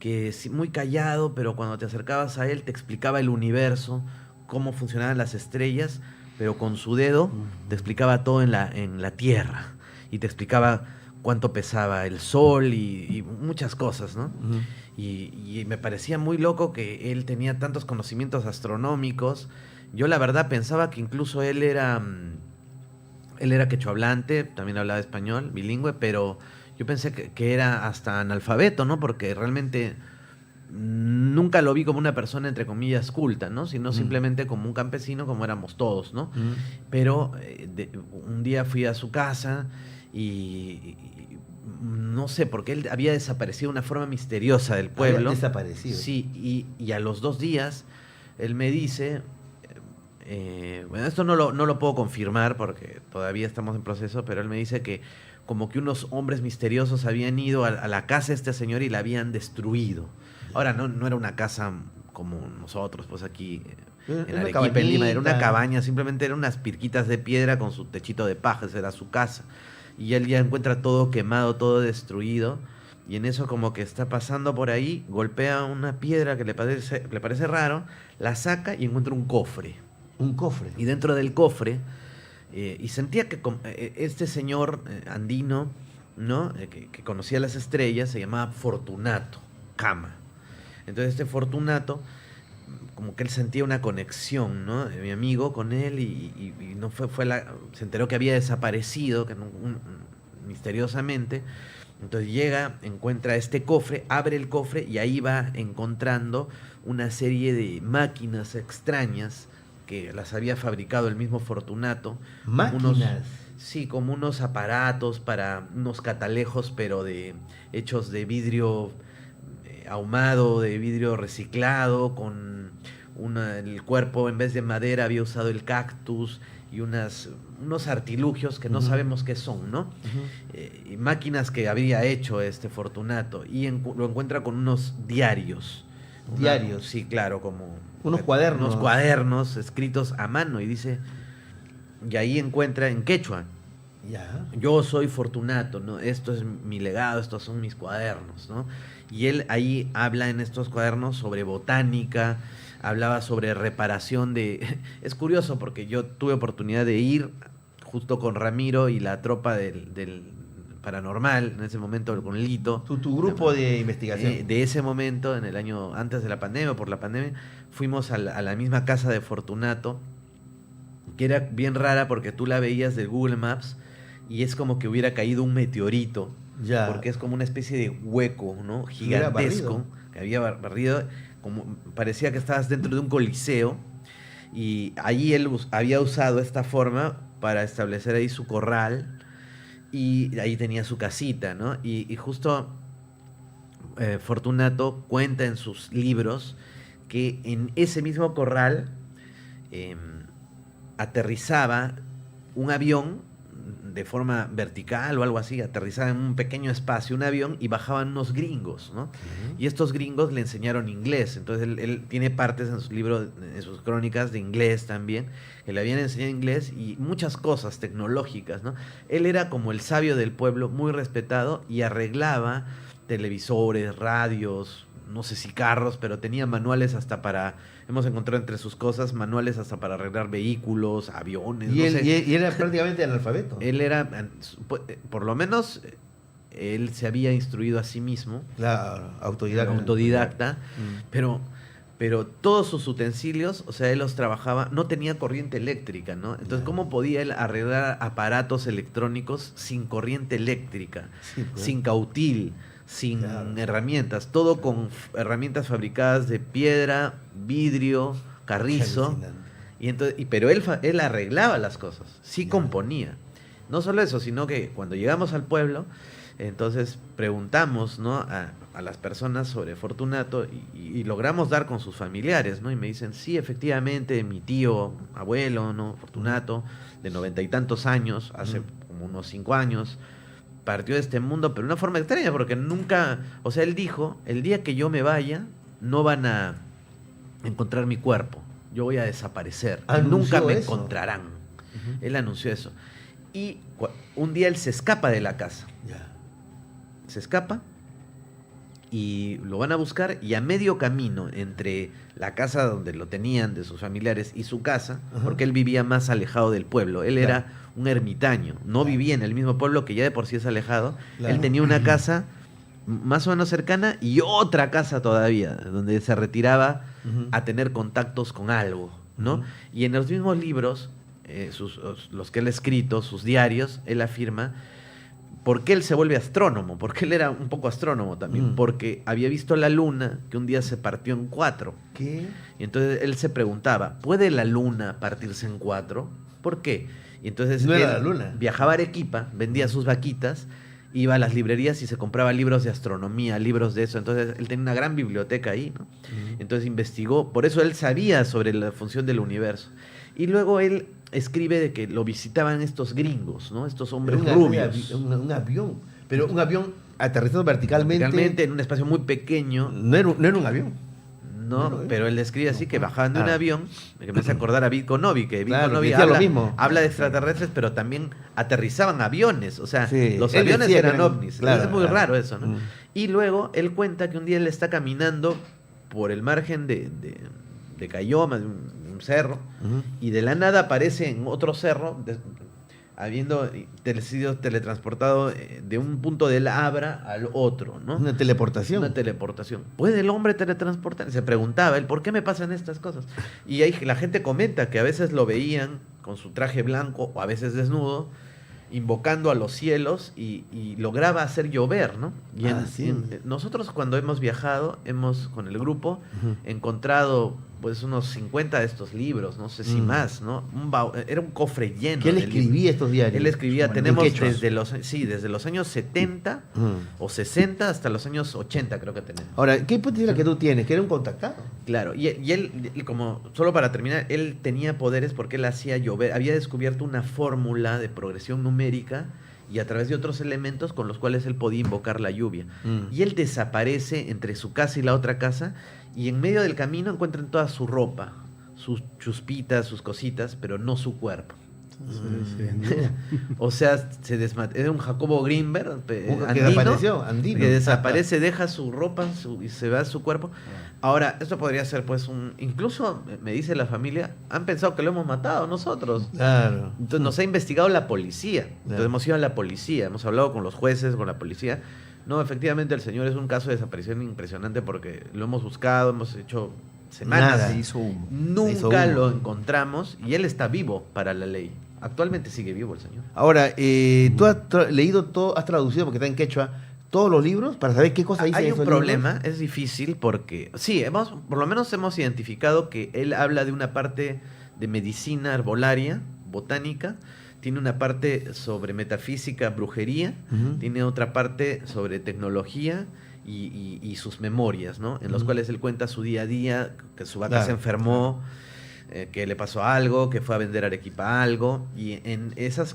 que sí, muy callado, pero cuando te acercabas a él te explicaba el universo, cómo funcionaban las estrellas, pero con su dedo te explicaba todo en la tierra y te explicaba cuánto pesaba el sol y muchas cosas, ¿no? Ujú. Y me parecía muy loco que él tenía tantos conocimientos astronómicos. Yo la verdad pensaba que incluso él era quechohablante, también hablaba español, bilingüe, pero yo pensé que era hasta analfabeto, ¿no? Porque realmente nunca lo vi como una persona, entre comillas, culta, ¿no? Sino simplemente como un campesino, como éramos todos, ¿no? Ujú. Pero un día fui a su casa y no sé, porque él había desaparecido de una forma misteriosa del pueblo. Había desaparecido. Sí, y a los 2 días él me dice, bueno, esto no lo puedo confirmar porque todavía estamos en proceso, pero él me dice que como que unos hombres misteriosos habían ido a la casa de este señor y la habían destruido. Ahora, no era una casa como nosotros, pues aquí Era en una Arequipa, en Lima, era una cabañita. cabaña, simplemente eran unas pirquitas de piedra con su techito de paja, esa era su casa. Y él ya encuentra todo quemado, todo destruido. y en eso como que está pasando por ahí, golpea una piedra que le parece raro, la saca y encuentra un cofre. Un cofre. Y dentro del cofre, y sentía que este señor andino, ¿no? Que conocía las estrellas, se llamaba Fortunato Cama. Entonces este Fortunato, como que él sentía una conexión, ¿no? Mi amigo con él, y no se enteró que había desaparecido misteriosamente. Entonces llega, encuentra este cofre, abre el cofre y ahí va encontrando una serie de máquinas extrañas que las había fabricado el mismo Fortunato. ¿Máquinas? Sí, como unos aparatos para unos catalejos, pero hechos de vidrio ahumado, de vidrio reciclado, con el cuerpo en vez de madera había usado el cactus y unos artilugios que no sabemos qué son, ¿no? Y máquinas que habría hecho este Fortunato, y lo encuentra con unos diarios. ¿Diarios? Sí, claro, como... Unos cuadernos. Unos cuadernos escritos a mano, y dice... Y ahí encuentra en quechua: Ya. yo soy Fortunato, ¿no? Esto es mi legado, estos son mis cuadernos, ¿no? Y él ahí habla en estos cuadernos sobre botánica, hablaba sobre reparación de... Es curioso porque yo tuve oportunidad de ir justo con Ramiro y la tropa del paranormal, en ese momento con Lito. Tu grupo de investigación. De ese momento, en el año antes de la pandemia, por la pandemia, fuimos a la misma casa de Fortunato, que era bien rara porque tú la veías de Google Maps y es como que hubiera caído un meteorito, Ya. porque es como una especie de hueco, ¿no? Hubiera Gigantesco, que había barrido, como parecía que estabas dentro de un coliseo, y allí él había usado esta forma para establecer ahí su corral, y ahí tenía su casita, ¿no? Y justo Fortunato cuenta en sus libros que en ese mismo corral aterrizaba un avión de forma vertical o algo así, aterrizaba en un pequeño espacio un avión y bajaban unos gringos, ¿no? Y estos gringos le enseñaron inglés. Entonces él tiene partes en sus libros, en sus crónicas de inglés también, que le habían enseñado inglés y muchas cosas tecnológicas, ¿no? Él era como el sabio del pueblo, muy respetado, y arreglaba televisores, radios, no sé si carros, pero tenía manuales hasta para... Hemos encontrado entre sus cosas manuales hasta para arreglar vehículos, aviones. Y no él, sé. y él era prácticamente analfabeto. Él era, por lo menos, él se había instruido a sí mismo, Claro, autodidacta. autodidacta, pero todos sus utensilios, o sea, él los trabajaba, no tenía corriente eléctrica, ¿no? Entonces, ¿cómo podía él arreglar aparatos electrónicos sin corriente eléctrica, Sí, pues. sin cautil, sin Claro. herramientas, todo con herramientas fabricadas de piedra, vidrio, carrizo? Alucinante. Y entonces, pero él arreglaba las cosas, sí componía. No solo eso, sino que cuando llegamos al pueblo, entonces preguntamos, ¿no?, a las personas sobre Fortunato y logramos dar con sus familiares, ¿no? Y me dicen, sí, efectivamente, mi tío, abuelo, ¿no?, Fortunato, de 90 y tantos años, hace como unos 5 años, partió de este mundo, pero de una forma extraña, porque nunca, o sea, él dijo, el día que yo me vaya, no van a encontrar mi cuerpo, yo voy a desaparecer, Anunció nunca me eso. encontrarán. Él anunció eso. Y un día él se escapa de la casa, Ya. se escapa y lo van a buscar, y a medio camino entre la casa donde lo tenían de sus familiares y su casa, Ajá. porque él vivía más alejado del pueblo, él Claro. era un ermitaño, no Claro. vivía en el mismo pueblo, que ya de por sí es alejado. Claro. Él tenía una casa más o menos cercana y otra casa todavía, donde se retiraba Ujú. a tener contactos con algo, ¿no? Ujú. Y en los mismos libros, los que él ha escrito, sus diarios, él afirma por qué él se vuelve astrónomo, porque él era un poco astrónomo también, Mm. porque había visto la luna que un día se partió en 4. ¿Qué? Y entonces él se preguntaba, ¿puede la luna partirse en 4? ¿Por qué? Y entonces No era él la luna. viajaba a Arequipa, vendía sus vaquitas, iba a las librerías y se compraba libros de astronomía, libros de eso. Entonces él tenía una gran biblioteca ahí, ¿no? Entonces investigó, por eso él sabía sobre la función del universo. Y luego él escribe de que lo visitaban estos gringos, ¿no? Estos hombres rubios. Un avión. Pero un avión aterrizando verticalmente. Realmente en un espacio muy pequeño. No era un avión. ¿no? Pero él describe así que bajaban de un avión, que me hace acordar a Bitko Novi, que Bitko Claro, Novi decía lo mismo. habla de extraterrestres, pero también aterrizaban aviones, o sea, Sí, los él aviones decía que eran eran- ovnis. claro, Es muy claro. raro eso, ¿no? Mm. Y luego él cuenta que un día él está caminando por el margen de Cayoma, de un cerro, Ujú. y de la nada aparece en otro cerro, habiendo sido teletransportado de un punto del Abra al otro, ¿no? Una teleportación. Una teleportación. ¿Puede el hombre teletransportar? Y se preguntaba él, ¿por qué me pasan estas cosas? Y ahí la gente comenta que a veces lo veían con su traje blanco o a veces desnudo, invocando a los cielos y lograba hacer llover, ¿no? Y Sí. nosotros cuando hemos viajado, hemos con el grupo Ujú. encontrado pues unos 50 de estos libros, no sé si Mm. más, ¿no? Era un cofre lleno. ¿Qué él de libros. escribía estos diarios? Él escribía, Bueno, tenemos en quechua. desde los años 70 Mm. o 60 hasta los años 80 creo que tenemos. Ahora, ¿qué hipótesis es la que tú tienes? Que era un contactado. Claro, y él, como, solo para terminar, él tenía poderes porque él hacía llover, había descubierto una fórmula de progresión numérica y a través de otros elementos con los cuales él podía invocar la lluvia. Mm. Y él desaparece entre su casa y la otra casa y en medio del camino encuentran toda su ropa, sus chuspitas, sus cositas, pero no su cuerpo. O sea, era un Jacobo Greenberg Que andino, desapareció, andino. que desaparece, deja su ropa y se va a su cuerpo. Ahora, esto podría ser pues incluso me dice la familia, han pensado que lo hemos matado nosotros. Claro. Entonces nos ha investigado la policía. Entonces Claro. hemos ido a la policía, hemos hablado con los jueces, con la policía. No, efectivamente el señor es un caso de desaparición impresionante porque lo hemos buscado, hemos hecho semanas. Nada. Se hizo humo. Se hizo Nunca humo. lo encontramos y él está vivo para la ley. Actualmente sigue vivo el señor. Ahora, tú has leído todo, has traducido, porque está en quechua, todos los libros para saber qué cosa dice Hay un problema, es difícil porque, sí, por lo menos hemos identificado que él habla de una parte de medicina herbolaria, botánica, tiene una parte sobre metafísica, brujería, Ujú. tiene otra parte sobre tecnología y sus memorias, ¿no? En los Ujú. cuales él cuenta su día a día, que su vaca Claro, se enfermó, que le pasó algo, que fue a vender Arequipa algo, y en esas,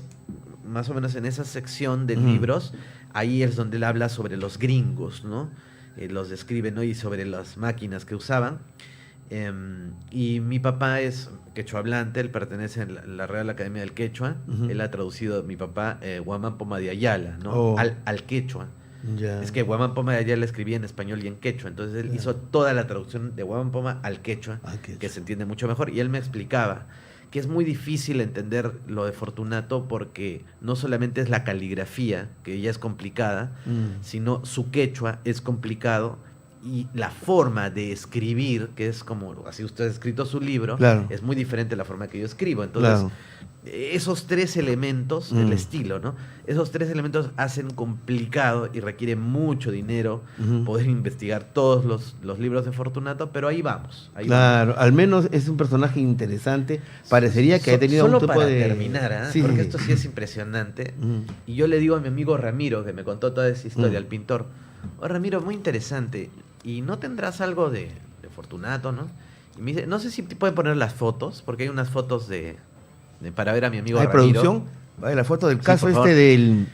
más o menos en esa sección de Ujú. libros, ahí es donde él habla sobre los gringos, ¿no? Los describe, ¿no? Y sobre las máquinas que usaban. Y mi papá es quechua hablante, él pertenece a la Real Academia del Quechua. Ujú. Él ha traducido, mi papá, Guamán Poma de Ayala, ¿no? Oh. Al quechua. Ya. Es que Guamán Poma de Ayala escribía en español y en quechua, entonces él Claro. hizo toda la traducción de Guamán Poma al quechua, Al quechua. que se entiende mucho mejor. Y él me explicaba que es muy difícil entender lo de Fortunato porque no solamente es la caligrafía, que ya es complicada, Mm. sino su quechua es complicado y la forma de escribir, que es como así usted ha escrito su libro, Claro. es muy diferente a la forma que yo escribo. Entonces, Claro. esos tres elementos, Mm. el estilo, ¿no? Esos tres elementos hacen complicado y requiere mucho dinero Ujú. poder investigar todos los libros de Fortunato, pero ahí vamos. Ahí Claro, al menos es un personaje interesante. Parecería que ha tenido Solo un tipo para de... terminar, ¿ah? Sí, porque sí. esto sí es impresionante. Mm. Y yo le digo a mi amigo Ramiro, que me contó toda esa historia, Mm. al pintor, oh, Ramiro, muy interesante. ¿Y no tendrás algo de Fortunato, no? Y me dice, no sé si te pueden poner las fotos, porque hay unas fotos para ver a mi amigo ¿Hay Ramiro. producción? Vaya, la foto del Sí, caso por favor. del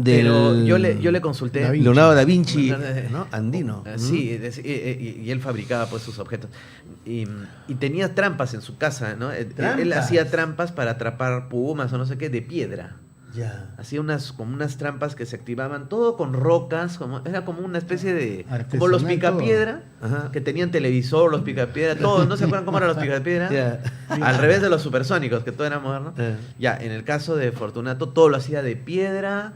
Pero yo le consulté. Da Vinci. Leonardo da Vinci, Eh, ¿no? Andino. Sí, y él fabricaba pues sus objetos. Y tenía trampas en su casa, ¿no? Él ¿Trampas? hacía trampas para atrapar pumas o no sé qué, de piedra. Ya. Hacía como unas trampas que se activaban, todo con rocas, era como una especie de... Como los Artesanal picapiedra, Ajá. que tenían televisor, los picapiedra, todo. ¿No se acuerdan cómo eran los picapiedra? Ya. Al revés de los supersónicos, que todo era moderno. Eh. Ya, en el caso de Fortunato, todo lo hacía de piedra,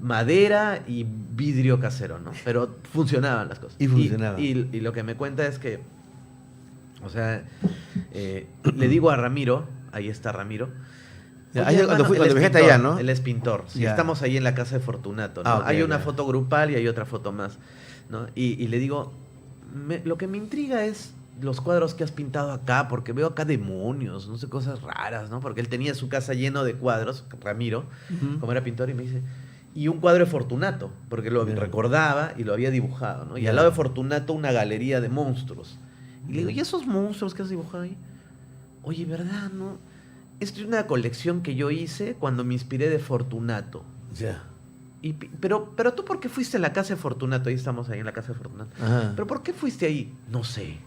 madera y vidrio casero, ¿no? Pero funcionaban las cosas. Y funcionaban. Y lo que me cuenta es que, o sea, le digo a Ramiro, ahí está Ramiro. Ya, "Oye, ahí hermano, cuando él es viajaste pintor, allá, ¿no? Él es pintor. Sí, Ya. estamos ahí en la casa de Fortunato, ¿no? Ah, ok, Hay una ok. foto grupal y hay otra foto más, ¿no? Y le digo, lo que me intriga es los cuadros que has pintado acá, porque veo acá demonios, no sé, cosas raras, ¿no? Porque él tenía su casa lleno de cuadros, Ramiro, Ujú. como era pintor, y me dice, y un cuadro de Fortunato, porque lo Ya. recordaba y lo había dibujado, ¿no? Y Ya. al lado de Fortunato una galería de monstruos. Y le digo, ¿y esos monstruos que has dibujado ahí? Oye, ¿verdad, no? Esto es una colección que yo hice cuando me inspiré de Fortunato. Ya. Pero tú, ¿por qué fuiste a la casa de Fortunato? Ahí estamos, ahí en la casa de Fortunato. Ajá. ¿Pero por qué fuiste ahí? No sé.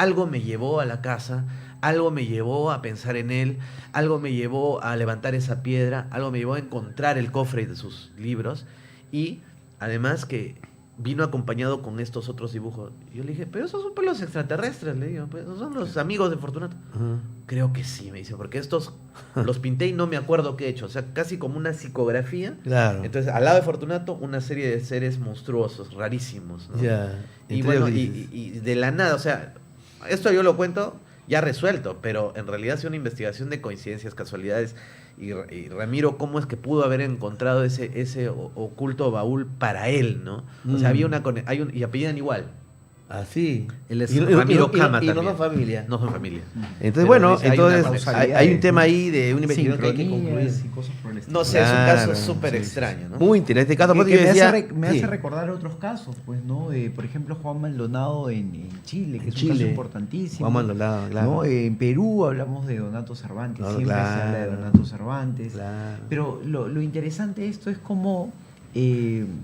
algo me llevó a la casa, algo me llevó a pensar en él, algo me llevó a levantar esa piedra, algo me llevó a encontrar el cofre de sus libros y además que vino acompañado con estos otros dibujos. Yo le dije, pero esos son los extraterrestres, le digo, pues, son los amigos de Fortunato. Creo que sí, me dice, porque estos los pinté y no me acuerdo qué he hecho, o sea, casi como una psicografía. Claro. Entonces, al lado de Fortunato, una serie de seres monstruosos, rarísimos, ¿no? Ya. Y Entre bueno, ellos dices. y de la nada, o sea, esto yo lo cuento ya resuelto, pero en realidad ha sido una investigación de coincidencias, casualidades. Y Ramiro, ¿cómo es que pudo haber encontrado ese oculto baúl para él, ¿no? O sea, había y apellidan igual. Así. Él es Ramiro Cama y no también. son familia. No son familia. Entonces, Pero bueno, dice, hay una entonces causalidad. hay un tema ahí de una investigación que hay que concluir. Sincronías y cosas por el estilo. No sé, es un Claro, caso súper sí, extraño, ¿no? Muy interesante caso. Que Por eso yo me decía, me sí. hace recordar otros casos, pues, ¿no? Por ejemplo, Juan Maldonado en Chile, que En es un caso Chile. importantísimo. Juan Maldonado, claro. ¿No? En Perú hablamos de Donato Cervantes, No, siempre se habla de claro. Donato Cervantes. Claro. Pero lo interesante de esto es cómo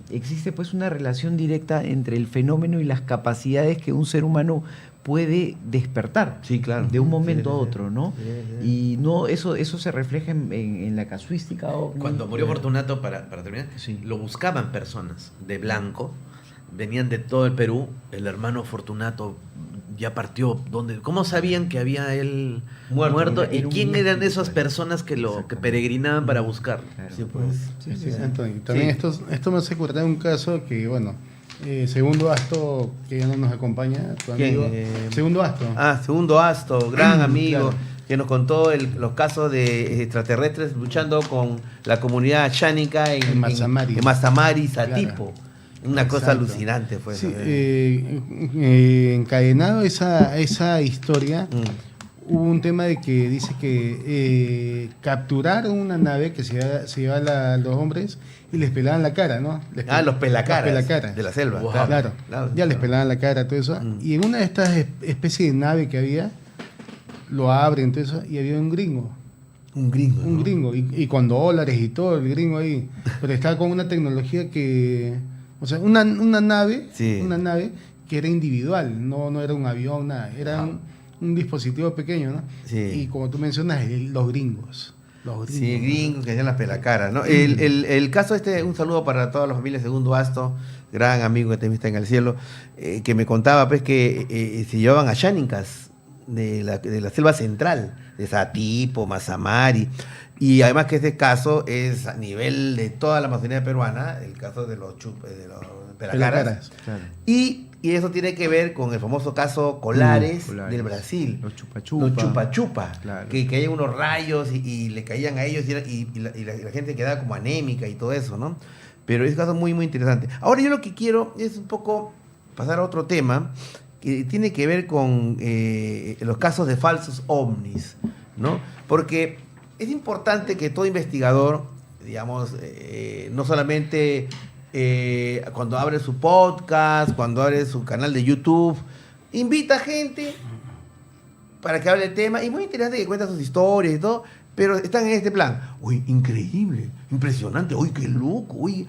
existe pues una relación directa entre el fenómeno y las capacidades que un ser humano puede despertar Sí, claro. de un momento Sí, a sí, otro, ¿no? sí, sí. Y no, eso se refleja en la casuística ovni. Cuando murió Fortunato, para terminar, Sí. lo buscaban personas de blanco, venían de todo el Perú, el hermano Fortunato ya partió, ¿cómo sabían que había él muerto? Era ¿Y un quién místico, eran esas pues. personas que Exactamente. peregrinaban para buscarlo? Claro. Sí, pues. Sí, Antonio. También esto me hace acordar de un caso que, bueno, Segundo Asto, que ya no nos acompaña, tu ¿Quién? amigo. Segundo Asto. Segundo Asto, gran amigo, Claro. que nos contó los casos de extraterrestres luchando con la comunidad chánica En Mazamari. en Mazamari, Satipo. Claro. Una cosa Exacto. alucinante fue Sí, eso. encadenado esa historia, hubo un tema de que dice que capturaron una nave que se llevaba a los hombres y les pelaban la cara, ¿no? Los pelacaras, Los pelacaras. de la selva. Wow. Claro, ya les pelaban la cara, todo eso. Mm. Y en una de estas especies de nave que había, lo abren, todo eso, y había un gringo. Un gringo. Un ¿no? gringo, y con dólares y todo, el gringo ahí. Pero estaba con una tecnología que. O sea, una nave, Sí. una nave que era individual, no era un avión, nada. Era un dispositivo pequeño, ¿no? Sí. Y como tú mencionas, los gringos. Los gringos. Sí, gringos que hacían las pelacaras, ¿no? El caso un saludo para todas las familias Segundo Asto, gran amigo que te viste en el cielo, que me contaba pues que se llevaban a chánicas de la selva central, de Satipo, Mazamari, y además que este caso es a nivel de toda la Amazonía peruana, el caso de los pelacaras, Pelacaras. Claro. y eso tiene que ver con el famoso caso Colares, Colares. del Brasil. Los chupa-chupa. Los chupa-chupa, Claro. que caían unos rayos y le caían a ellos y la gente quedaba como anémica y todo eso, ¿no? Pero es un caso muy, muy interesante. Ahora yo lo que quiero es un poco pasar a otro tema que tiene que ver con los casos de falsos ovnis, ¿no? Porque es importante que todo investigador, digamos, no solamente cuando abre su podcast, cuando abre su canal de YouTube, invita gente para que hable del tema, y muy interesante que cuenta sus historias y todo, pero están en este plan. Uy, increíble, impresionante, uy, qué loco, uy.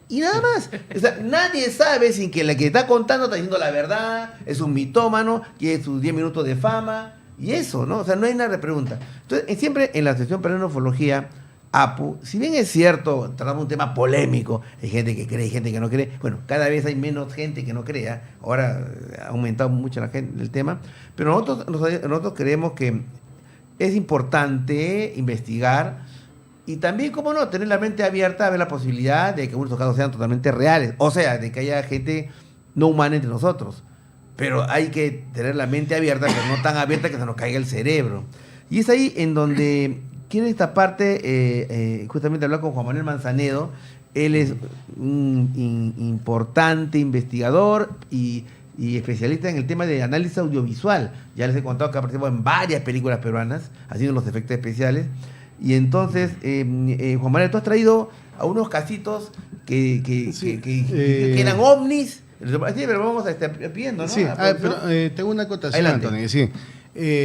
Y nada más. O sea, nadie sabe sin que la que está contando está diciendo la verdad, es un mitómano, quiere sus 10 minutos de fama, y eso, ¿no? O sea, no hay nada de pregunta. Entonces, siempre en la sección peruana de ufología, APU, si bien es cierto, tratamos un tema polémico, hay gente que cree, hay gente que no cree, bueno, cada vez hay menos gente que no crea, ahora ha aumentado mucho el tema, pero nosotros creemos que es importante investigar y también, como no, tener la mente abierta a ver la posibilidad de que unos casos sean totalmente reales, o sea, de que haya gente no humana entre nosotros, pero hay que tener la mente abierta, pero no tan abierta que se nos caiga el cerebro. Y es ahí en donde quiero esta parte, justamente hablar con Juan Manuel Manzanedo. Él es un importante investigador y especialista en el tema de análisis audiovisual. Ya les he contado que ha participado en varias películas peruanas, haciendo los efectos especiales. Y entonces, Juan Manuel, tú has traído a unos casitos que eran ovnis. Sí, pero vamos a estar pidiendo, ¿no? Sí, La producción. pero tengo una acotación, Adelante. Antonio. Sí.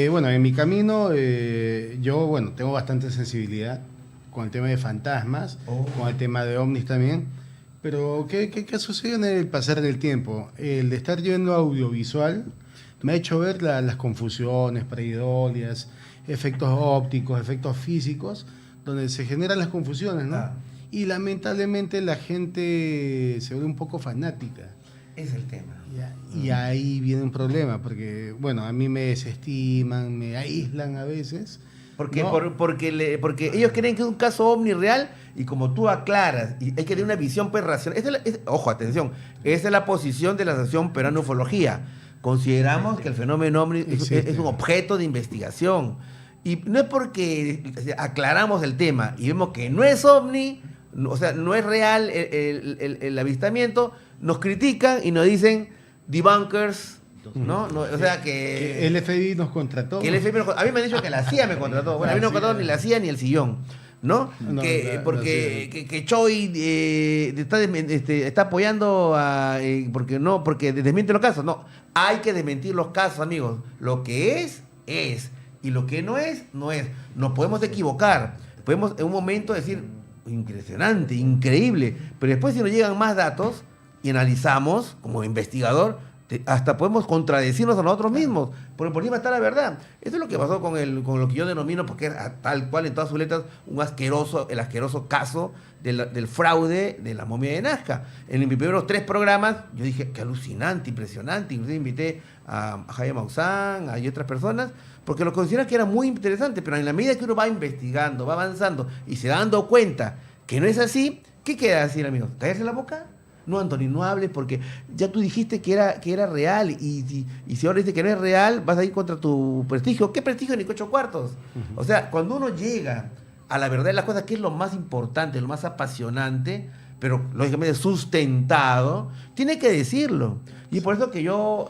Bueno, en mi camino, yo, tengo bastante sensibilidad con el tema de fantasmas, con el tema de ovnis también. Pero, ¿qué ha sucedido en el pasar del tiempo? El de estar yendo audiovisual me ha hecho ver las confusiones, pareidolias, efectos ópticos, efectos físicos, donde se generan las confusiones, ¿no? Ah. Y lamentablemente la gente se vuelve un poco fanática. Es el tema. Y ahí viene un problema, porque, bueno, a mí me desestiman, me aíslan a veces. Porque, ¿no? porque ellos creen que es un caso ovni real y como tú aclaras, y hay que tener una visión pues racional. Ojo, atención, esa es la posición de la Asociación Peruana de Ufología. Consideramos que el fenómeno ovni es un objeto de investigación. Y no es porque aclaramos el tema y vemos que no es ovni, o sea, no es real el avistamiento, nos critican y nos dicen debunkers, ¿no? O sea Que el FBI nos contrató. que el FBI a mí me han dicho que la CIA me contrató. Bueno, a mí no me contrató ni la CIA ni el sillón, ¿no? No, Porque Choi está apoyando porque desmiente los casos. No, hay que desmentir los casos, amigos. Lo que es. Y lo que no es. Nos podemos equivocar. Podemos en un momento decir, impresionante, increíble. Pero después si nos llegan más datos y analizamos como investigador, hasta podemos contradecirnos a nosotros mismos, porque por encima está la verdad. Eso es lo que pasó con lo que yo denomino, porque es tal cual en todas sus letras, el asqueroso caso del fraude de la momia de Nazca. En mis primeros 3 programas, yo dije, qué alucinante, impresionante. Inclusive invité a Jaime Maussan y otras personas, porque lo consideran que era muy interesante, pero en la medida que uno va investigando, va avanzando y se va dando cuenta que no es así, ¿qué queda decir, amigos? ¿Callarse la boca? No, Anthony, no hables porque ya tú dijiste que era real y si ahora dices que no es real, vas a ir contra tu prestigio. ¿Qué prestigio ni 8 cuartos? O sea, cuando uno llega a la verdad de las cosas, que es lo más importante, lo más apasionante, pero lógicamente sustentado, tiene que decirlo. Y por eso que yo,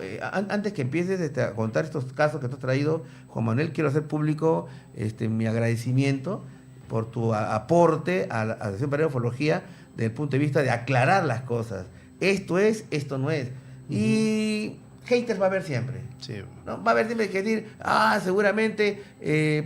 antes que empieces a contar estos casos que tú has traído, Juan Manuel, quiero hacer público mi agradecimiento por tu aporte a la Asociación Peruana de Ufología desde el punto de vista de aclarar las cosas. Esto es, esto no es. Y haters va a haber siempre. Sí. ¿No? Va a haber siempre que decir, seguramente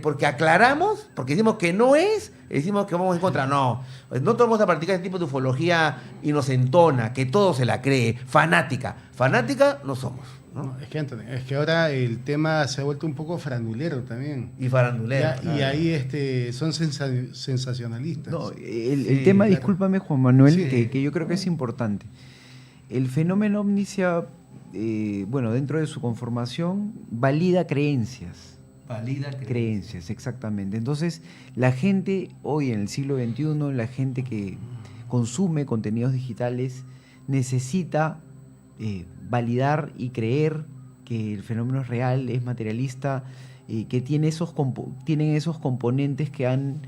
porque aclaramos, porque decimos que no es, decimos que vamos en contra. No todos vamos a practicar este tipo de ufología inocentona, que todo se la cree, fanática. Fanática no somos, ¿no? No, es que, Anthony, es que ahora el tema se ha vuelto un poco farandulero también. Y farandulero. Y ahí son sensacionalistas. No, el Sí, tema, claro. discúlpame Juan Manuel, Sí. que yo creo que es importante. El fenómeno ovni dentro de su conformación, valida creencias. Valida Creencias, exactamente. Entonces, la gente hoy en el siglo XXI, la gente que consume contenidos digitales, necesita validar y creer que el fenómeno es real, es materialista, que tienen esos componentes que han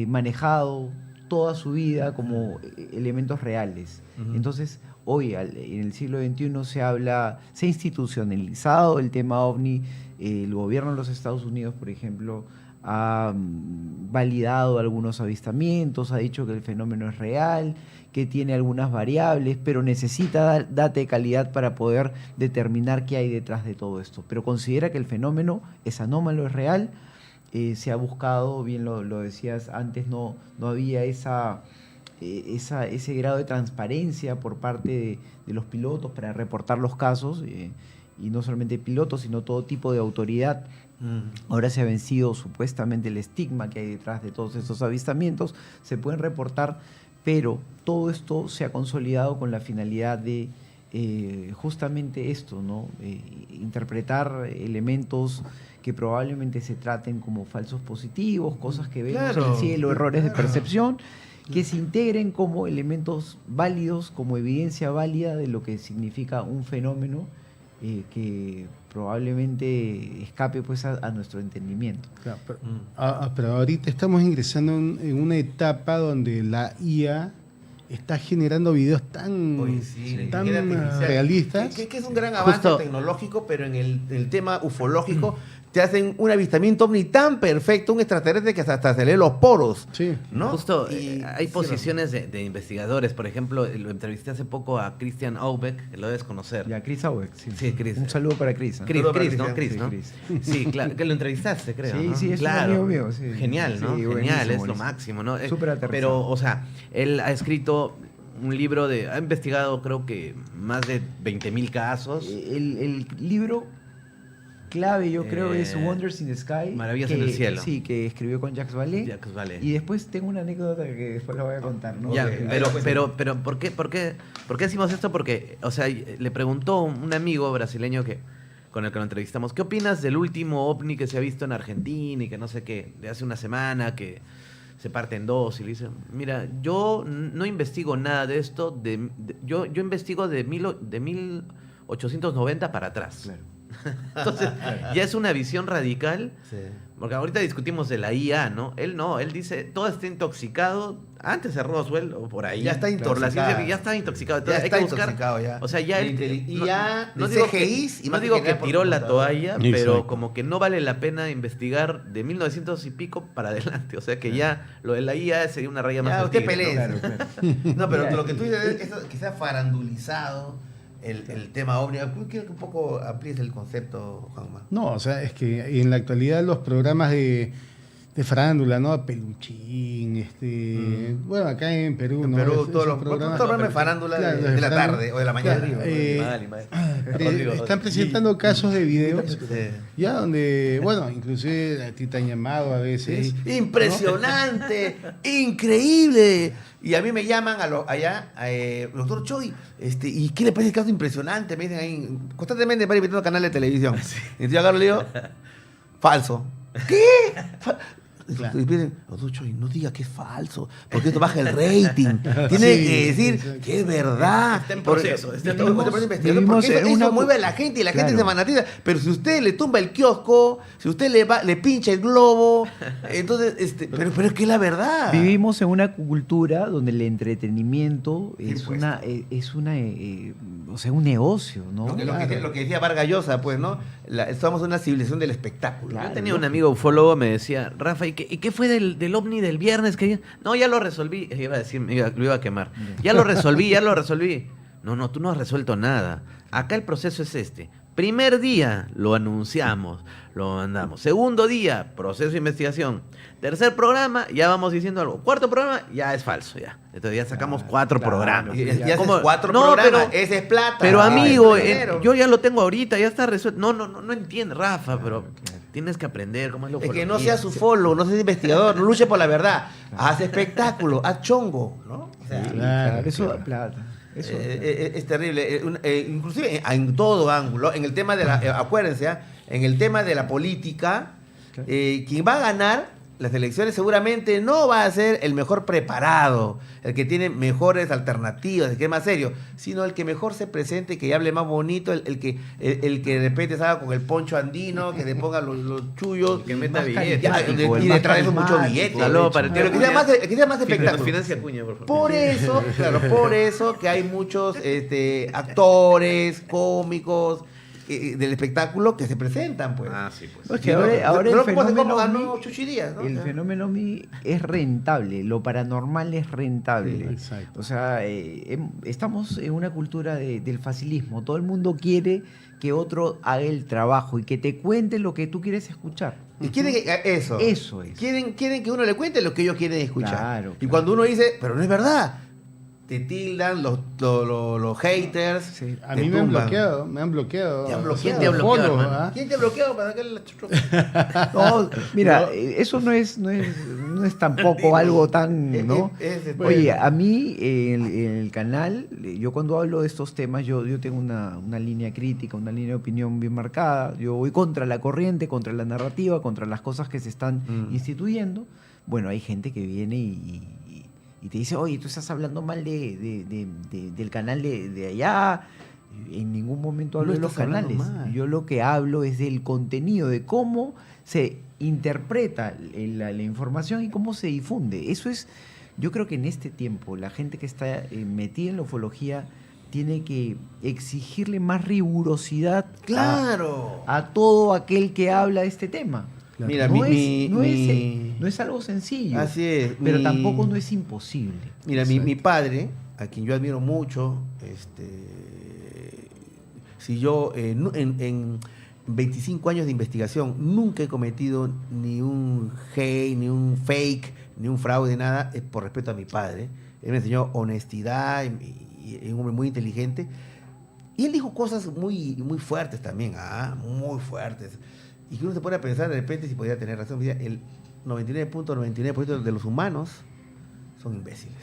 manejado toda su vida como elementos reales. Ujú. Entonces, hoy, en el siglo XXI, se ha institucionalizado el tema OVNI. El gobierno de los Estados Unidos, por ejemplo, ha validado algunos avistamientos, ha dicho que el fenómeno es real, que tiene algunas variables, pero necesita data de calidad para poder determinar qué hay detrás de todo esto. Pero considera que el fenómeno es anómalo, es real. Se ha buscado, bien lo decías antes, no había ese grado de transparencia por parte de los pilotos para reportar los casos, y no solamente pilotos, sino todo tipo de autoridad. Ahora se ha vencido supuestamente el estigma que hay detrás de todos estos avistamientos, se pueden reportar, pero todo esto se ha consolidado con la finalidad de justamente esto, ¿no? Interpretar elementos que probablemente se traten como falsos positivos, cosas que vemos en el cielo, errores de percepción, que se integren como elementos válidos, como evidencia válida de lo que significa un fenómeno que probablemente escape pues a nuestro entendimiento. Claro, pero ahorita estamos ingresando en una etapa donde la IA está generando videos tan realistas. Que es un gran avance tecnológico, pero en el tema ufológico te hacen un avistamiento ovni tan perfecto, un extraterrestre que hasta se lee los poros. Sí. ¿no? Justo, Y hay posiciones de investigadores. Por ejemplo, lo entrevisté hace poco a Christian Aubeck, que lo debes conocer. Ya, Chris Aubeck, sí. Sí, Chris. Un saludo para Chris. ¿Eh? Chris, Saludo para Chris, ¿no? Christian. Chris, ¿no? Sí, Chris. Sí, claro, que lo entrevistaste, creo. Sí, ¿no? sí, es un claro. amigo mío, sí. Genial, ¿no? Sí, Genial, buenísimo, es lo buenísimo. máximo, ¿no? Súper aterrizado. Pero, o sea, él ha escrito un libro ha investigado creo que más de 20.000 casos. El libro clave, yo creo, es Wonders in the Sky. Maravillas en el cielo. Sí, que escribió con Jacques Vallée. Jacques Vallée. Y después tengo una anécdota que después la voy a contar, ¿no? Ya, Ok, pero ¿por qué decimos esto? Porque, o sea, le preguntó un amigo brasileño con el que lo entrevistamos, ¿qué opinas del último ovni que se ha visto en Argentina y que no sé qué, de hace una semana, que se parte en dos? Y le dice, mira, yo no investigo nada de esto, yo investigo de 1890 para atrás. Claro. Entonces, ya es una visión radical. Sí. Porque ahorita discutimos de la IA, ¿no? Él dice, todo está intoxicado, antes de Roswell o por ahí. Ya está por la ciencia, intoxicado. ya está intoxicado. Ya Entonces, está hay que buscar, intoxicado ya. o sea, ya Y ya no de digo CGIs, que, no digo que imagen tiró la generada por toalla, computadora. pero Exacto. como que no vale la pena investigar de 1900 y pico para adelante. O sea que ya lo de la IA sería una raya más Ya, al usted tigre, ¿no? pelee. Claro, claro. No, pero Mira, lo que tú dices es eso, que sea farandulizado el tema ovni. Quiero que un poco amplíes el concepto, Juanma. No, o sea, es que en la actualidad los programas de farándula, ¿no? Peluchín, bueno, acá en Perú, En ¿no? Perú, Esos todos los programas- programas de farándula Claro, de la farándula. tarde o de la mañana. Claro, Rodrigo, están presentando casos de videos, Sí. ya donde, bueno, inclusive a ti te han llamado a veces. Sí. Impresionante, increíble. Y a mí me llaman allá, doctor Choi, ¿y qué le parece el caso impresionante? Me dicen ahí, constantemente van invitando a canal de televisión. Y yo agarro y le digo, falso. ¿Qué? Y piden, doctor Choi, no diga que es falso, porque esto baja el rating. Tiene Sí, que decir exacto. que es verdad. Está en proceso, está en Porque- proceso. porque investigación, Vivimos porque eso, en una eso mueve a la gente y la gente Claro. se fanatiza. Pero si usted le tumba el kiosco, si usted le pincha el globo, entonces, pero es que es la verdad. Vivimos en una cultura donde el entretenimiento Sí, es pues. o sea, un negocio, ¿no? Lo que decía Vargas Llosa, pues, ¿no? Somos una civilización del espectáculo. Claro. Yo tenía un amigo ufólogo, me decía, Rafa, ¿y qué fue del ovni del viernes? No, ya lo resolví. Iba a decir, lo iba a quemar. Ya lo resolví. No, tú no has resuelto nada. Acá el proceso es este. Primer día lo anunciamos, lo mandamos. Segundo día, proceso de investigación. Tercer programa, ya vamos diciendo algo. Cuarto programa, ya es falso, ya. Entonces ya sacamos 4 claro, programas. Y haces ¿Cómo? 4 No, programas, pero- ese es plata. Pero amigo, es dinero. yo ya lo tengo ahorita, ya está resuelto. No entiende, Rafa, pero tienes que aprender cómo es lo Es que no seas ufólogo, no seas investigador, no luche por la verdad. Haz espectáculo, haz chongo, ¿no? O sea, Claro, eso da claro. plata. Eso da plata. es terrible. Inclusive en todo ángulo, en el tema de la, acuérdense, en el tema de la política, Claro. quien va a ganar las elecciones seguramente no va a ser el mejor preparado, el que tiene mejores alternativas, el que es más serio, sino el que mejor se presente, que hable más bonito, el que de repente salga con el poncho andino, que le ponga los chullos, Que meta Más billetes. carismático, y más detrás de eso mucho carismático, billete. Saludos para el tío Pero que sea más, que sea más espectáculo. Financia Acuña, por favor. Por eso que hay muchos actores, cómicos del espectáculo que se presentan, pues. Ah, sí, pues. Es que ahora el ¿cómo se fenómeno ganó ovni- Chuchi Díaz, no? El O sea, fenómeno ovni es rentable, lo paranormal es rentable. Sí, exacto. O sea, estamos en una cultura del facilismo. Todo el mundo quiere que otro haga el trabajo y que te cuente lo que tú quieres escuchar. Y quieren eso. Eso es. Quieren que uno le cuente lo que ellos quieren escuchar. Claro, Y claro. cuando uno dice, pero no es verdad, te tildan los haters. Sí. A te mí me han tumban. bloqueado, me han bloqueado. ¿Te han bloqueado? ¿Quién te ha bloqueado, Follow, hermano? ¿ah? ¿Quién te ha bloqueado para sacarle la chucha? No, mira, eso no es tampoco algo tan, ¿no? Oye, a mí en el canal, yo cuando hablo de estos temas, yo tengo una línea crítica, una línea de opinión bien marcada. Yo voy contra la corriente, contra la narrativa, contra las cosas que se están instituyendo. Bueno, hay gente que viene y te dice, oye, tú estás hablando mal del canal de allá. En ningún momento hablo No de los estás hablando canales. mal. Yo lo que hablo es del contenido, de cómo se interpreta la información y cómo se difunde. Eso es, yo creo que en este tiempo la gente que está metida en la ufología tiene que exigirle más rigurosidad Claro. a todo aquel que habla de este tema. Mira, no es algo sencillo, Así es. pero tampoco no es imposible. Mira, mi padre, a quien yo admiro mucho, si yo en 25 años de investigación nunca he cometido ni un hate, ni un fake, ni un fraude, nada, es por respeto a mi padre. Él me enseñó honestidad y un hombre muy inteligente. Y él dijo cosas muy, muy fuertes también, muy fuertes. Y que uno se pone a pensar de repente si podría tener razón. Decía, el 99.99% de los humanos son imbéciles.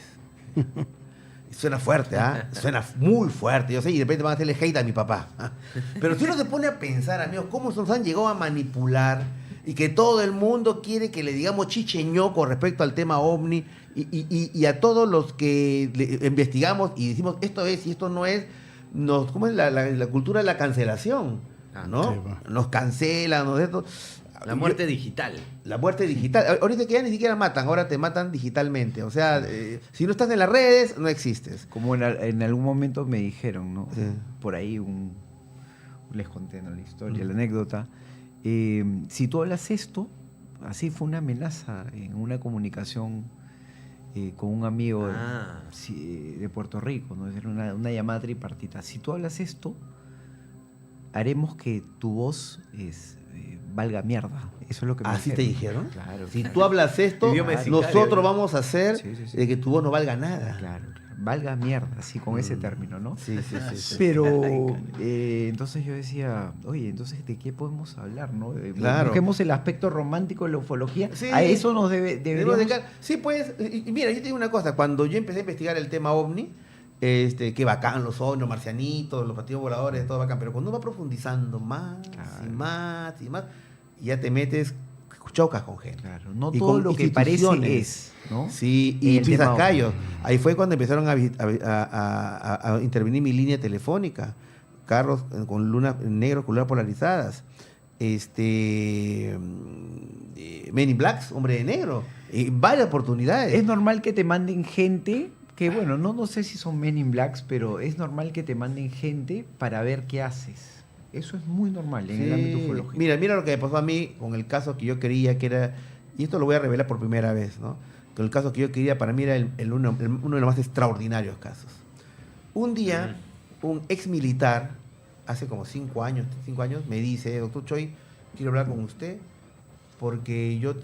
Suena fuerte, suena muy fuerte, yo sé, y de repente van a hacerle hate a mi papá. Pero si uno se pone a pensar, amigos, cómo nos han llegado a manipular y que todo el mundo quiere que le digamos chicheñó con respecto al tema OVNI y a todos los que investigamos y decimos esto es y esto no es, ¿cómo es la cultura de la cancelación? ¿No? Sí, pues. Nos cancelan, nos esto. La muerte digital. La muerte digital. Ahorita que ya ni siquiera matan, ahora te matan digitalmente. O sea, si no estás en las redes, no existes. Como en algún momento me dijeron, ¿no? Sí. Por ahí les conté, ¿no?, la historia, la anécdota. Si tú hablas esto, así fue una amenaza en una comunicación con un amigo de Puerto Rico, ¿no? Era una llamada tripartita. Si tú hablas esto, haremos que tu voz valga mierda. Eso es lo que me ¿Así te dijeron? Claro. Si tú hablas esto, Idioma sicario, nosotros ¿no? vamos a hacer Sí, sí, sí. de que tu voz no valga nada. Claro. Valga mierda, así con ese término, ¿no? Sí, sí, sí. sí. Pero entonces yo decía, oye, entonces ¿de qué podemos hablar, no? Claro. Busquemos el aspecto romántico de la ufología. Sí. A eso nos Debemos deberíamos... dedicar. Sí, pues, y mira, yo te digo una cosa, cuando yo empecé a investigar el tema OVNI, qué bacán los ovnis, los marcianitos, los platillos voladores, todo bacán, pero cuando uno va profundizando más Claro. y más y más, ya te metes, chocas con gente. Claro, no Y todo con lo que parece instituciones. es, ¿no? Sí, y El pisas tema callos. Ahí fue cuando empezaron a intervenir mi línea telefónica. Carros con luna negro con lunas polarizadas. Men in Blacks, hombre de negro. Varias oportunidades. Es normal que te manden gente que, bueno, no sé si son Men in Blacks, pero es normal que te manden gente para ver qué haces. Eso es muy normal en el ámbito ufológico. Mira lo que me pasó a mí con el caso que yo creía que era, y esto lo voy a revelar por primera vez, ¿no? Que el caso que yo quería para mí era uno de los más extraordinarios casos. Un día, un ex militar, hace como 5 años, me dice, doctor Choi, quiero hablar con usted porque yo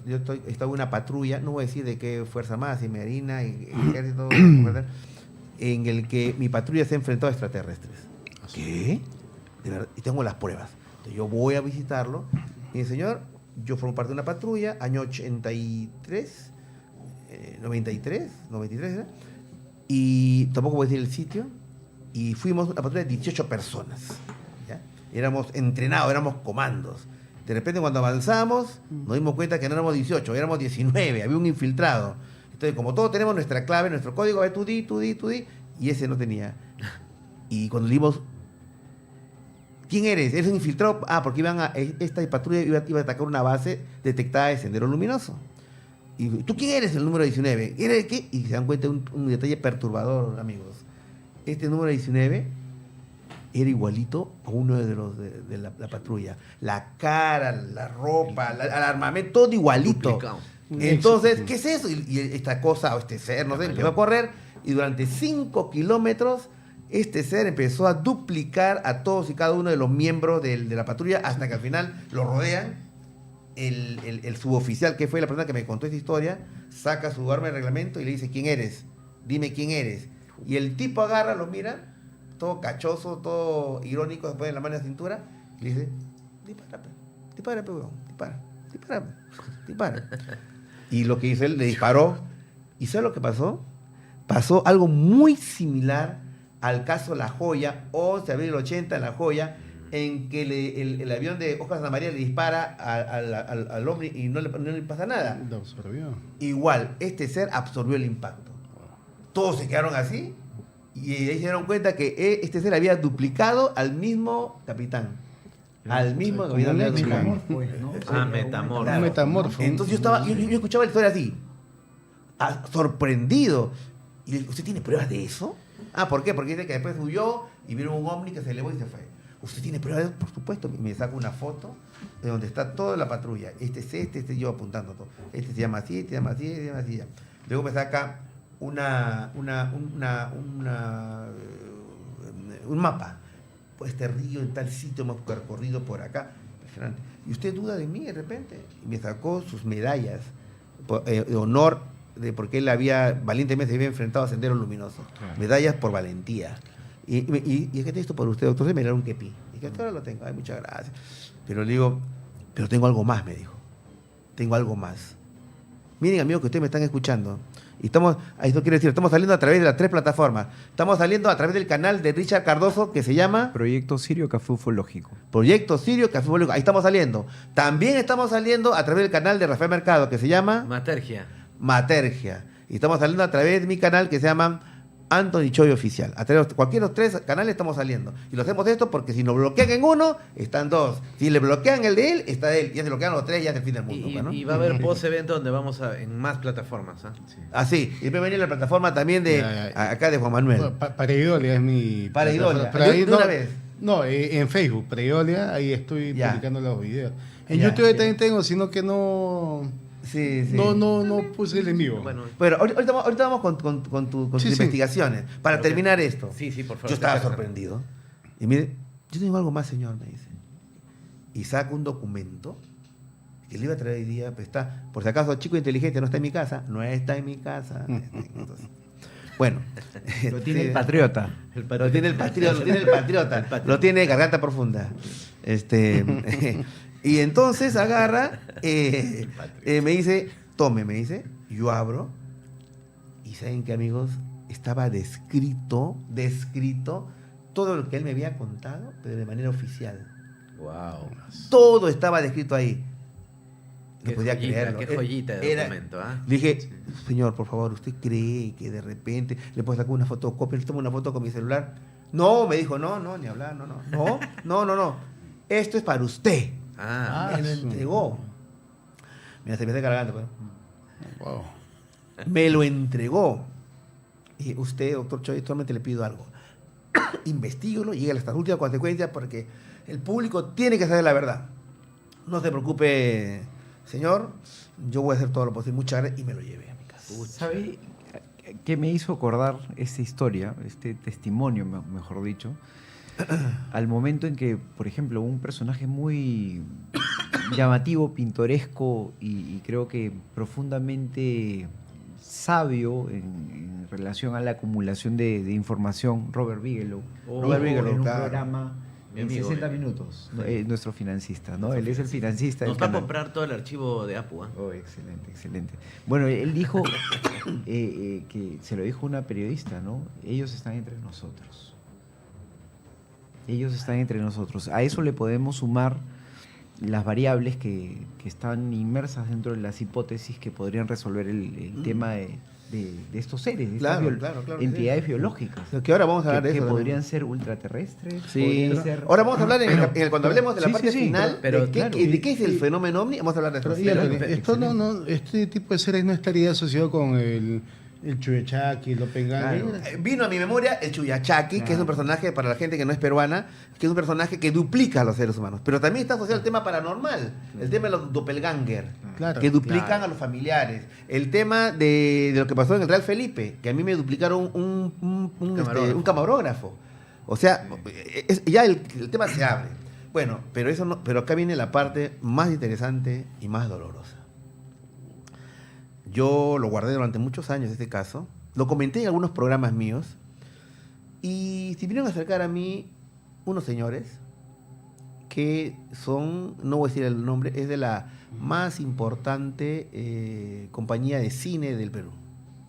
estaba en una patrulla, no voy a decir de qué Fuerza Armada, si Marina, Ejército, en el que mi patrulla se ha enfrentado a extraterrestres. ¿Qué? De verdad, y tengo las pruebas. Entonces yo voy a visitarlo y dice, señor, yo formo parte de una patrulla, año 83, 93, ¿eh? Y tampoco voy a decir el sitio, y fuimos una patrulla de 18 personas. ¿Ya? Éramos entrenados, éramos comandos. De repente cuando avanzamos, nos dimos cuenta que no éramos 18, éramos 19, había un infiltrado. Entonces, como todos tenemos nuestra clave, nuestro código, a ver, tú di, y ese no tenía. Y cuando le dimos, ¿quién eres? ¿Eres un infiltrado? Porque esta patrulla iba a atacar una base detectada de sendero luminoso. Y ¿tú quién eres? El número 19. ¿Eres qué? Y se dan cuenta de un detalle perturbador, amigos. Este número 19 era igualito a uno de los de la patrulla. La cara, la ropa, el armamento, todo igualito. Duplicado. Entonces, ¿qué es eso? Y esta cosa, o este ser, no sé, empezó a correr y durante 5 kilómetros este ser empezó a duplicar a todos y cada uno de los miembros de la patrulla hasta que al final lo rodean. El suboficial, que fue la persona que me contó esta historia, saca su arma de reglamento y le dice, ¿quién eres? Dime quién eres. Y el tipo agarra, lo mira, todo cachoso, todo irónico, se pone la mano en la cintura y le dice, dispara, huevón, dispara. Y lo que hizo él, le disparó. ¿Y sabe lo que pasó? Pasó algo muy similar al caso La Joya, 11 de abril del 80 en La Joya, en que el avión de Oscar Santa María le dispara al hombre y no le pasa nada. Lo absorbió. Igual, este ser absorbió el impacto. Todos se quedaron así y ahí se dieron cuenta que este ser había duplicado al mismo capitán. Al mismo como capitán. un X-Men. Metamorfo, ¿no? Metamorfo. Un metamorfo. Entonces yo escuchaba la historia así, sorprendido. Y le digo, ¿usted tiene pruebas de eso? ¿Por qué? Porque dice que después huyó y vino un ovni que se elevó y se fue. ¿Usted tiene pruebas de eso? Por supuesto. Y me saca una foto de donde está toda la patrulla. Este, yo apuntando todo. Este se llama así, este se llama así, este se llama así. Ya. Luego me saca un mapa. Pues este río en tal sitio hemos recorrido por acá. Impresionante. ¿Y usted duda de mí de repente? Y me sacó sus medallas de honor, porque él valientemente se había enfrentado a Sendero Luminoso. Claro. Medallas por valentía. Y es que esto por usted, doctor, se me dieron un kepi. Y que ahora lo tengo, ay, muchas gracias. Pero le digo, pero tengo algo más, me dijo. Tengo algo más. Miren, amigos, que ustedes me están escuchando. Y estamos, esto quiere decir, estamos saliendo a través de las 3 plataformas. Estamos saliendo a través del canal de Richard Cardoso, que se llama Proyecto Sirio Café Ufológico. Proyecto Sirio Café Ufológico. Ahí estamos saliendo. También estamos saliendo a través del canal de Rafael Mercado, que se llama Matergia. Matergia. Y estamos saliendo a través de mi canal, que se llama Anthony Choi Oficial. A través de cualquiera de los 3 canales estamos saliendo. Y lo hacemos esto porque si nos bloquean en uno, están 2. Si le bloquean el de él, está él. Y si se bloquean los 3, ya es el fin del mundo. ¿no? Y va a haber post-evento donde vamos en más plataformas. ¿Ah? Sí. Así. Y va a venir la plataforma también de acá de Juan Manuel. Pareidolia es mi... Pareidolia. Pero ahí ¿De una vez? No, en Facebook, Pareidolia, ahí estoy Ya. publicando los videos. En Ya, YouTube ya. también tengo, sino que no... Sí, sí. No puse el en vivo. Bueno, Bueno, ahorita vamos con tus Sí, sí. investigaciones. Para Ok. terminar esto. sí, por favor. Yo estaba Déjame. sorprendido. Y mire, yo tengo algo más, señor, me dice. Y saca un documento que le iba a traer hoy día. Pues está, por si acaso, chico inteligente, no está en mi casa. No está en mi casa. Entonces, bueno. Lo tiene el este, patriota. Lo tiene el patriota, lo tiene el patriota. Lo tiene garganta profunda. Y entonces agarra, me dice, tome, me dice, yo abro. Y ¿saben qué, amigos? Estaba descrito todo lo que él me había contado, pero de manera oficial. Wow. Todo estaba descrito ahí. No Qué podía joyita, creerlo. qué joyita de Era- documento, ¿ah? Le dije, señor, por favor, ¿usted cree que de repente le puedo sacar una fotocopia, le tomo una foto con mi celular? No, me dijo, no, ni hablar, no. Esto es para usted. Ah, Me lo entregó. Mira, se me está cargando, pero. Wow. Me lo entregó. Y usted, doctor Choi, solamente le pido algo. Investíguelo, llegue hasta las últimas consecuencias porque el público tiene que saber la verdad. No se preocupe, señor. Yo voy a hacer todo lo posible. Muchas gracias. Y me lo llevé a mi casa. ¿Sabe qué me hizo acordar esta historia, este testimonio, mejor dicho? Al momento en que, por ejemplo, un personaje muy llamativo, pintoresco y creo que profundamente sabio en relación a la acumulación de información, Robert Bigelow, Robert Bigelow, en un claro. programa Mi en amigo, 60 mi- minutos, Sí. nuestro financista, ¿no? Él es el financista nos del va a canal. comprar todo el archivo de Apu. ¿Ah? Oh, excelente, excelente. Bueno, él dijo que se lo dijo una periodista, ¿no? Ellos están entre nosotros. Ellos están entre nosotros. A eso le podemos sumar las variables que están inmersas dentro de las hipótesis que podrían resolver el tema de estos seres, de estas Claro, que sí. entidades biológicas. Que ahora vamos a hablar de Que eso. podrían también. ser ultraterrestres. Sí. podrían ser- Ahora vamos a hablar cuando hablemos de la Sí, parte sí, sí, final pero de, qué, claro, de qué es el y- fenómeno ovni. Vamos a hablar de eso. Pero, Sí, ya, claro. esto este tipo de seres no estaría asociado con el Chuyachaki, el Doppelganger. Claro. Vino a mi memoria el Chuyachaki, que es un personaje para la gente que no es peruana, que es un personaje que duplica a los seres humanos. Pero también está asociado al tema paranormal, el tema de los doppelganger, Claro. que duplican Claro. a los familiares. El tema de lo que pasó en el Real Felipe, que a mí me duplicaron Camarógrafo. un camarógrafo. O sea, ya el tema se abre. Bueno, pero eso no, pero acá viene la parte más interesante y más dolorosa. Yo lo guardé durante muchos años, este caso. Lo comenté en algunos programas míos. Y se vinieron a acercar a mí unos señores que son, no voy a decir el nombre, es de la más importante compañía de cine del Perú.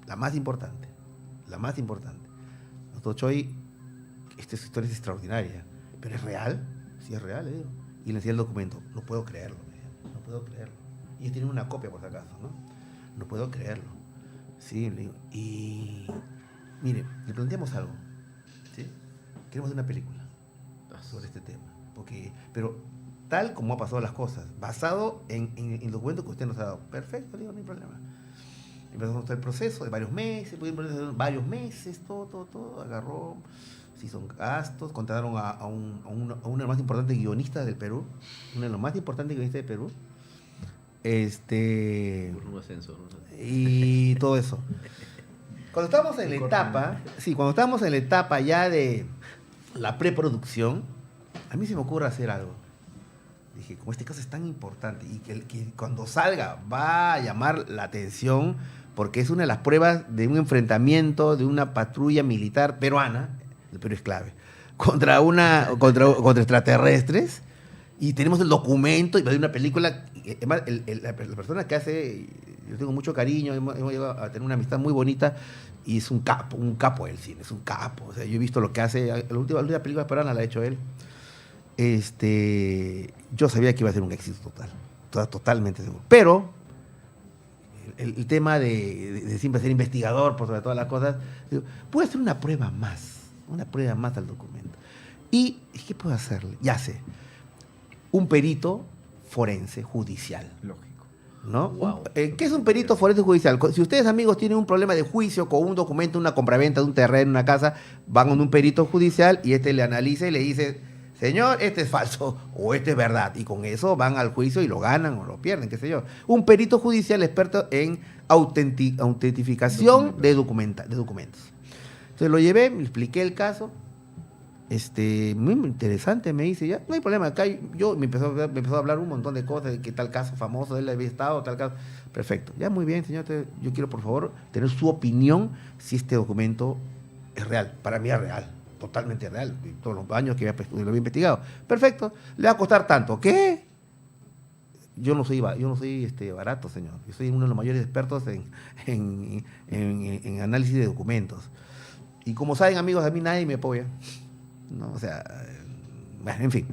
La más importante. La más importante. Doctor Choi, esta historia es extraordinaria. ¿Pero es real? Sí, es real, le digo. Y le enseñé el documento. No puedo creerlo, me dijo. No puedo creerlo. Y ellos tienen una copia, por si acaso, ¿no? No puedo creerlo. Sí, le digo. Y mire, le planteamos algo. ¿Sí? Queremos hacer una película sobre este tema. Pero tal como ha pasado las cosas, basado en el documento que usted nos ha dado. Perfecto, le digo, no hay problema. Empezamos el proceso de varios meses, todo. Agarró, se hizo gastos, contrataron a uno de los más importantes guionistas del Perú, uno de los más importantes guionistas del Perú. Un ascenso. Y todo eso. Cuando estábamos en la etapa ya de la preproducción, a mí se me ocurre hacer algo. Dije, como este caso es tan importante y que cuando salga va a llamar la atención porque es una de las pruebas de un enfrentamiento de una patrulla militar peruana el Perú es clave, contra extraterrestres, y tenemos el documento, y va a haber una película, además, la persona que hace, yo tengo mucho cariño, hemos llegado a tener una amistad muy bonita, y es un capo del cine, es un capo. O sea, yo he visto lo que hace, la última película peruana la ha hecho él. Yo sabía que iba a ser un éxito totalmente seguro. Pero el tema de siempre ser investigador por sobre todas las cosas, digo, puedo hacer una prueba más al documento. ¿Y qué puedo hacerle? Ya sé, un perito forense judicial. Lógico. ¿No? Wow. ¿Qué es un perito forense judicial? Si ustedes, amigos, tienen un problema de juicio con un documento, una compraventa de un terreno, una casa, van con un perito judicial y le analiza y le dice, señor, este es falso o este es verdad. Y con eso van al juicio y lo ganan o lo pierden, qué sé yo. Un perito judicial experto en autentificación de documentos. Entonces lo llevé, me expliqué el caso. Muy interesante, me dice, ya, no hay problema, acá me empezó a hablar un montón de cosas, de que tal caso famoso, él había estado, tal caso, perfecto, ya muy bien, señor, yo quiero por favor tener su opinión si este documento es real, para mí es real, totalmente real, todos los años que lo había investigado, perfecto, le va a costar tanto, ¿qué? Yo no soy barato, señor, yo soy uno de los mayores expertos en análisis de documentos, y como saben, amigos, a mí nadie me apoya. ¿No? O sea, bueno, en fin.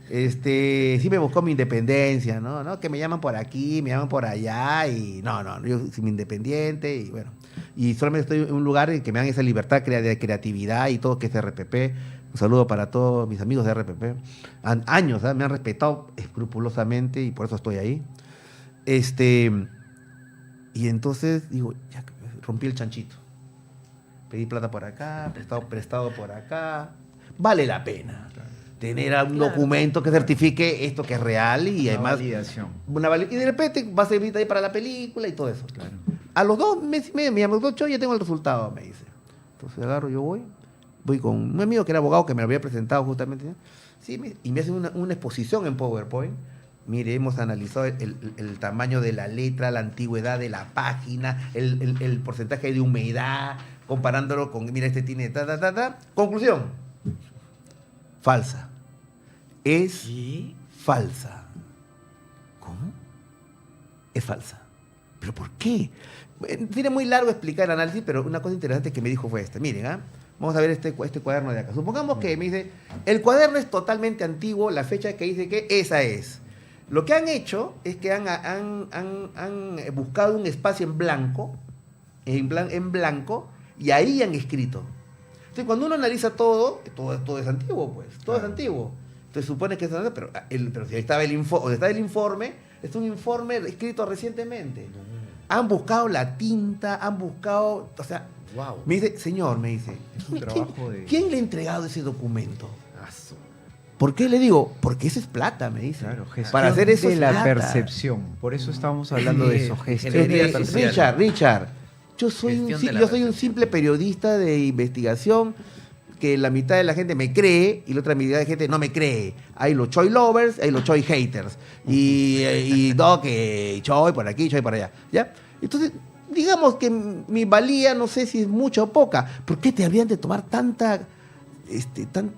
Sí me buscó mi independencia, ¿no? Que me llaman por aquí, me llaman por allá, y no, yo soy mi independiente, y bueno. Y solamente estoy en un lugar en que me dan esa libertad de creatividad y todo, que es RPP. Un saludo para todos mis amigos de RPP. Años, me han respetado escrupulosamente y por eso estoy ahí. Y entonces, digo, ya rompí el chanchito. Pedí plata por acá, prestado por acá. Vale la pena tener un documento que certifique esto que es real y además validación. Y de repente va a servir ahí para la película y todo eso. Claro. A los 2 meses y medio me llama el doctor, ya tengo el resultado, me dice. Entonces agarro, yo voy con un amigo que era abogado que me lo había presentado justamente. Sí, y me hace una exposición en PowerPoint. Mire, hemos analizado el tamaño de la letra, la antigüedad de la página, el porcentaje de humedad, comparándolo con, mira, este tiene Conclusión. Falsa. Es falsa. ¿Cómo? Es falsa. ¿Pero por qué? Tiene muy largo explicar el análisis, pero una cosa interesante que me dijo fue esta. Miren, vamos a ver este cuaderno de acá. Supongamos que me dice, el cuaderno es totalmente antiguo, la fecha que dice que esa es. Lo que han hecho es que han buscado un espacio en blanco, y ahí han escrito. Entonces, cuando uno analiza todo es antiguo, pues. Todo es antiguo. Entonces, supone que es antiguo, pero si ahí estaba el informe, es un informe escrito recientemente. Han buscado la tinta, o sea, Wow. me dice, señor, ¿quién le ha entregado ese documento? ¿Por qué le digo? Porque eso es plata, me dice. Claro, gestión para hacer eso de es la plata. percepción. Por eso estábamos hablando de eso, gestión. Ingeniería social. Richard, yo soy Gestión de la un percepción. simple periodista de investigación que la mitad de la gente me cree y la otra mitad de la gente no me cree. Hay los Choi lovers, hay los Choi haters. Y Choi por aquí, Choi por allá. ¿Ya? Entonces, digamos que mi valía, no sé si es mucha o poca. ¿Por qué te habrían de tomar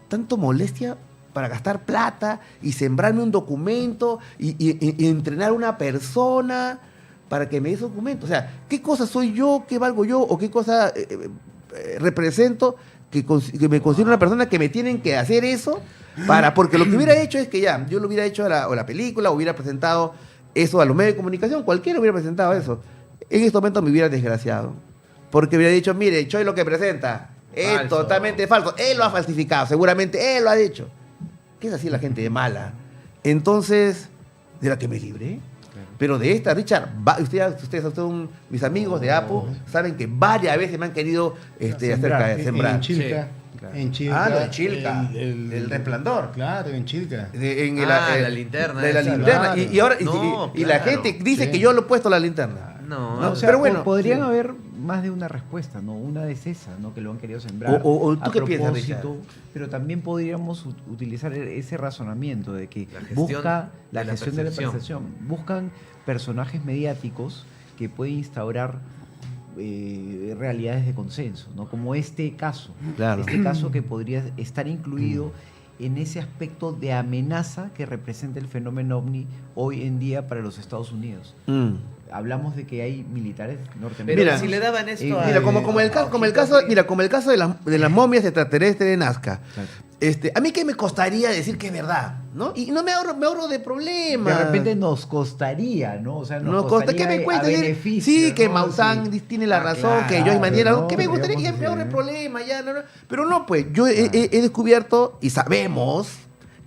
tanto molestia para gastar plata y sembrarme un documento y entrenar a una persona para que me dé ese documento? O sea, ¿qué cosa soy yo, qué valgo yo o qué cosa represento que me considero una persona que me tienen que hacer eso? Porque lo que hubiera hecho es que yo lo hubiera hecho a la película, hubiera presentado eso a los medios de comunicación, cualquiera hubiera presentado eso. En este momento me hubiera desgraciado. Porque hubiera dicho, mire, Choi lo que presenta es Falso. totalmente falso. Él lo ha falsificado, seguramente él lo ha dicho. ¿Qué es así la gente de mala? Entonces, de la que me libré. Claro. Pero de esta, Richard, ustedes son mis amigos de APU, saben que varias veces me han querido sembrar. En Chilca. Sí, claro. En Chilca. Lo de Chilca. El resplandor. Claro, en Chilca. La linterna. De la esa. linterna. Claro. Y ahora No, y la claro. gente dice Sí. que yo lo he puesto la linterna. No, No, O sea, pero bueno, podrían sí. haber más de una respuesta, ¿no? Una es esa, ¿no? Que lo han querido sembrar. O ¿tú a qué piensas, propósito, Richard? pero también podríamos utilizar ese razonamiento de que La gestión busca la de la gestión de la percepción. percepción. Buscan personajes mediáticos que pueden instaurar realidades de consenso, ¿no? Como este caso. Claro. Este caso que podría estar incluido en ese aspecto de amenaza que representa el fenómeno OVNI hoy en día para los Estados Unidos. Hablamos de que hay militares norteamericanos. Pero si le daban esto a... Mira, como el caso de las momias extraterrestres de Nazca. Claro. A mí qué me costaría decir que es verdad, ¿no? Y no me ahorro de problemas. De repente nos costaría, ¿no? O sea, nos costaría ¿qué me cuesta decir? beneficio? Sí, que ¿no? Maussan Sí. tiene la razón, Claro, que Joyce Mandiera, ¿no? ¿qué me gustaría? Que Digamos, me ahorre problemas, ya, no. Pero no, pues, yo he descubierto y sabemos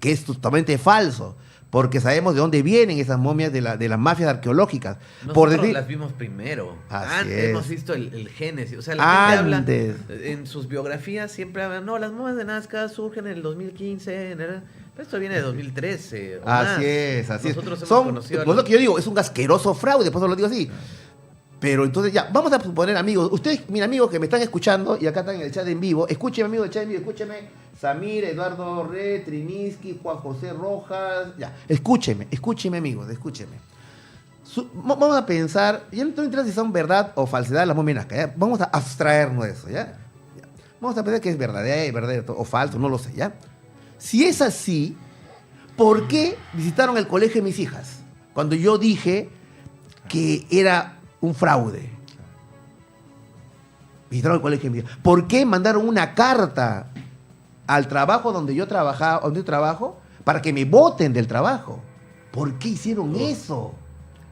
que es totalmente falso. Porque sabemos de dónde vienen esas momias de las mafias arqueológicas. Nosotros las vimos primero. Así Hemos es. visto el génesis. O sea, la gente Antes. habla, en sus biografías siempre hablan, no, las momias de Nazca surgen en el 2015, pero esto viene de 2013. O más. Así es. Nosotros hemos Son, conocido... por eso que yo digo, es un asqueroso fraude, por eso lo digo así. Pero entonces ya, vamos a suponer, amigos, ustedes, mis amigos que me están escuchando y acá están en el chat en vivo, escúcheme, amigos del chat en vivo, escúcheme, Samir, Eduardo Re, Triniski, Juan José Rojas, ya, escúcheme, amigos, escúcheme. Vamos a pensar, yo no estoy interesado si son verdad o falsedad las momias Nazca, ¿ya? Vamos a abstraernos de eso, ¿ya? Vamos a pensar que es verdadero o falso, no lo sé, ¿ya? Si es así, ¿por qué visitaron el colegio de mis hijas? Cuando yo dije que era un fraude. Visitaron el colegio de mis hijas. ¿Por qué mandaron una carta al trabajo donde yo trabajo para que me voten del trabajo? ¿Por qué hicieron eso?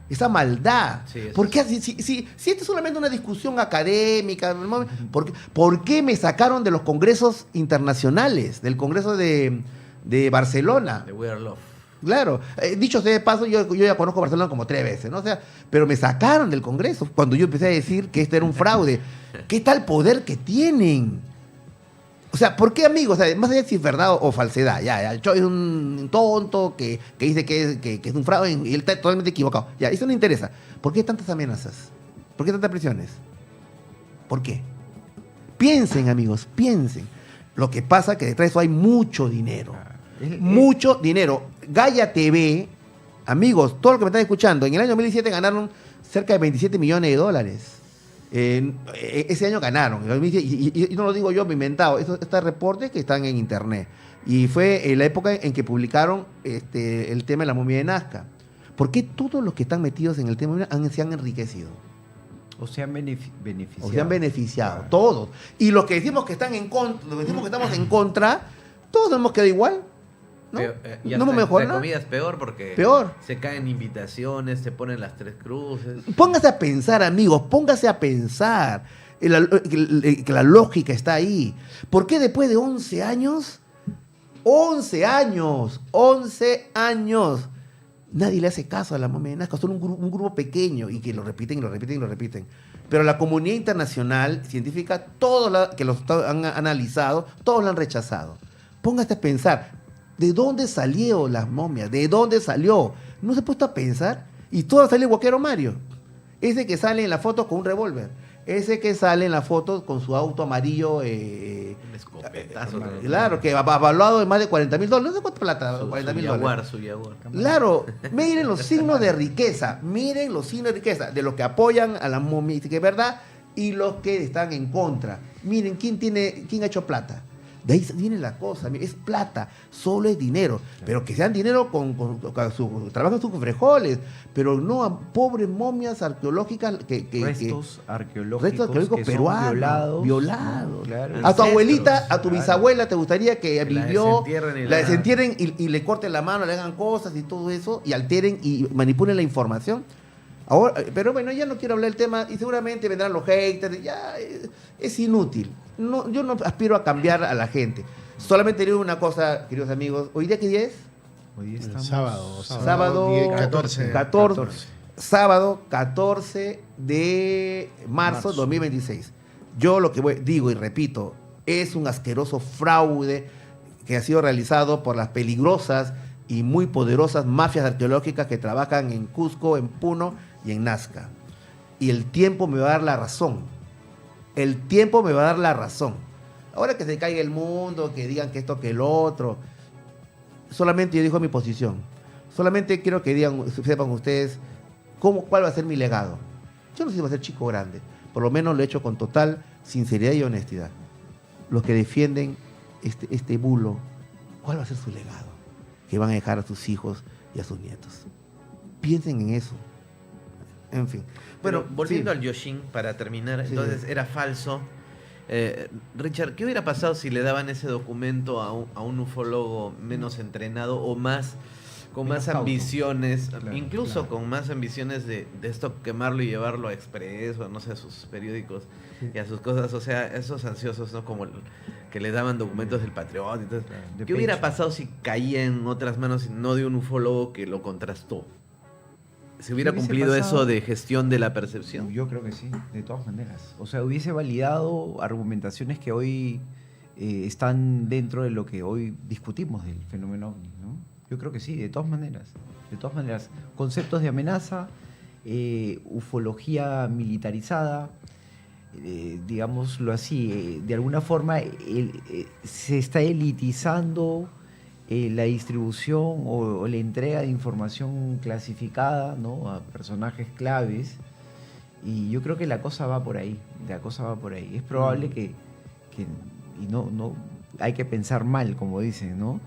Esa maldad. Sí, eso ¿Por qué si esto es solamente una discusión académica, ¿por qué me sacaron de los congresos internacionales, del congreso de Barcelona? De We Are Love. Claro, dicho sea de paso, yo ya conozco Barcelona como 3 veces, ¿no? O sea, pero me sacaron del Congreso cuando yo empecé a decir que esto era un fraude. ¿Qué tal poder que tienen? O sea, ¿por qué, amigos? O sea, más allá de si es verdad o falsedad, ya, el Choy es un tonto que dice que es un fraude y él está totalmente equivocado. Ya, eso no interesa. ¿Por qué tantas amenazas? ¿Por qué tantas presiones? ¿Por qué? Piensen, amigos, piensen. Lo que pasa es que detrás de eso hay mucho dinero. Mucho dinero. Gaia TV, amigos, todos los que me están escuchando, en el año 2017 ganaron cerca de 27 millones de dólares. Ese año ganaron. Y no lo digo yo, me he inventado. Estos reportes que están en internet. Y fue en la época en que publicaron el tema de la momia de Nazca. ¿Por qué todos los que están metidos en el tema se han enriquecido? O se han beneficiado. O se han beneficiado, Claro. todos. Y los que decimos que están en contra, los que decimos que estamos en contra, todos hemos quedado igual. ¿no? Y No hasta, mejor, entre ¿no? comillas, peor porque Peor. se caen invitaciones, se ponen las 3 cruces. Póngase a pensar, amigos, póngase a pensar. Que la lógica está ahí. ¿Por qué después de 11 años, 11 años, nadie le hace caso a la momia de Nazca? Son un grupo pequeño y que lo repiten. Pero la comunidad internacional científica, todos que los han analizado, todos lo han rechazado. Póngase a pensar. ¿De dónde salieron las momias? ¿De dónde salió? ¿No se ha puesto a pensar? Y todo sale el Guaquero Mario. Ese que sale en la foto con un revólver. Ese que sale en la foto con su auto amarillo. Un escopetazo. Claro, que avaluado de más de $40,000. No sé cuánto plata, Su $40,000. Jaguar, su Jaguar. Claro, miren los signos de riqueza. Miren los signos de riqueza de los que apoyan a la momia, que es verdad, y los que están en contra. Miren, ¿quién ha hecho plata? De ahí viene la cosa, es plata, solo es dinero, pero que sean dinero trabajan sus frijoles, pero no a pobres momias arqueológicas Restos arqueológicos que son peruanos violados. Claro. A tu abuelita, a tu Claro. bisabuela, ¿te gustaría que Que la vivió, desentierren y la la- desentierren y le corten la mano, le hagan cosas y todo eso, y alteren y manipulen la información? Ahora, pero bueno, ya no quiero hablar del tema y seguramente vendrán los haters, ya es inútil. No, yo no aspiro a cambiar a la gente. Solamente digo una cosa, queridos amigos. ¿Hoy día qué día es? Hoy estamos... Sábado 14. 14. Sábado 14 de marzo 2026. Yo lo que digo y repito, es un asqueroso fraude que ha sido realizado por las peligrosas y muy poderosas mafias arqueológicas que trabajan en Cusco, en Puno y en Nazca. Y el tiempo me va a dar la razón. El tiempo me va a dar la razón. Ahora que se caiga el mundo, que digan que esto, que el otro. Solamente yo digo mi posición. Solamente quiero que sepan ustedes cuál va a ser mi legado. Yo no sé si va a ser chico o grande, por lo menos lo he hecho con total sinceridad y honestidad. Los que defienden este bulo, ¿cuál va a ser su legado? Que van a dejar a sus hijos y a sus nietos. Piensen en eso. En fin. Bueno, volviendo sí. al Yoshin, para terminar, Sí. entonces era falso. Richard, ¿qué hubiera pasado si le daban ese documento a un ufólogo menos entrenado o más con Menos más cauto. ambiciones, Claro, incluso claro. con más ambiciones de esto quemarlo y llevarlo a Express o no sé, a sus periódicos y a sus cosas, o sea, esos ansiosos, ¿no? Como que le daban documentos del Patriot y todo. Claro, de ¿Qué hubiera pecho. pasado si caía en otras manos, no de un ufólogo que lo contrastó? ¿Se hubiera hubiese cumplido pasado? eso de gestión de la percepción? Yo creo que sí, de todas maneras. O sea, hubiese validado argumentaciones que hoy están dentro de lo que hoy discutimos del fenómeno OVNI, ¿no? Yo creo que sí, de todas maneras. De todas maneras. Conceptos de amenaza, ufología militarizada, digámoslo así, de alguna forma se está elitizando la distribución o la entrega de información clasificada, ¿no? A personajes claves, y yo creo que la cosa va por ahí, Es probable que y no hay que pensar mal, como dicen, ¿no?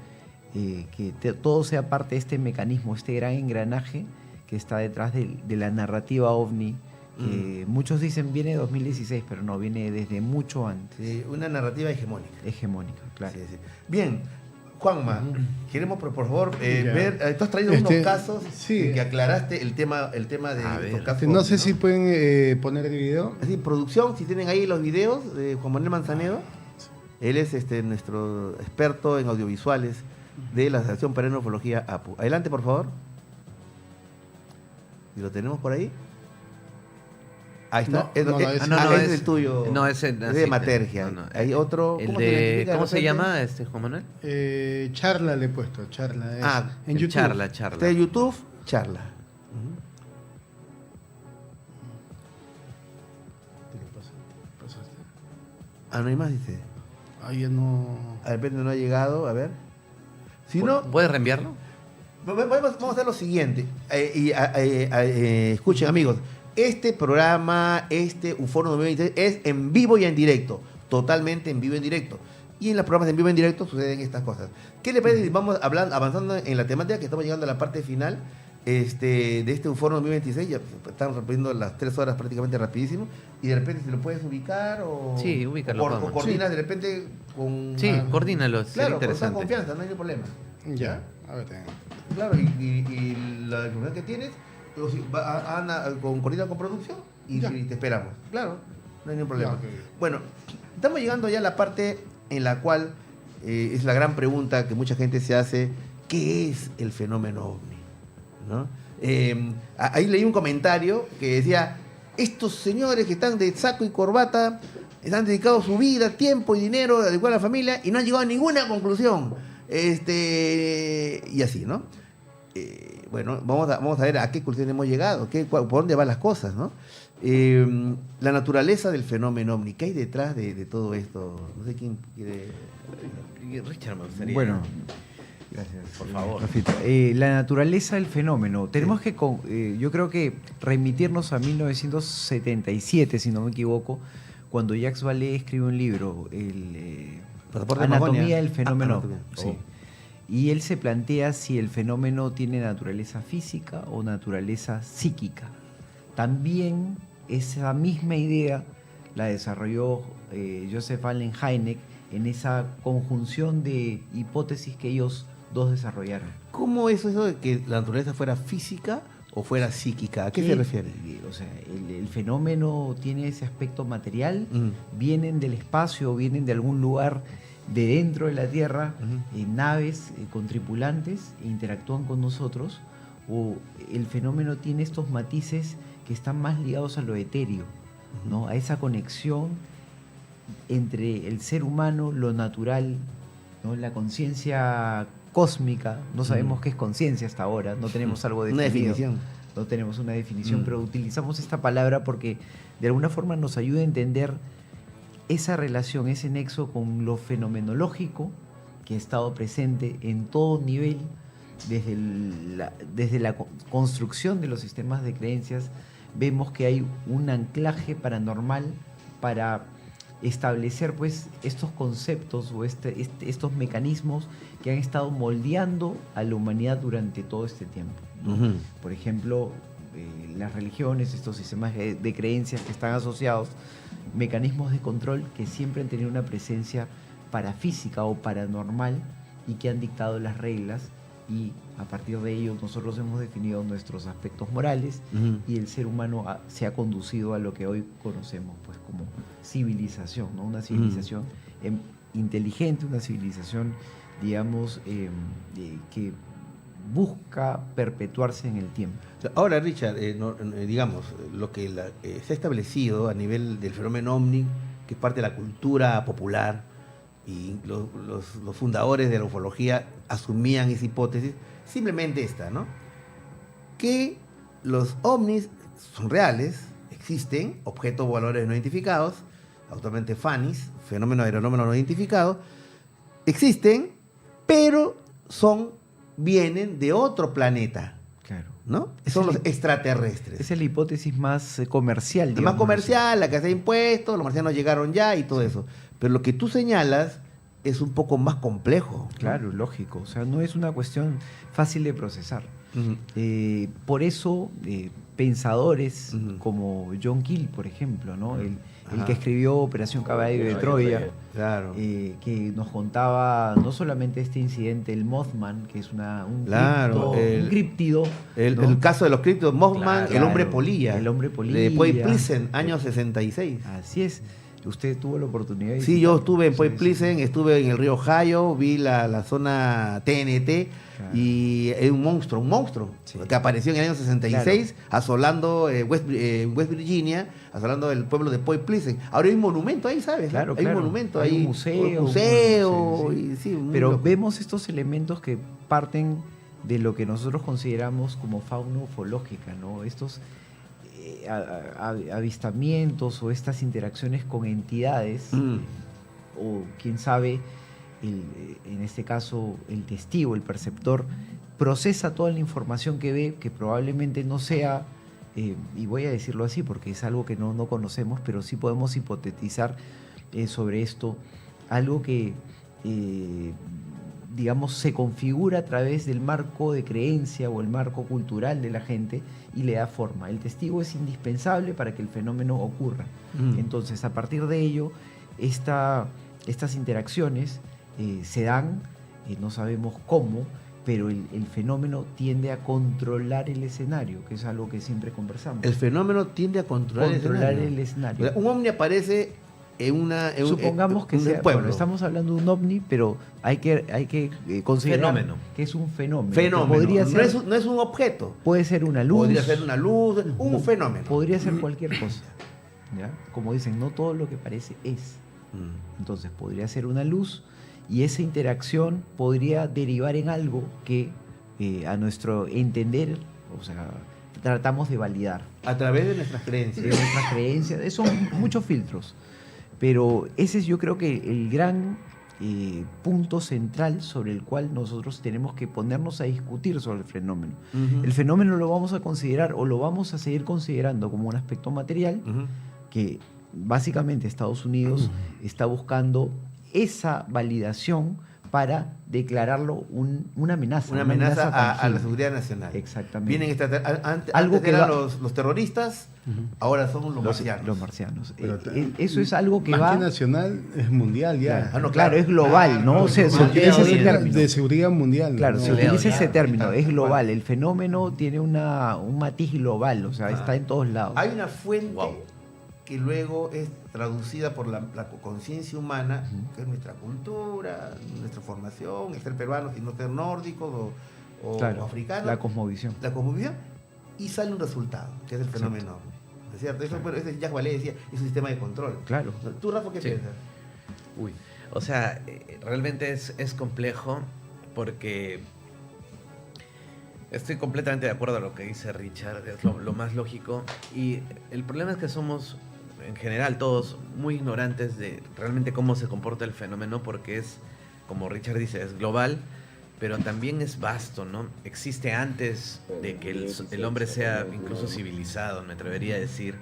Todo sea parte de este mecanismo, este gran engranaje que está detrás de la narrativa OVNI, que muchos dicen viene de 2016, pero no, viene desde mucho antes. Sí, una narrativa hegemónica. Hegemónica, claro. Sí, sí. Bien, Juanma, queremos por favor Ya. ver, tú has traído unos casos sí. que aclaraste el tema de A estos ver. casos. No sé si pueden poner el video. Así, producción, si tienen ahí los videos de Juan Manuel Manzanedo. Él es nuestro experto en audiovisuales de la Asociación Peruana de Ufología APU. Adelante, por favor. ¿Y lo tenemos por ahí? Ahí está. No, no, ese ese- es el tuyo. no, ese- es sí, de Matergia. no, no. Hay otro. El ¿cómo se de, identifica ¿cómo se repente? llama Juan Manuel? Charla le he puesto, charla. en el YouTube. Charla. Este de YouTube, charla. No hay más, dice. Ahí ya no. De repente no ha llegado, a ver. Si no, ¿Puedes reenviarlo? vamos a hacer lo siguiente. Escuchen, amigos. Este programa, UFORO 2023, es en vivo y en directo. Totalmente en vivo y en directo. Y en los programas en vivo y en directo suceden estas cosas. ¿Qué le parece si vamos avanzando en la temática, que estamos llegando a la parte final de este UFORO 2026? Ya están repitiendo las 3 horas prácticamente rapidísimo. Y de repente, ¿se lo puedes ubicar? O, Sí, ubícalo, O Juanma. coordinas de repente con... Sí, coordínalo, sería Claro, con toda interesante. confianza, no hay ningún problema. Ya, a ver. Claro, y la información que tienes, o si coordina con producción y Ya. te esperamos. Claro, no hay ningún problema. Ya, ok. Bueno, estamos llegando ya a la parte en la cual es la gran pregunta que mucha gente se hace: ¿qué es el fenómeno OVNI? ¿No? Ahí leí un comentario que decía: estos señores que están de saco y corbata han dedicado su vida, tiempo y dinero a dedicar a la familia y no han llegado a ninguna conclusión. Y así, ¿no? Bueno, vamos a ver a qué conclusión hemos llegado, por dónde van las cosas, ¿no? La naturaleza del fenómeno OVNI, ¿qué hay detrás de todo esto? No sé quién quiere... Richard, me gustaría. Bueno, gracias. Por favor. Rafito. La naturaleza del fenómeno. Tenemos que, yo creo que remitirnos a 1977, si no me equivoco, cuando Jacques Vallée escribe un libro, Pasaporte de Anatomía Magonia. del fenómeno. Anatomía. Sí. Oh. Y él se plantea si el fenómeno tiene naturaleza física o naturaleza psíquica. También esa misma idea la desarrolló Joseph Allen Hynek en esa conjunción de hipótesis que ellos dos desarrollaron. ¿Cómo es eso de que la naturaleza fuera física o fuera psíquica? ¿A qué se refiere? O sea, el fenómeno tiene ese aspecto material, Mm. vienen del espacio, vienen de algún lugar de dentro de la Tierra, naves con tripulantes, e interactúan con nosotros, o el fenómeno tiene estos matices que están más ligados a lo etéreo, ¿no? A esa conexión entre el ser humano, lo natural, ¿no? La conciencia cósmica. No sabemos qué es conciencia hasta ahora, no tenemos algo Una definido. definición. No tenemos una definición, Mm. pero utilizamos esta palabra porque de alguna forma nos ayuda a entender esa relación, ese nexo con lo fenomenológico que ha estado presente en todo nivel, desde la construcción de los sistemas de creencias, vemos que hay un anclaje paranormal para establecer pues estos conceptos o estos mecanismos que han estado moldeando a la humanidad durante todo este tiempo, ¿no? Ujú. Por ejemplo, las religiones, estos sistemas de creencias que están asociados, mecanismos de control que siempre han tenido una presencia parafísica o paranormal y que han dictado las reglas, y a partir de ello nosotros hemos definido nuestros aspectos morales Ujú. y el ser humano se ha conducido a lo que hoy conocemos pues como civilización, ¿no? Una civilización inteligente, una civilización, digamos, que busca perpetuarse en el tiempo. Ahora, Richard, digamos, lo que se ha establecido a nivel del fenómeno ovni, que es parte de la cultura popular, y los fundadores de la ufología asumían esa hipótesis, simplemente esta, ¿no? Que los ovnis son reales, existen, objetos voladores no identificados, actualmente FANIS, fenómeno aeronómeno no identificado, existen, pero vienen de otro planeta, Claro. ¿no? Es Son el- los extraterrestres. Esa es la hipótesis más comercial, La más digamos. comercial, la que se ha impuesto, los marcianos llegaron ya y todo eso. Pero lo que tú señalas es un poco más complejo, ¿no? Claro, lógico. O sea, no es una cuestión fácil de procesar. Ujú. Por eso, pensadores Ujú. como John Keel, por ejemplo, ¿no? El Ajá. que escribió Operación Caballo de Troya, Claro. que nos contaba no solamente este incidente, el Mothman, que es Claro, un críptido. El, ¿no? el caso de los criptos, Mothman, Claro, el hombre polilla. el hombre polilla. De Point Pleasant, año 66. Así es. Usted tuvo la oportunidad de Sí, yo visitarlo. estuve en Point Sí, Pleasant, estuve en el río Ohio, vi la zona TNT Claro. y es un monstruo Sí. que apareció en el año 66 asolando West Virginia, asolando el pueblo de Point Pleasant. Ahora hay un monumento ahí, ¿sabes? Claro, Hay claro. un monumento Hay ahí. un museo, Un museo, sí, sí. y sí, muy Pero loco. vemos estos elementos que parten de lo que nosotros consideramos como fauna ufológica, ¿no? Estos avistamientos o estas interacciones con entidades, Mm. o quién sabe, en este caso el testigo, el perceptor, procesa toda la información que ve, que probablemente no sea, y voy a decirlo así porque es algo que no conocemos, pero sí podemos hipotetizar sobre esto, algo que, digamos, se configura a través del marco de creencia o el marco cultural de la gente y le da forma. El testigo es indispensable para que el fenómeno ocurra. Mm. Entonces, a partir de ello, estas interacciones se dan, no sabemos cómo, pero el fenómeno tiende a controlar el escenario, que es algo que siempre conversamos. El fenómeno tiende a controlar, el O escenario. sea, un ovni aparece en un Supongamos que en un sea, pueblo. bueno, estamos hablando de un ovni, pero hay que considerar Fenómeno. que es un fenómeno. Fenómeno. Que podría No ser, no es un objeto. puede ser una luz. Podría ser una luz, un fenómeno. Podría ser cualquier cosa. ¿Ya? Como dicen, no todo lo que parece es. Mm. Entonces podría ser una luz y esa interacción podría derivar en algo que a nuestro entender, o sea, tratamos de validar. A través de nuestras creencias. De nuestras creencias, son muchos filtros. Pero ese es, yo creo que el gran punto central sobre el cual nosotros tenemos que ponernos a discutir sobre el fenómeno. Ujú. El fenómeno lo vamos a considerar o lo vamos a seguir considerando como un aspecto material, Ujú. que básicamente Estados Unidos está buscando esa validación para declararlo una amenaza. Una amenaza a la tangible. seguridad nacional. Exactamente. Vienen antes Algo que eran va- los terroristas, ahora son los marcianos. Los marcianos. Pero Eso es algo que más va... que nacional, es mundial ya. Claro, no, claro, claro. es global, ¿no? Se Más que utiliza ese ahorita término. de seguridad mundial. Claro, ¿no? se utiliza ya, ese término, está, es tal global. cual. El fenómeno tiene un matiz global, o sea, está en todos lados. Hay una fuente Wow. que luego es traducida por la conciencia humana, que es nuestra cultura, nuestra formación, el ser peruanos y no ser nórdicos o Claro, africanos. la cosmovisión. La cosmovisión, y sale un resultado, que es el fenómeno. ¿Es cierto? Eso, bueno, ese Jacques Vallée decía, es un sistema de control. Claro. ¿Tú, Rafa, qué Sí. piensas? Uy, o sea, realmente es complejo porque estoy completamente de acuerdo a lo que dice Richard, es lo más lógico. Y el problema es que somos, en general, todos muy ignorantes de realmente cómo se comporta el fenómeno porque es, como Richard dice, es global pero también es vasto, ¿no? Existe antes de que el hombre sea incluso civilizado, me atrevería a decir.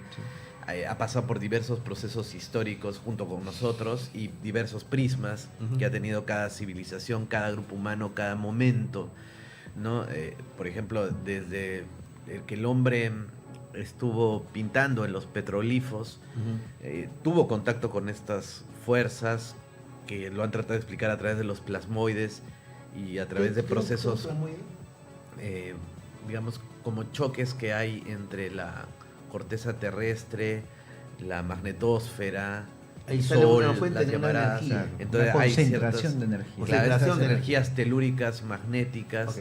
Ha pasado por diversos procesos históricos junto con nosotros y diversos prismas que ha tenido cada civilización, cada grupo humano, cada momento, ¿no? Por ejemplo, desde que el hombre estuvo pintando en los petroglifos, tuvo contacto con estas fuerzas que lo han tratado de explicar a través de los plasmoides y a través de procesos, digamos, como choques que hay entre la corteza terrestre, la magnetosfera, el sol, las llamaradas. Entonces una hay concentración ciertas, de energía. claro, estas energías telúricas, magnéticas,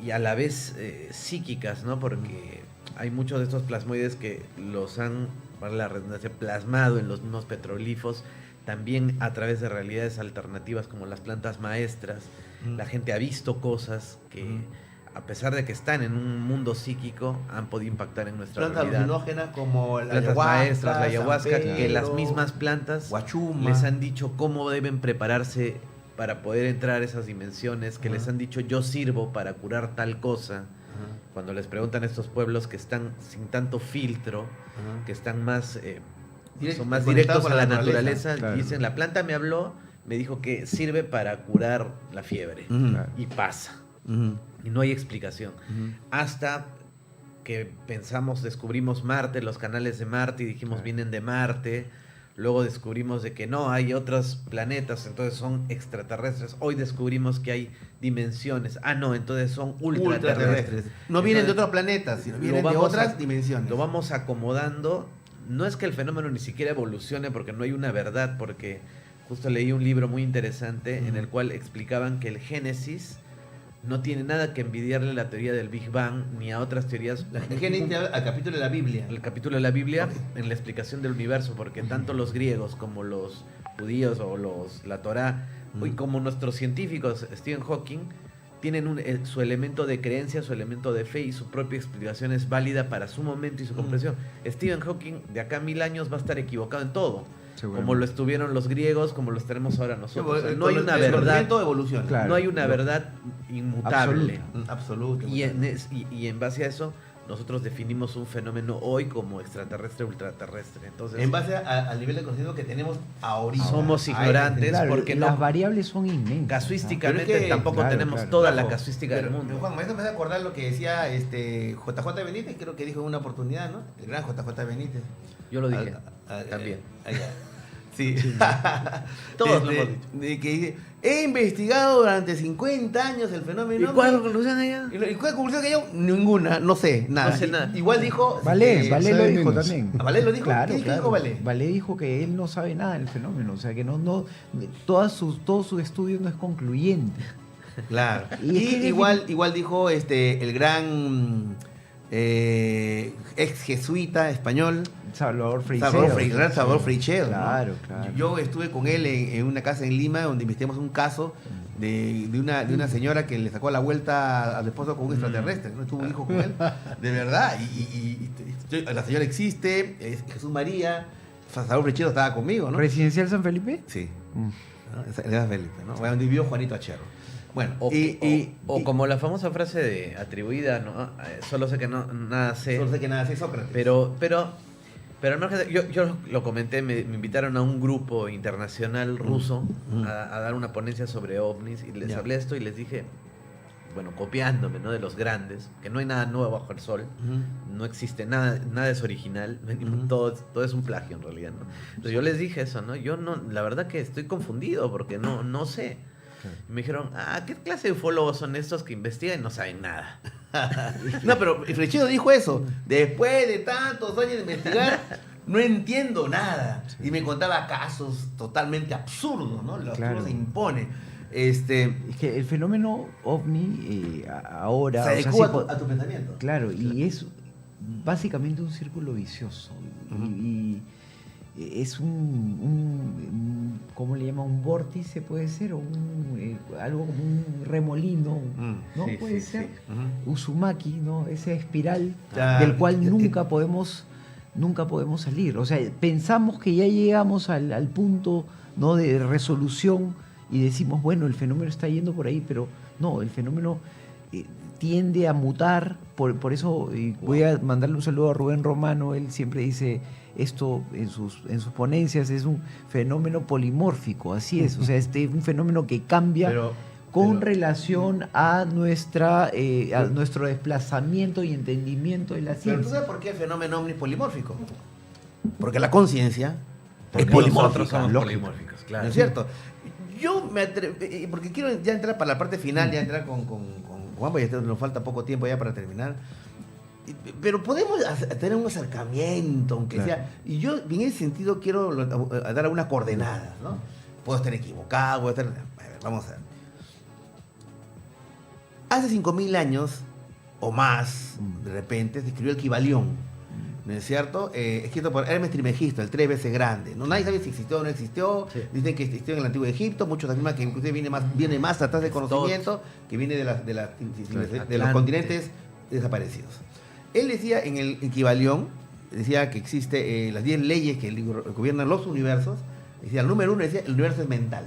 y a la vez psíquicas, ¿no? Porque hay muchos de estos plasmoides que los han, para la redundancia, plasmado en los mismos petroglifos, también a través de realidades alternativas como las plantas maestras. La gente ha visto cosas que, a pesar de que están en un mundo psíquico, han podido impactar en nuestra Plantas realidad. alucinógenas como la Plantas ayahuasca, maestras, la ayahuasca, San que Pedro, las mismas plantas guachuma. les han dicho cómo deben prepararse para poder entrar a esas dimensiones, que les han dicho yo sirvo para curar tal cosa. Cuando les preguntan a estos pueblos que están sin tanto filtro, que están más, son más directos con a la la naturaleza, claro. dicen, la planta me habló, me dijo que sirve para curar la fiebre. Y pasa. Y no hay explicación. Hasta que descubrimos Marte, los canales de Marte, y dijimos vienen de Marte. Luego descubrimos de que no, hay otros planetas, entonces son extraterrestres. Hoy descubrimos que hay dimensiones. Ah, no, entonces son ultraterrestres. No vienen de Entonces, otros planetas, sino lo vienen de vamos otras a- dimensiones. Lo vamos acomodando. No es que el fenómeno ni siquiera evolucione porque no hay una verdad, porque justo leí un libro muy interesante en el cual explicaban que el Génesis no tiene nada que envidiarle a la teoría del Big Bang ni a otras teorías. El Génesis habla al capítulo de la Biblia. El capítulo de la Biblia en la explicación del universo, porque tanto los griegos como los judíos o la Torá, y como nuestros científicos, Stephen Hawking, tienen su elemento de creencia, su elemento de fe y su propia explicación es válida para su momento y su comprensión. Stephen Hawking de acá a 1000 años va a estar equivocado en todo, como lo estuvieron los griegos, como lo estaremos ahora nosotros. O sea, no hay una verdad, evolución. Claro. no hay una verdad inmutable. Absoluto. Y en base a eso, nosotros definimos un fenómeno hoy como extraterrestre, ultraterrestre. Entonces, En base al nivel de conocimiento que tenemos ahorita. somos A ignorantes Claro, porque las no, variables son inmensas. casuísticamente Pero es que- tampoco claro, tenemos claro. toda la Ojo, casuística del pero, mundo. Juan, me hace acordar lo que decía JJ Benítez, creo que dijo en una oportunidad, ¿no? El gran JJ Benítez. Yo lo dije también. también. Sí. Todos lo hemos dicho. De que dice, he investigado durante 50 años el fenómeno. ¿Y cuál es la conclusión de ella? ¿Y cuál conclusión que yo? Ninguna, no sé, nada. No sé nada. Igual dijo... Valé lo sabe dijo menos. también. ¿Ah, Valé lo dijo? Claro, ¿Qué claro. dijo Valé? Valé dijo que él no sabe nada del fenómeno, o sea que todo su estudio no es concluyente. Claro. Y es Y que igual dijo el gran ex jesuita español, Salvador Freixedo. Salvador Freixedo, ¿no? Claro, claro. Yo estuve con él en una casa en Lima donde investigamos un caso de una señora que le sacó la vuelta al esposo con un extraterrestre, ¿no? Tuvo un hijo con él, de verdad. La señora existe, es Jesús María, Salvador Freixedo estaba conmigo, ¿no? ¿Residencial San Felipe? Sí, Mm. ¿no? Esa Felipe, ¿no? Donde vivió Juanito Acherro. Bueno, O como la famosa frase atribuida, ¿no? Solo sé que nada sé. solo sé que nada hace Sócrates. Pero al margen de, yo lo comenté, me invitaron a un grupo internacional ruso a dar una ponencia sobre ovnis y les Ya. hablé esto y les dije, bueno, copiándome, ¿no? De los grandes, que no hay nada nuevo bajo el sol, no existe nada, nada es original, todo es un plagio en realidad, ¿no? Entonces yo les dije eso, ¿no? Yo no, la verdad que estoy confundido porque no sé. Y me dijeron, ¿qué clase de ufólogos son estos que investigan y no saben nada? No, pero Freixedo dijo eso. Después de tantos años de investigar, no entiendo nada. Y me contaba casos totalmente absurdos, ¿no? Lo Claro. absurdo se impone. Es que el fenómeno ovni ahora... Se o sea, adecua sí po- a tu pensamiento. Claro, y es básicamente un círculo vicioso. Y es ¿cómo le llama? Un vórtice puede ser, o algo como un remolino, ¿no? Sí, puede sí, ser. sí. Uzumaki, ¿no? Esa espiral Claro. del cual nunca podemos salir. O sea, pensamos que ya llegamos al punto, ¿no? de resolución y decimos, bueno, el fenómeno está yendo por ahí, pero No, el fenómeno tiende a mutar, por eso voy a mandarle un saludo a Rubén Romano, él siempre dice esto en sus ponencias, es un fenómeno polimórfico, así es, o sea, un fenómeno que cambia con relación a nuestro desplazamiento y entendimiento de la Pero ¿tú ciencia. sabes por qué el fenómeno omni es polimórfico? Porque la conciencia es Nosotros polimórfica. somos lógico. polimórficos, claro. ¿No es cierto? Yo me atrevo, porque quiero ya entrar para la parte final, ya entrar con Juan, porque ya nos falta poco tiempo ya para terminar. Pero podemos tener un acercamiento, aunque Claro. sea. Y yo, en ese sentido, quiero dar algunas coordenadas, ¿no? Puedo estar equivocado, puedo estar. A ver, vamos a ver. Hace 5.000 años o más, de repente, se escribió el Kybalión. ¿No es cierto? Escrito por Hermes Trismegisto, el 3 veces grande. No, nadie sabe si existió o no existió. Sí. Dicen que existió en el Antiguo Egipto. Muchos afirman que inclusive viene más atrás del conocimiento, que viene de los Atlante. continentes desaparecidos. Él decía en el Kybalión, decía que existe las 10 leyes que gobiernan los universos. Decía, el número 1 decía, el universo es mental.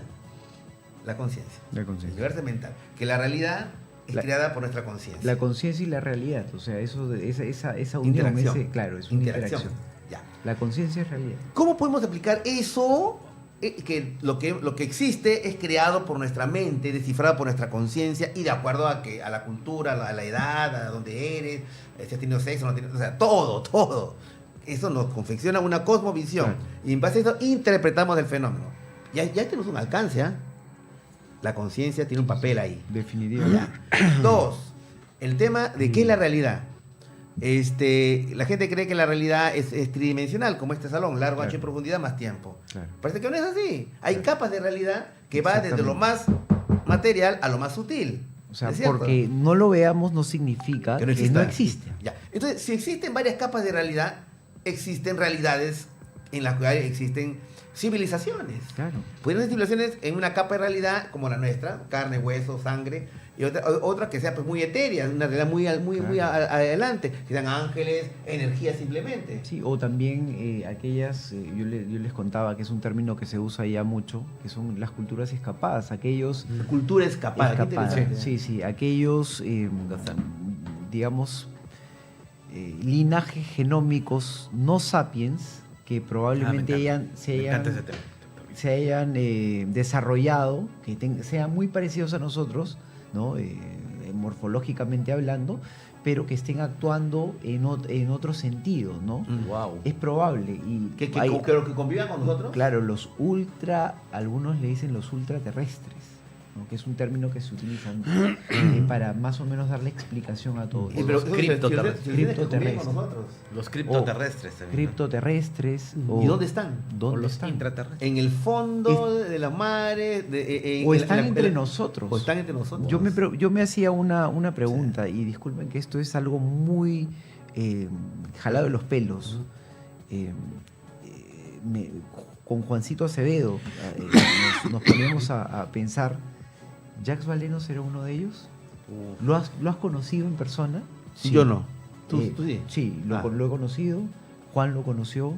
La conciencia. La El conciencia. universo es mental. Que la realidad es creada por nuestra conciencia. La conciencia y la realidad, o sea, esa unión, Interacción. claro, es una interacción. Ya. La conciencia es realidad. ¿Cómo podemos aplicar eso? Que lo que existe es creado por nuestra mente, descifrado por nuestra conciencia y de acuerdo a la cultura, a la edad, a dónde eres, si has tenido sexo, no has tenido, o sea, todo. Eso nos confecciona una cosmovisión. Claro. Y en base a eso interpretamos el fenómeno. Ya tenemos un alcance, ¿ah? La conciencia tiene un papel ahí. Definitivamente. Dos, el tema de qué es la realidad. La gente cree que la realidad es tridimensional, como este salón, largo, Claro. ancho y profundidad, más tiempo. Claro. Parece que no es así. Hay capas de realidad que va desde lo Exactamente. más material a lo más sutil. O sea, ¿Es cierto? porque no lo veamos no significa que no existe. Ya. Entonces, si existen varias capas de realidad, existen realidades en las cuales existen civilizaciones. Claro. Pueden ser civilizaciones en una capa de realidad como la nuestra, carne, hueso, sangre, y otra que sea pues, muy etérea, una realidad muy adelante, que sean ángeles, energía simplemente. Sí, o también aquellas, yo les contaba que es un término que se usa ya mucho, que son las culturas escapadas, aquellos Cultura escapada. qué escapadas. interesante. Sí, aquellos, digamos, linajes genómicos no sapiens que probablemente Me encanta ese tema. se hayan desarrollado, que sean muy parecidos a nosotros, ¿no? Morfológicamente hablando, pero que estén actuando en otro sentido, ¿no? Wow. Es probable. Y Que hay- convivan con nosotros. claro, algunos le dicen los ultraterrestres, ¿no? Que es un término que se utiliza para más o menos darle explicación a todo. Sí, pero criptoterrestres. si ustedes que conviven con nosotros. Los criptoterrestres también. ¿no? Criptoterrestres. ¿Y dónde están? O ¿Dónde los están? intraterrestres. En el fondo de las mares. O están entre nosotros. O están entre nosotros. Yo me hacía una pregunta, y disculpen que esto es algo muy jalado de los pelos. Con Juancito Acevedo nos poníamos a pensar, ¿Jacques Valeno será uno de ellos? ¿Lo has conocido en persona? Yo no. ¿Tú sí? Sí, lo Ah. he conocido, Juan lo conoció,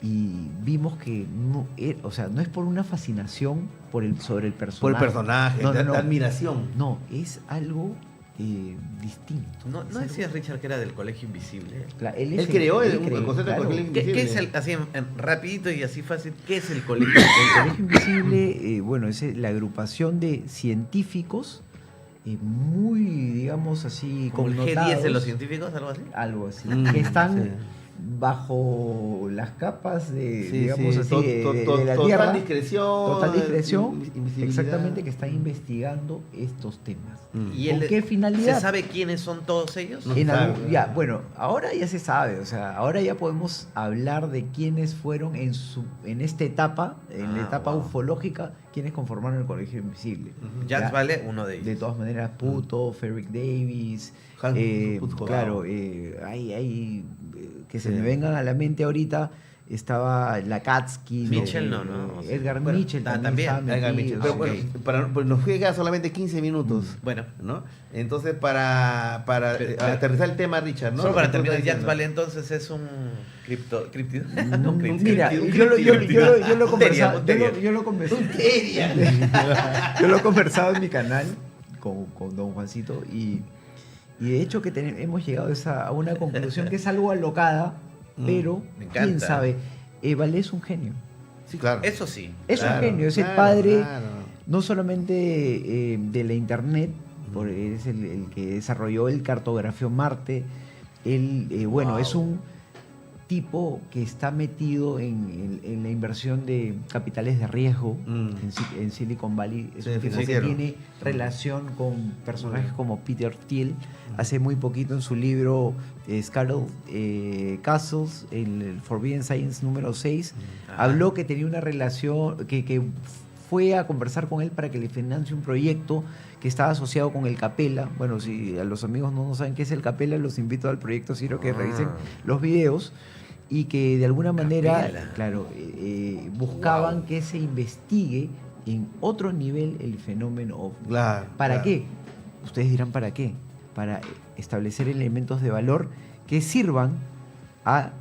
y vimos que no es por una fascinación sobre el personaje. Por el personaje, No, de no. admiración. No, es algo distinto. ¿No Es algo- decías, Richard, que era del Colegio Invisible? Él creó el creó, concepto de claro. colegio ¿Qué es Invisible. así rapidito y así fácil, qué es el colegio? El Colegio Invisible, bueno, es la agrupación de científicos muy, digamos así, ¿Como el G10 de connotados, los científicos, algo así? algo así, Mm, que están sí. bajo las capas de, Sí, digamos sí, así, de la total Tierra. discreción. Total discreción, invisibilidad. exactamente, que están investigando estos temas. ¿Y ¿Con él- qué finalidad? ¿Se sabe quiénes son todos ellos? No. En sabe, algún- ¿no? ya, bueno, ahora ya se sabe, o sea, ahora ya podemos hablar de quiénes fueron en esta etapa, en la etapa Wow. ufológica, quiénes conformaron el Colegio Invisible. Ujú. Jacques Ya. Vale, uno de ellos. De todas maneras, Puto, Ferric Davis, Hans Puto. claro, hay que se Sí. me vengan a la mente ahorita, estaba Lakatsky, Mitchell, no. Edgar Bueno, Mitchell también. estaba Edgar metido, Mitchell. Pero sí. bueno, pues nos quedan solamente 15 minutos. Bueno, ¿No? Entonces, para Pero- aterrizar el tema, Richard, ¿no? solo para Lo que tú terminar, estás Jacques diciendo. Vale entonces es un criptido. No, Criptido. mira, Criptido. yo lo he Montería, conversado, Montería. yo lo he conversado en mi canal con don Juancito y de hecho que hemos llegado a una conclusión que es algo alocada, pero me encanta. quién sabe, Valdés es un genio. Sí, claro. Eso sí. Es un Claro, genio, es el claro, padre claro. no solamente de la internet, es el que desarrolló el cartografió Marte. Él, bueno, es un tipo que está metido en la inversión de capitales de riesgo en Silicon Valley. Es Sí, un tipo que financiero. tiene relación con personajes como Peter Thiel. Hace muy poquito en su libro Scarlet Castles, el Forbidden Science número 6, habló que tenía una relación, que fue a conversar con él para que le financie un proyecto que estaba asociado con el Capella. Bueno, si a los amigos no saben qué es el Capella, los invito al proyecto Ciro que revisen los videos y que de alguna manera, Capella. claro, buscaban que se investigue en otro nivel el fenómeno ovni. Claro, ¿Para claro. qué? Ustedes dirán ¿para qué? Para establecer elementos de valor que sirvan a,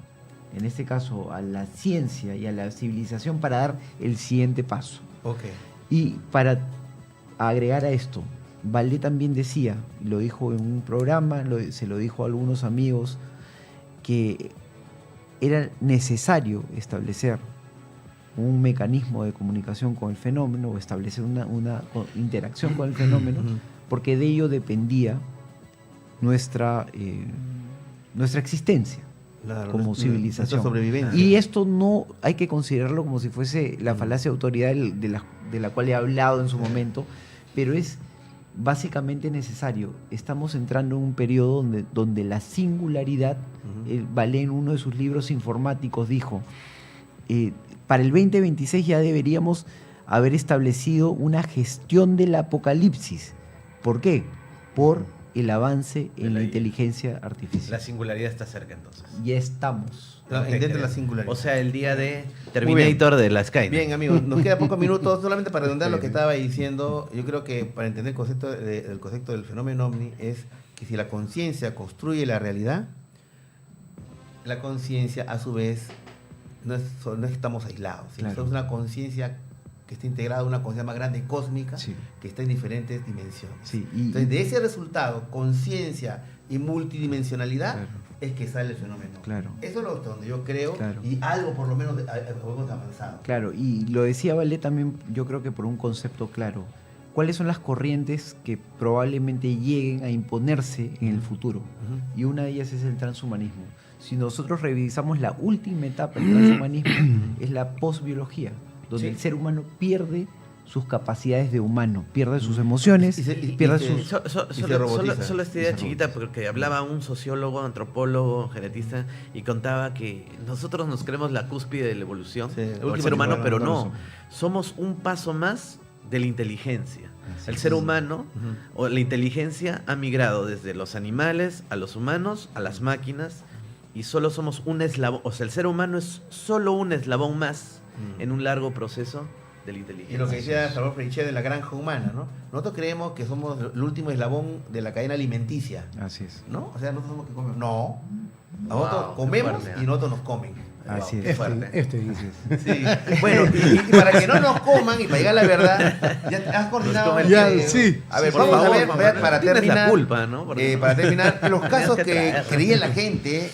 en este caso, a la ciencia y a la civilización para dar el siguiente paso. Ok. Y para agregar a esto, Valdés también decía, lo dijo en un programa, se lo dijo a algunos amigos, que era necesario establecer un mecanismo de comunicación con el fenómeno o establecer una interacción con el fenómeno, porque de ello dependía nuestra existencia Claro, como nuestra civilización. sobrevivencia. Y esto no hay que considerarlo como si fuese la falacia de autoridad de la cual he hablado en su momento, pero es básicamente necesario. Estamos entrando en un periodo donde la singularidad, Valdés en uno de sus libros informáticos dijo, para el 2026 ya deberíamos haber establecido una gestión del apocalipsis. ¿Por qué? Por el avance en la inteligencia artificial. La singularidad está cerca entonces. Ya estamos. Claro, No te intenta creo. la singularidad. O sea, el día de Muy Terminator de la Skynet. Bien, amigos, nos queda pocos minutos. Solamente para redondear lo que estaba diciendo, yo creo que para entender el concepto del fenómeno ovni es que si la conciencia construye la realidad, la conciencia a su vez no es que estamos aislados, sino Claro. es una conciencia que está integrada a una conciencia más grande y cósmica, Sí. que está en diferentes dimensiones. Sí, Entonces, de ese resultado, conciencia y multidimensionalidad, Claro. es que sale el fenómeno. Claro. Eso es lo donde yo creo, Claro. y algo por lo menos hemos avanzado. Claro, y lo decía Valdés también, yo creo que por un concepto claro. ¿Cuáles son las corrientes que probablemente lleguen a imponerse en el futuro? Y una de ellas es el transhumanismo. Si nosotros revisamos la última etapa del transhumanismo, es la posbiología, donde Sí. el ser humano pierde sus capacidades de humano, pierde sus emociones, pierde sus... se robotiza. Solo esta Y idea se chiquita, robotiza. porque hablaba un sociólogo, antropólogo, genetista, y contaba que nosotros nos creemos la cúspide de la evolución, Sí, o el último ser humano, nivel, pero no no. lo Somos un paso más de la inteligencia. Así El es. ser humano, o la inteligencia, ha migrado desde los animales a los humanos, a las máquinas, y solo somos un eslabón. O sea, el ser humano es solo un eslabón más en un largo proceso de la inteligencia. Y lo que decía Salvador Freixedo de la granja humana, ¿no? Nosotros creemos que somos el último eslabón de la cadena alimenticia, Así es. ¿no? O sea, nosotros somos que comemos. No. Nosotros Wow, comemos qué fuerte, y nosotros nos comen. Así Wow, es. fuerte. Este dice. Sí. Bueno, y para que no nos coman y para llegar a la verdad, ya has coordinado. Nos Ya, que- sí. A ver, Por vamos favor, a ver, Juan para Manuel, tienes terminar. la culpa, ¿no? Porque- Para terminar, los casos Tenías que que traer. creía la gente,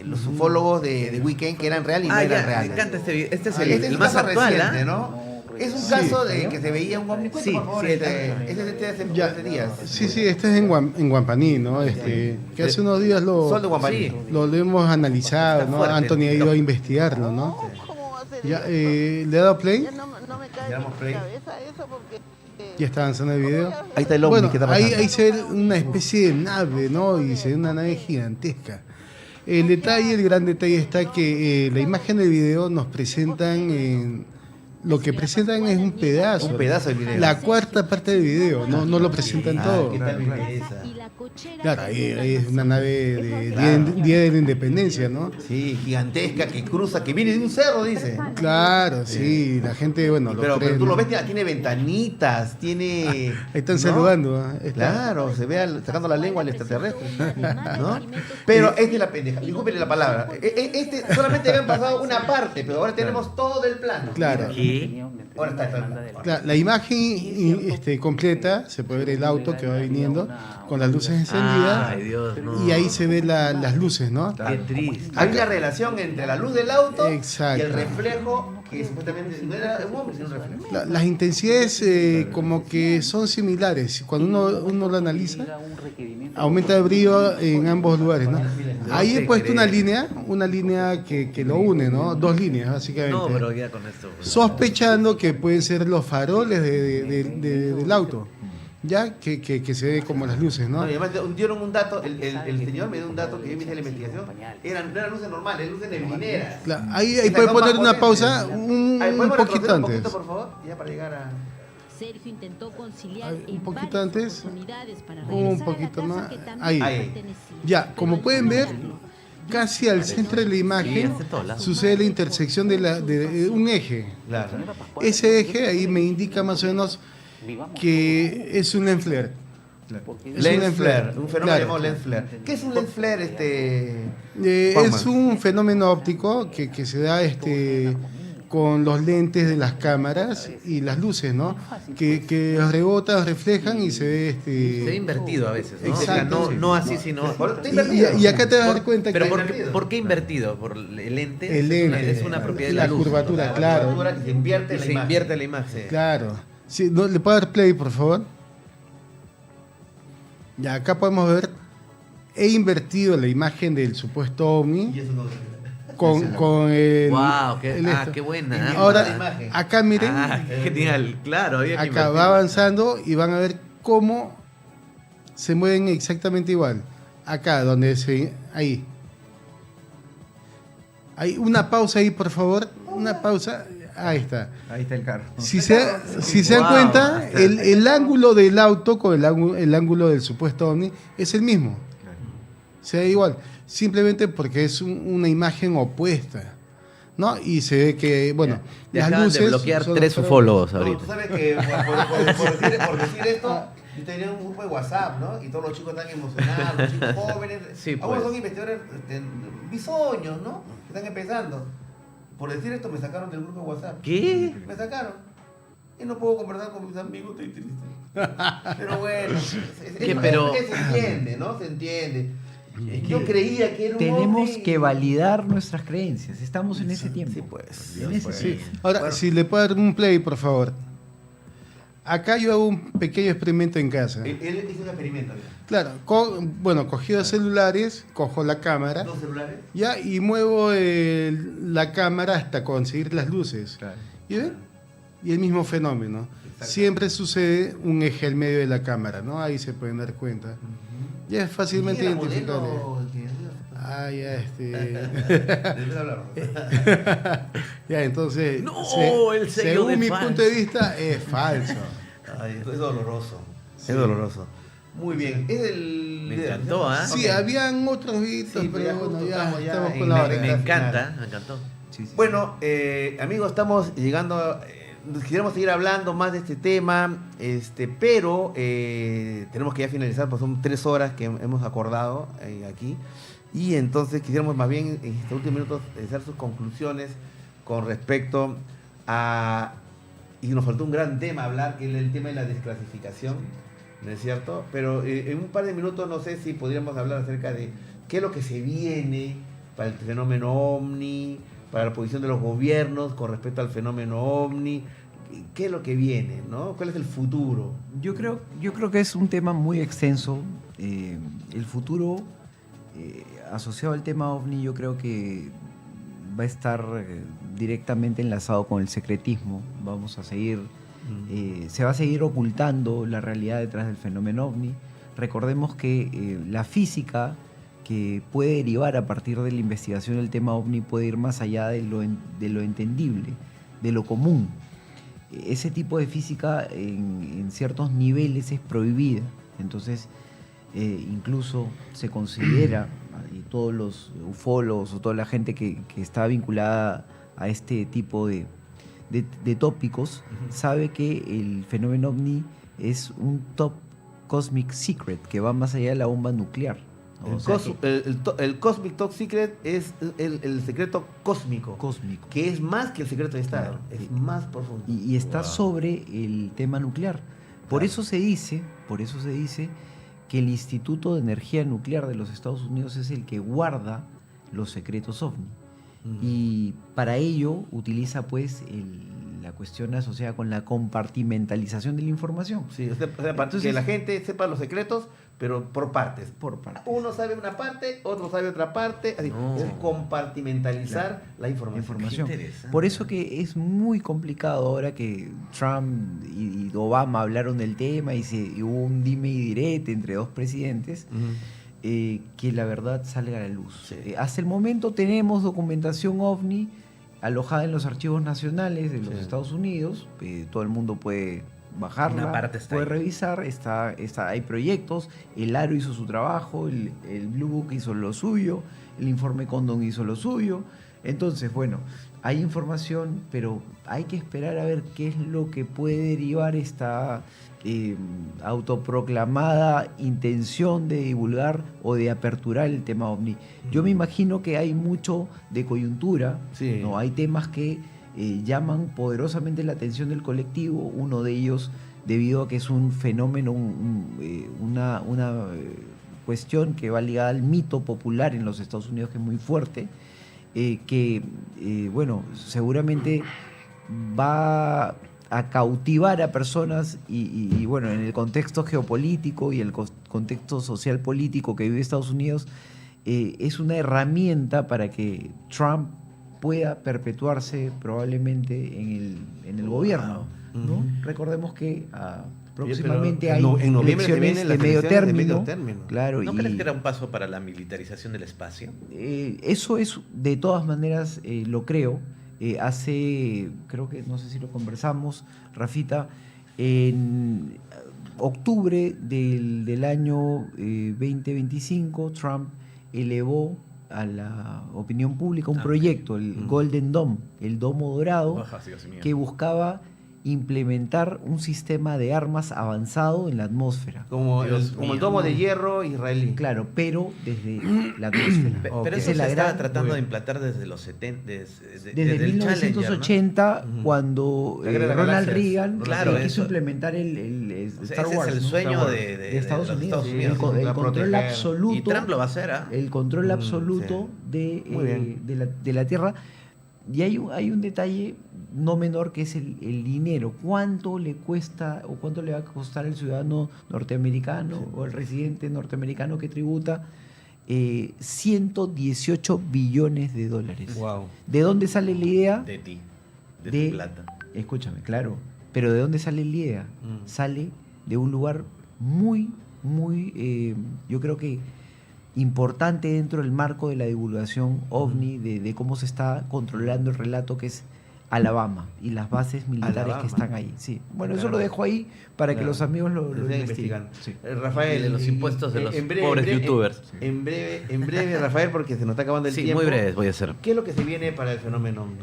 los ufólogos de Weekend, que eran reales y no Ah, eran ya, reales. me encanta este video. Este es Ah, el, este es el un más caso actual, reciente, ¿ah? ¿no? Es un Sí. caso de que se veía un ovni. Cuenta, Sí, por favor, sí, este hace Ya. hace días. Sí, sí, este es en Guampaní, ¿no? Que hace unos días Sol de Guampaní. Sí. lo hemos analizado, Está ¿no? fuerte. Anthony ha ido a investigarlo, ¿no? ¿Cómo va a ser Ya, eso? ¿le ha dado play? Ya no me cae Le damos en play. la cabeza eso porque... Ya está avanzando el video. Ahí está el ovni Bueno, que está ahí, pasando. ahí se ve una especie de nave, ¿no? Y se ve una nave gigantesca. El detalle, el gran detalle está que la imagen del video nos presentan, lo que presentan es un pedazo. Un pedazo del video. La cuarta parte del video, no lo presentan todo. ¿Qué tal belleza? Claro, ahí es una nave de Día de la Independencia, ¿no? Sí, gigantesca, que cruza, que viene de un cerro, dice. Claro, sí, la gente, bueno, lo Pero cree, tú lo ¿no? ves, tiene ventanitas, tiene... Ahí están ¿no? saludando. Está- Claro, se ve sacando la lengua al extraterrestre, ¿no? Pero esta es la pendeja, discúlpeme la palabra. Este solamente habían pasado una parte, pero ahora tenemos todo el plano. Claro. ¿Qué? ¿Qué? Ahora está. La imagen completa, se puede ver el auto que va viniendo con las luces encendidas Ay, Dios, no. y ahí se ve las luces, ¿no? Qué triste. Hay una relación entre la luz del auto Exacto. y el reflejo, que supuestamente no era un hombre, sino un reflejo. Las intensidades como que son similares. Cuando uno lo analiza, aumenta el brillo en ambos lugares, ¿no? Ahí he te puesto una creo. línea que lo une, ¿no? Dos líneas, básicamente. No, pero ya con esto. pues. Sospechando que pueden ser los faroles del auto, ya que se ve como las luces, ¿no? No, y además dieron un dato, el señor me dio un dato que yo me hice la investigación, no eran luces normales, eran luces neblineras. Ahí puede poner una pausa un ¿Podemos poquito retroceder un antes. poquito, por favor? Ya para llegar a... Sergio intentó conciliar Un en poquito varias antes, oportunidades para un regresar a la poquito casa más, que también ahí. le Ahí. pertenecía. Ya, como Pero pueden al ver, lograrlo, casi al centro de la imagen hace todo lado. sucede la intersección de un eje. Claro. Ese eje ahí me indica más o menos que es un lens flare. Es Lens flare, un fenómeno Claro. llamado lens flare. ¿Qué es un lens flare, Es Juanma? un fenómeno óptico que se da con los lentes de las cámaras y las luces, ¿no? Que rebotan, reflejan y se ve Se ve invertido a veces, ¿no? Exacto, O sea, sí. no así, sino... y acá te vas a dar cuenta Pero que ¿por qué invertido? ¿Por el lente? el lente, Es una propiedad de la la luz. curvatura, ¿no? claro. que se invierte Y en la se imagen. invierte la imagen. Sí. Claro. Sí, ¿no? ¿Le puedo dar play, por favor? Ya, acá podemos ver, he invertido la imagen del supuesto ovni Y eso no... con el... Wow, el esto. qué buena. La Ahora, imagen. acá miren, Ah, genial, claro. Había que acá invertirlo. va avanzando y van a ver cómo se mueven exactamente igual. Acá, donde se... Ahí. Hay una pausa ahí, por favor. Una pausa. Ahí está. Ahí está el carro. Si se dan Wow. cuenta, el ángulo del auto con el ángulo del supuesto ovni es el mismo. Se ve igual. Simplemente porque es una imagen opuesta. ¿No? Y se ve que, bueno, Te las acaban luces. de bloquear son- 3 son- ufólogos No, ahorita. tú sabes que por decir esto, yo tenía un grupo de WhatsApp, ¿no? Y todos los chicos están emocionados, los chicos jóvenes. Sí, Algunos pues. son investigadores bisoños, ¿no? Que están empezando. Por decir esto me sacaron del grupo de WhatsApp. ¿Qué? Me sacaron. Y no puedo conversar con mis amigos, estoy triste. Pero bueno, Pero- se entiende, ¿no? Se entiende. Yo creía que era un Tenemos ovni. que validar nuestras creencias. Estamos en ese tiempo. Sí, pues. En ese Sí. tiempo. Ahora, Bueno. si le puedo dar un play, por favor. Acá yo hago un pequeño experimento en casa. Él hizo un experimento, mira. Claro, cogí dos celulares, cojo la cámara, Dos celulares. ya, y muevo la cámara hasta conseguir las luces. Claro. ¿Y ven? Y el mismo fenómeno. Siempre sucede un eje al medio de la cámara, ¿no? Ahí se pueden dar cuenta. Ya es fácilmente ¿Quién era identificable. modelo que- Ah, ya, Después hablamos. ya, entonces, No, el sello según de mi falso. punto de vista, es falso. Ay, es doloroso. Es doloroso. Muy bien. Es el. Me encantó, ¿ah? Sí, Ok. habían otros videitos, Sí, pero ya pero bueno, justo ya estamos ya estamos en con la la hora. Me encanta, me encantó. Bueno, amigos, estamos llegando. Quisiéramos seguir hablando más de este tema, pero tenemos que ya finalizar, pues son 3 horas que hemos acordado aquí. Y entonces quisiéramos más bien en estos últimos minutos hacer sus conclusiones con respecto a. Y nos faltó un gran tema hablar, que es el tema de la desclasificación, ¿no es cierto? Pero en un par de minutos no sé si podríamos hablar acerca de qué es lo que se viene para el fenómeno OVNI, para la posición de los gobiernos con respecto al fenómeno OVNI, qué es lo que viene, ¿no? ¿Cuál es el futuro? Yo creo que es un tema muy extenso. El futuro asociado al tema OVNI yo creo que va a estar directamente enlazado con el secretismo. Vamos a seguir, se va a seguir ocultando la realidad detrás del fenómeno OVNI. Recordemos que la física que puede derivar a partir de la investigación del tema OVNI puede ir más allá de lo entendible, de lo común. Ese tipo de física en ciertos niveles es prohibida. Entonces, incluso se considera, y todos los ufólogos o toda la gente que está vinculada a este tipo de tópicos, sabe que el fenómeno OVNI es un top cosmic secret que va más allá de la bomba nuclear. O sea El Cosmic Top Secret es el secreto cósmico, cósmico. que es más que el secreto de Estado, Claro. es más profundo. Y está sobre el tema nuclear. Por Claro. eso se dice que el Instituto de Energía Nuclear de los Estados Unidos es el que guarda los secretos OVNI. Y para ello utiliza pues la cuestión asociada con la compartimentalización de la información. Sí, o sea, para Entonces- que la gente sepa los secretos, pero por partes. Por parte. Uno sabe una parte, otro sabe otra parte. Así, No. es compartimentalizar la información. Qué interesante. Por eso que es muy complicado ahora que Trump y Obama hablaron del tema y hubo un dime y direte entre dos presidentes, que la verdad salga a la luz. Sí. Hasta el momento tenemos documentación OVNI alojada en los archivos nacionales de los Sí. Estados Unidos. Todo el mundo puede bajarla, Una parte está puede ahí. revisar, hay proyectos, el Aro hizo su trabajo, el Blue Book hizo lo suyo, el informe Condon hizo lo suyo. Entonces, bueno, hay información, pero hay que esperar a ver qué es lo que puede derivar esta autoproclamada intención de divulgar o de aperturar el tema OVNI. Yo me imagino que hay mucho de coyuntura, Sí. ¿no? Hay temas que llaman poderosamente la atención del colectivo, uno de ellos debido a que es un fenómeno, una cuestión que va ligada al mito popular en los Estados Unidos, que es muy fuerte, bueno, seguramente va a cautivar a personas y, bueno, en el contexto geopolítico y el contexto social político que vive Estados Unidos, es una herramienta para que Trump pueda perpetuarse probablemente en el gobierno, ¿no? Ujú. Recordemos que Pero próximamente en hay en noviembre se elecciones vienen las de medio elecciones término. de medio término. Claro, ¿No y crees que era un paso para la militarización del espacio? eso es, de todas maneras, lo creo. Creo que, no sé si lo conversamos, Rafita, en octubre del año 2025, Trump elevó a la opinión pública un proyecto, el Golden Dome, el domo dorado, que buscaba implementar un sistema de armas avanzado en la atmósfera. Como Dios como el mío. domo de hierro israelí. Claro, pero desde la atmósfera. Pero Ok. eso Esa es se la estaba gran- tratando de Muy implantar desde los 70, Desde el Challenger, 1980, ¿no? cuando La Guerra de las Ronald Galaxias. Reagan Claro, quiso eso. implementar el O sea, Star ese Wars, es el ¿no? sueño Star Wars, de Estados los Unidos. Estados Sí, Unidos. El, con- el para control proteger. absoluto. Y Trump lo va a hacer, ¿ah? El control Mm, absoluto Muy bien. de la Tierra. Y hay un detalle no menor que es el dinero. ¿Cuánto le cuesta o cuánto le va a costar al ciudadano norteamericano o al residente norteamericano que tributa? 118 billones de dólares. Wow. ¿De dónde sale la idea? De ti, de De- tu plata. Escúchame, claro. Pero ¿de dónde sale la idea? Mm. Sale de un lugar muy, muy, yo creo que importante dentro del marco de la divulgación OVNI, de cómo se está controlando el relato, que es Alabama y las bases militares Alabama. que están ahí. Sí. Bueno, eso Claro. lo dejo ahí para que Claro. los amigos lo Estén investiguen. investigando. Sí. Rafael, De los y- impuestos de los en pobres youtubers. En breve, Rafael, porque se nos está acabando el Sí, tiempo. muy breves voy a hacer. ¿Qué es lo que se viene para el fenómeno OVNI?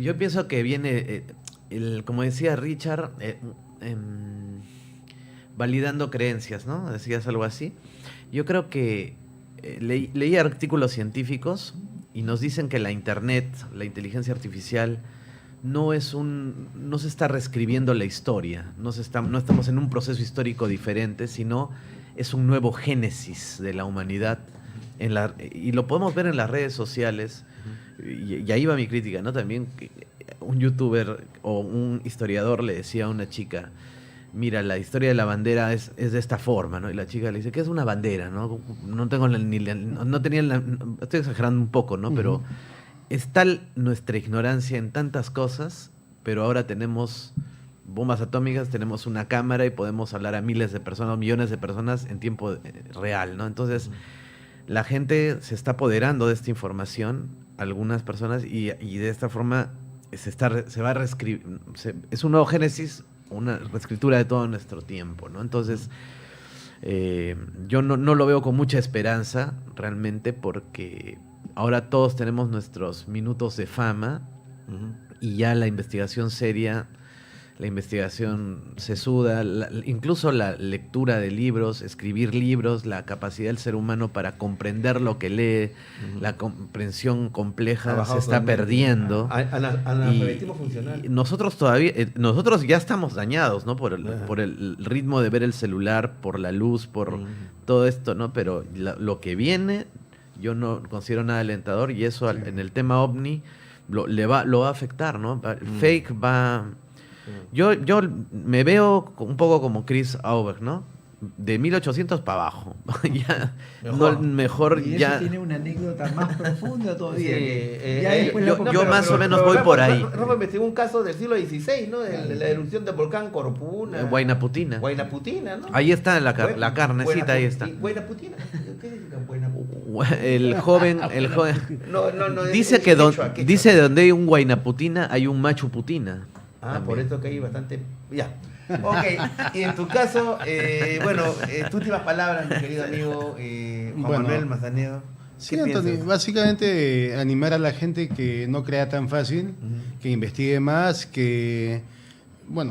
Yo pienso que viene, como decía Richard, validando creencias, ¿no? Decías algo así. Yo creo que leí artículos científicos y nos dicen que la internet, la inteligencia artificial, no se está reescribiendo la historia, no estamos en un proceso histórico diferente, sino es un nuevo génesis de la humanidad. Y lo podemos ver en las redes sociales, y ahí va mi crítica, ¿no? También que un youtuber o un historiador le decía a una chica, mira, la historia de la bandera es de esta forma, ¿no? Y la chica le dice, ¿qué es una bandera? No tengo no tenía estoy exagerando un poco, ¿no? Pero es tal nuestra ignorancia en tantas cosas, pero ahora tenemos bombas atómicas, tenemos una cámara y podemos hablar a miles de personas, millones de personas en tiempo real, ¿no? Entonces, la gente se está apoderando de esta información, algunas personas, y de esta forma se va a reescribir, es un nuevo génesis, una reescritura de todo nuestro tiempo, ¿no? Entonces, yo no lo veo con mucha esperanza realmente, porque ahora todos tenemos nuestros minutos de fama y ya la investigación seria la investigación sesuda, incluso la lectura de libros, escribir libros, la capacidad del ser humano para comprender lo que lee, la comprensión compleja se está perdiendo. Analfabetismo funcional. Y nosotros todavía, nosotros ya estamos dañados, ¿no? Por el ritmo de ver el celular, por la luz, por todo esto, ¿no? Pero lo que viene, yo no considero nada alentador, y eso en el tema OVNI lo va a afectar, ¿no? El fake va... Yo me veo un poco como Chris Auber, ¿no? De 1800 para abajo. Ya, mejor y eso ya... tiene una anécdota más profunda todavía. Yo más o menos voy por ahí. Rafa investigó un caso del siglo XVI, ¿no? De la erupción del volcán Corpuna. Huayna Putina. Huayna Putina, ¿no? Ahí está la carnecita, ahí está. Huayna Putina. ¿Qué significa Huayna Putina? El joven... No. Dice que dice de donde hay un Huayna Putina hay un Machu Putina. Por eso que hay bastante... Ya. Ok, y en tu caso, tus últimas palabras, mi querido amigo Juan Manuel Mazaneo. Sí, Anthony, básicamente animar a la gente que no crea tan fácil, que investigue más, que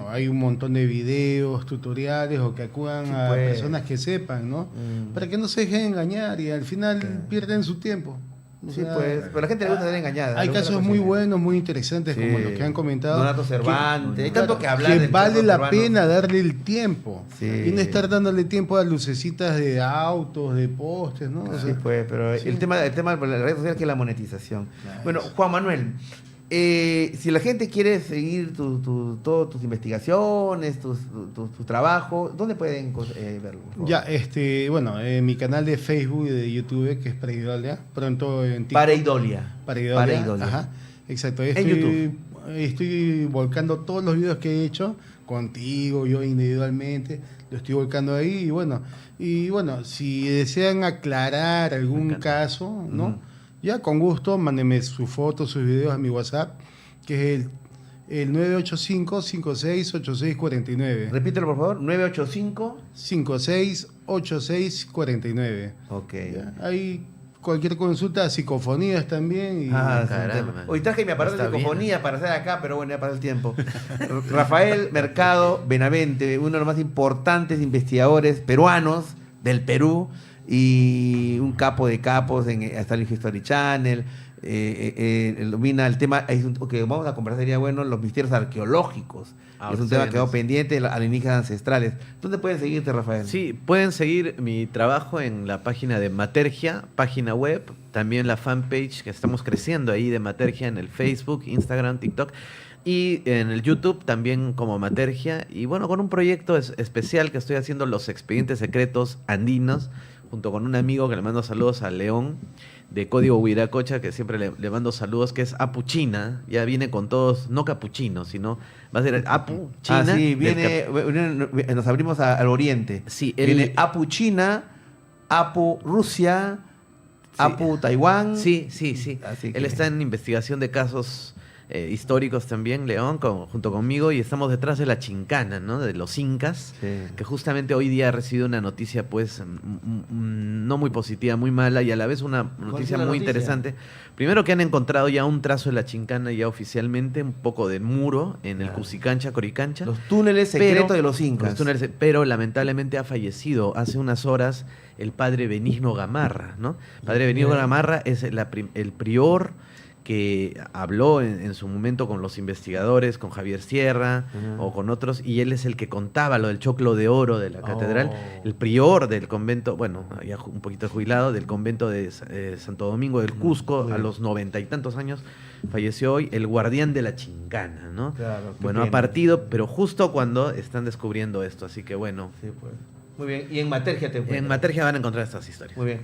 hay un montón de videos, tutoriales, o que acudan a personas que sepan, ¿no? Para que no se dejen engañar y al final pierden su tiempo. Pero a la gente le gusta ser engañada. Hay casos muy buenos, muy interesantes, como los que han comentado. Donato Cervantes, hay tanto que hablar. Que vale la pena darle el tiempo. Sí. Y no estar dándole tiempo a lucecitas de autos, de postes, ¿no? Pero el tema de las redes sociales, que es la monetización. Claro. Bueno, Juan Manuel, si la gente quiere seguir todas tus investigaciones, tu trabajo, ¿dónde pueden verlo? Ya, en mi canal de Facebook y de YouTube, que es Pareidolia, pronto en TikTok. Pareidolia. Ajá, exacto. En YouTube. Estoy volcando todos los videos que he hecho contigo, yo individualmente, lo estoy volcando ahí, y bueno, si desean aclarar algún caso, ¿no? Ya, con gusto, mándenme sus fotos, sus videos a mi WhatsApp, que es el 985-568649. Repítelo, por favor, 985... 568649. Ok. Ya, hay cualquier consulta, psicofonías también. Caramba. Hoy traje mi aparato de psicofonía para hacer acá, pero bueno, ya pasa el tiempo. Rafael Mercado Benavente, uno de los más importantes investigadores peruanos del Perú, y un capo de capos en Starling History Channel. Domina el tema que vamos a conversar, sería los misterios arqueológicos. Es un tema que quedó pendiente, alienígenas ancestrales. ¿Dónde pueden seguirte, Rafael? Sí, pueden seguir mi trabajo en la página de Matergia, página web, también la fanpage que estamos creciendo ahí de Matergia en el Facebook, Instagram, TikTok, y en el YouTube también como Matergia, y con un proyecto especial que estoy haciendo, Los Expedientes Secretos Andinos, junto con un amigo que le mando saludos a León, de Código Huiracocha, que siempre le mando saludos, que es Apuchina. Ya viene con todos, no capuchinos, sino va a ser Apuchina. Sí, nos abrimos al oriente. Sí, viene Apuchina, Apu Rusia, Apu Taiwán. Sí. Él está en investigación de casos históricos también, León, junto conmigo, y estamos detrás de la chincana, ¿no? De los incas, que justamente hoy día ha recibido una noticia, pues, no muy positiva, muy mala, y a la vez una noticia muy interesante. Primero, que han encontrado ya un trazo de la chincana, ya oficialmente, un poco de muro en el Cusicancha, Coricancha. Los túneles secretos de los incas. Pero lamentablemente ha fallecido hace unas horas el padre Benigno Gamarra, ¿no? Padre Benigno Gamarra es el prior que habló en su momento con los investigadores, con Javier Sierra o con otros, y él es el que contaba lo del choclo de oro de la catedral, el prior del convento, ya un poquito jubilado, del convento de Santo Domingo del Cusco, a los 90 y tantos años, falleció hoy, el guardián de la chincana, ¿no? Claro, ha partido, pero justo cuando están descubriendo esto, así que Sí, pues. Muy bien, y en Matergia en Matergia van a encontrar estas historias. Muy bien.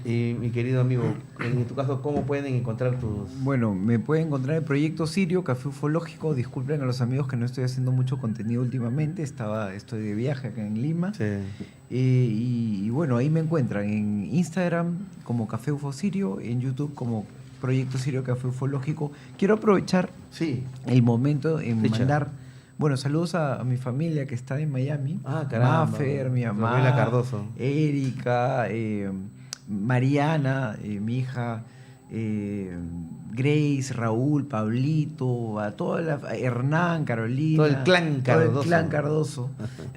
Y mi querido amigo, en tu caso, ¿cómo pueden encontrar tus...? Bueno, me pueden encontrar el Proyecto Sirio, Café Ufológico. Disculpen a los amigos que no estoy haciendo mucho contenido últimamente. Estoy de viaje acá en Lima. Sí. Y ahí me encuentran en Instagram como Café Ufo Sirio, en YouTube como Proyecto Sirio, Café Ufológico. Quiero aprovechar el momento en mandar... saludos a mi familia que está en Miami. Mafer, mi mamá, Cardoso, Erika, Mariana, mi hija, Grace, Raúl, Pablito, a a Hernán, Carolina. Todo el clan todo Cardoso. el clan Cardoso,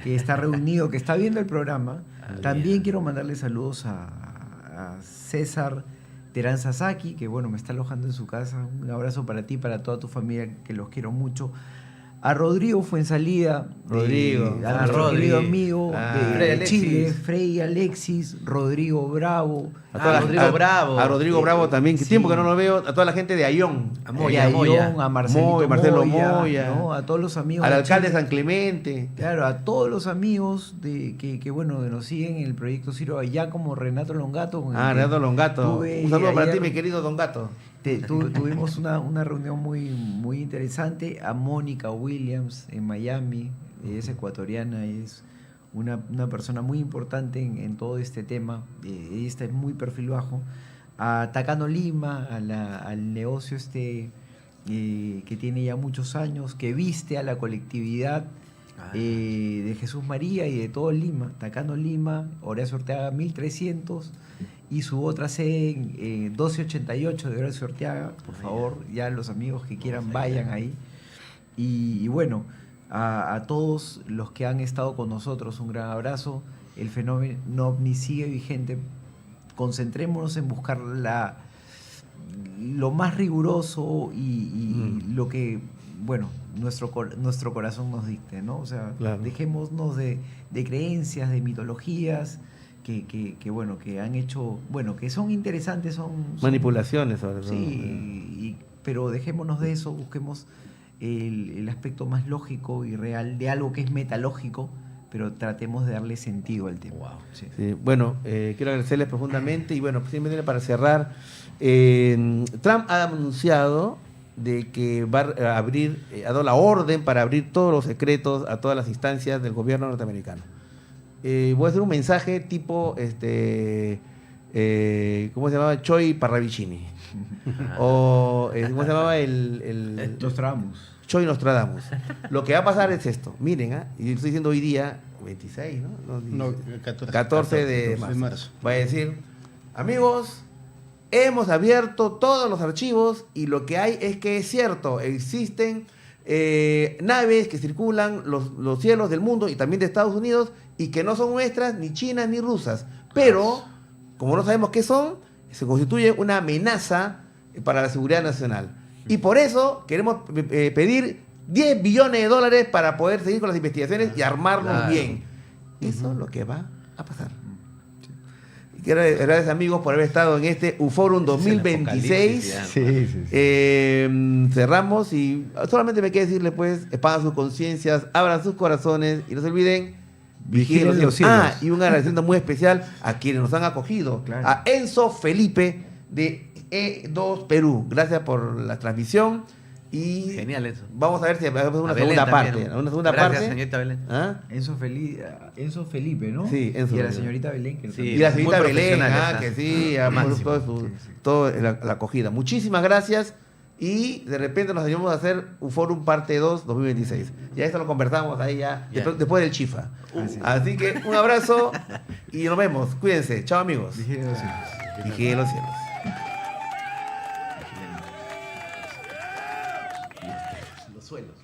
que está reunido, que está viendo el programa. También bien. quiero mandarle saludos a César Terán Sasaki, que bueno, me está alojando en su casa. Un abrazo para ti, para toda tu familia, que los quiero mucho. A Rodrigo Fuensalida, Rodrigo. a nuestro Rodri. querido amigo Frei de Alexis. Chile, Frei Alexis, Rodrigo Bravo, Rodrigo Bravo. A Rodrigo Bravo también, que sí. tiempo que no lo veo. A toda la gente de Ayón. A a Moya, Ayón, a Marcelito Marcelo Moya, Moya. ¿no? A todos los amigos Al de alcalde de Chile. San Clemente. Claro, a todos los amigos que bueno, que nos siguen en el proyecto Ciro, allá como Renato Longato. con el que Renato Longato. tuve Un saludo para ayer- ti, mi querido Don Gato. Tuvimos una reunión muy interesante. A Mónica Williams en Miami, es ecuatoriana, es una persona muy importante en todo este tema. Ella está en muy perfil bajo. A Tacano Lima, al negocio que tiene ya muchos años, que viste a la colectividad de Jesús María y de todo Lima. Tacano Lima, Horacio Orteaga 1300 y su otra sede en 1288 de Horacio Orteaga. Por favor, ya los amigos que quieran vayan ahí. Y bueno, a todos los que han estado con nosotros, un gran abrazo. El fenómeno OVNI sigue vigente. Concentrémonos en buscar lo más riguroso y lo que, bueno, nuestro corazón nos dicte, ¿no? O sea, Claro. dejémonos de creencias, de mitologías que bueno, que han hecho, bueno, que son interesantes, son Manipulaciones, sobre todo. sí, pero dejémonos de eso, busquemos el aspecto más lógico y real de algo que es metalógico, pero tratemos de darle sentido al tema. Wow. Sí. Sí, bueno, quiero agradecerles profundamente y bueno, simplemente para cerrar, Trump ha anunciado de que va a abrir, ha dado la orden para abrir todos los secretos a todas las instancias del gobierno norteamericano. Voy a hacer un mensaje tipo, ¿cómo se llamaba? Choi Parravicini. O, ¿cómo se llamaba? Los tramos. Choi Nostradamus. Lo que va a pasar es esto. Miren, y lo estoy diciendo hoy día, 26, ¿no? No, 14 de marzo. Va a decir, amigos, hemos abierto todos los archivos y lo que hay es que es cierto, existen naves que circulan los cielos del mundo y también de Estados Unidos y que no son nuestras, ni chinas, ni rusas. Pero, como no sabemos qué son, se constituye una amenaza para la seguridad nacional. Y por eso queremos pedir $10 billones para poder seguir con las investigaciones y armarnos Claro. bien. Eso es lo que va a pasar. Y quiero agradecer, amigos, por haber estado en este UFORUM 2026. apocalipsis, Cerramos y solamente me queda decirles, pues, expandan sus conciencias, abran sus corazones y no se olviden, Vigilen los cielos. Ah, y un agradecimiento muy especial a quienes nos han acogido. Claro. A Enzo Felipe de E2 Perú. Gracias por la transmisión. Y Genial eso. vamos a ver si hacemos una A Belén segunda también. parte. Una segunda Gracias, parte. señorita Belén. ¿Ah? Enzo Felipe, ¿no? Sí, Enzo Y a la Felipe. señorita Belén. Que Sí, Y la señorita muy Belén, profesionales, que ¿ah? sí, Al máximo. toda la acogida. Muchísimas gracias y de repente nos animamos a hacer un Fórum parte 2 2026. Ya esto lo conversamos ahí ya, Ya. después del Chifa. Así es. Así que un abrazo y nos vemos. Cuídense. Chao, amigos. Vigilen los cielos. Vigilen los cielos. Los suelos.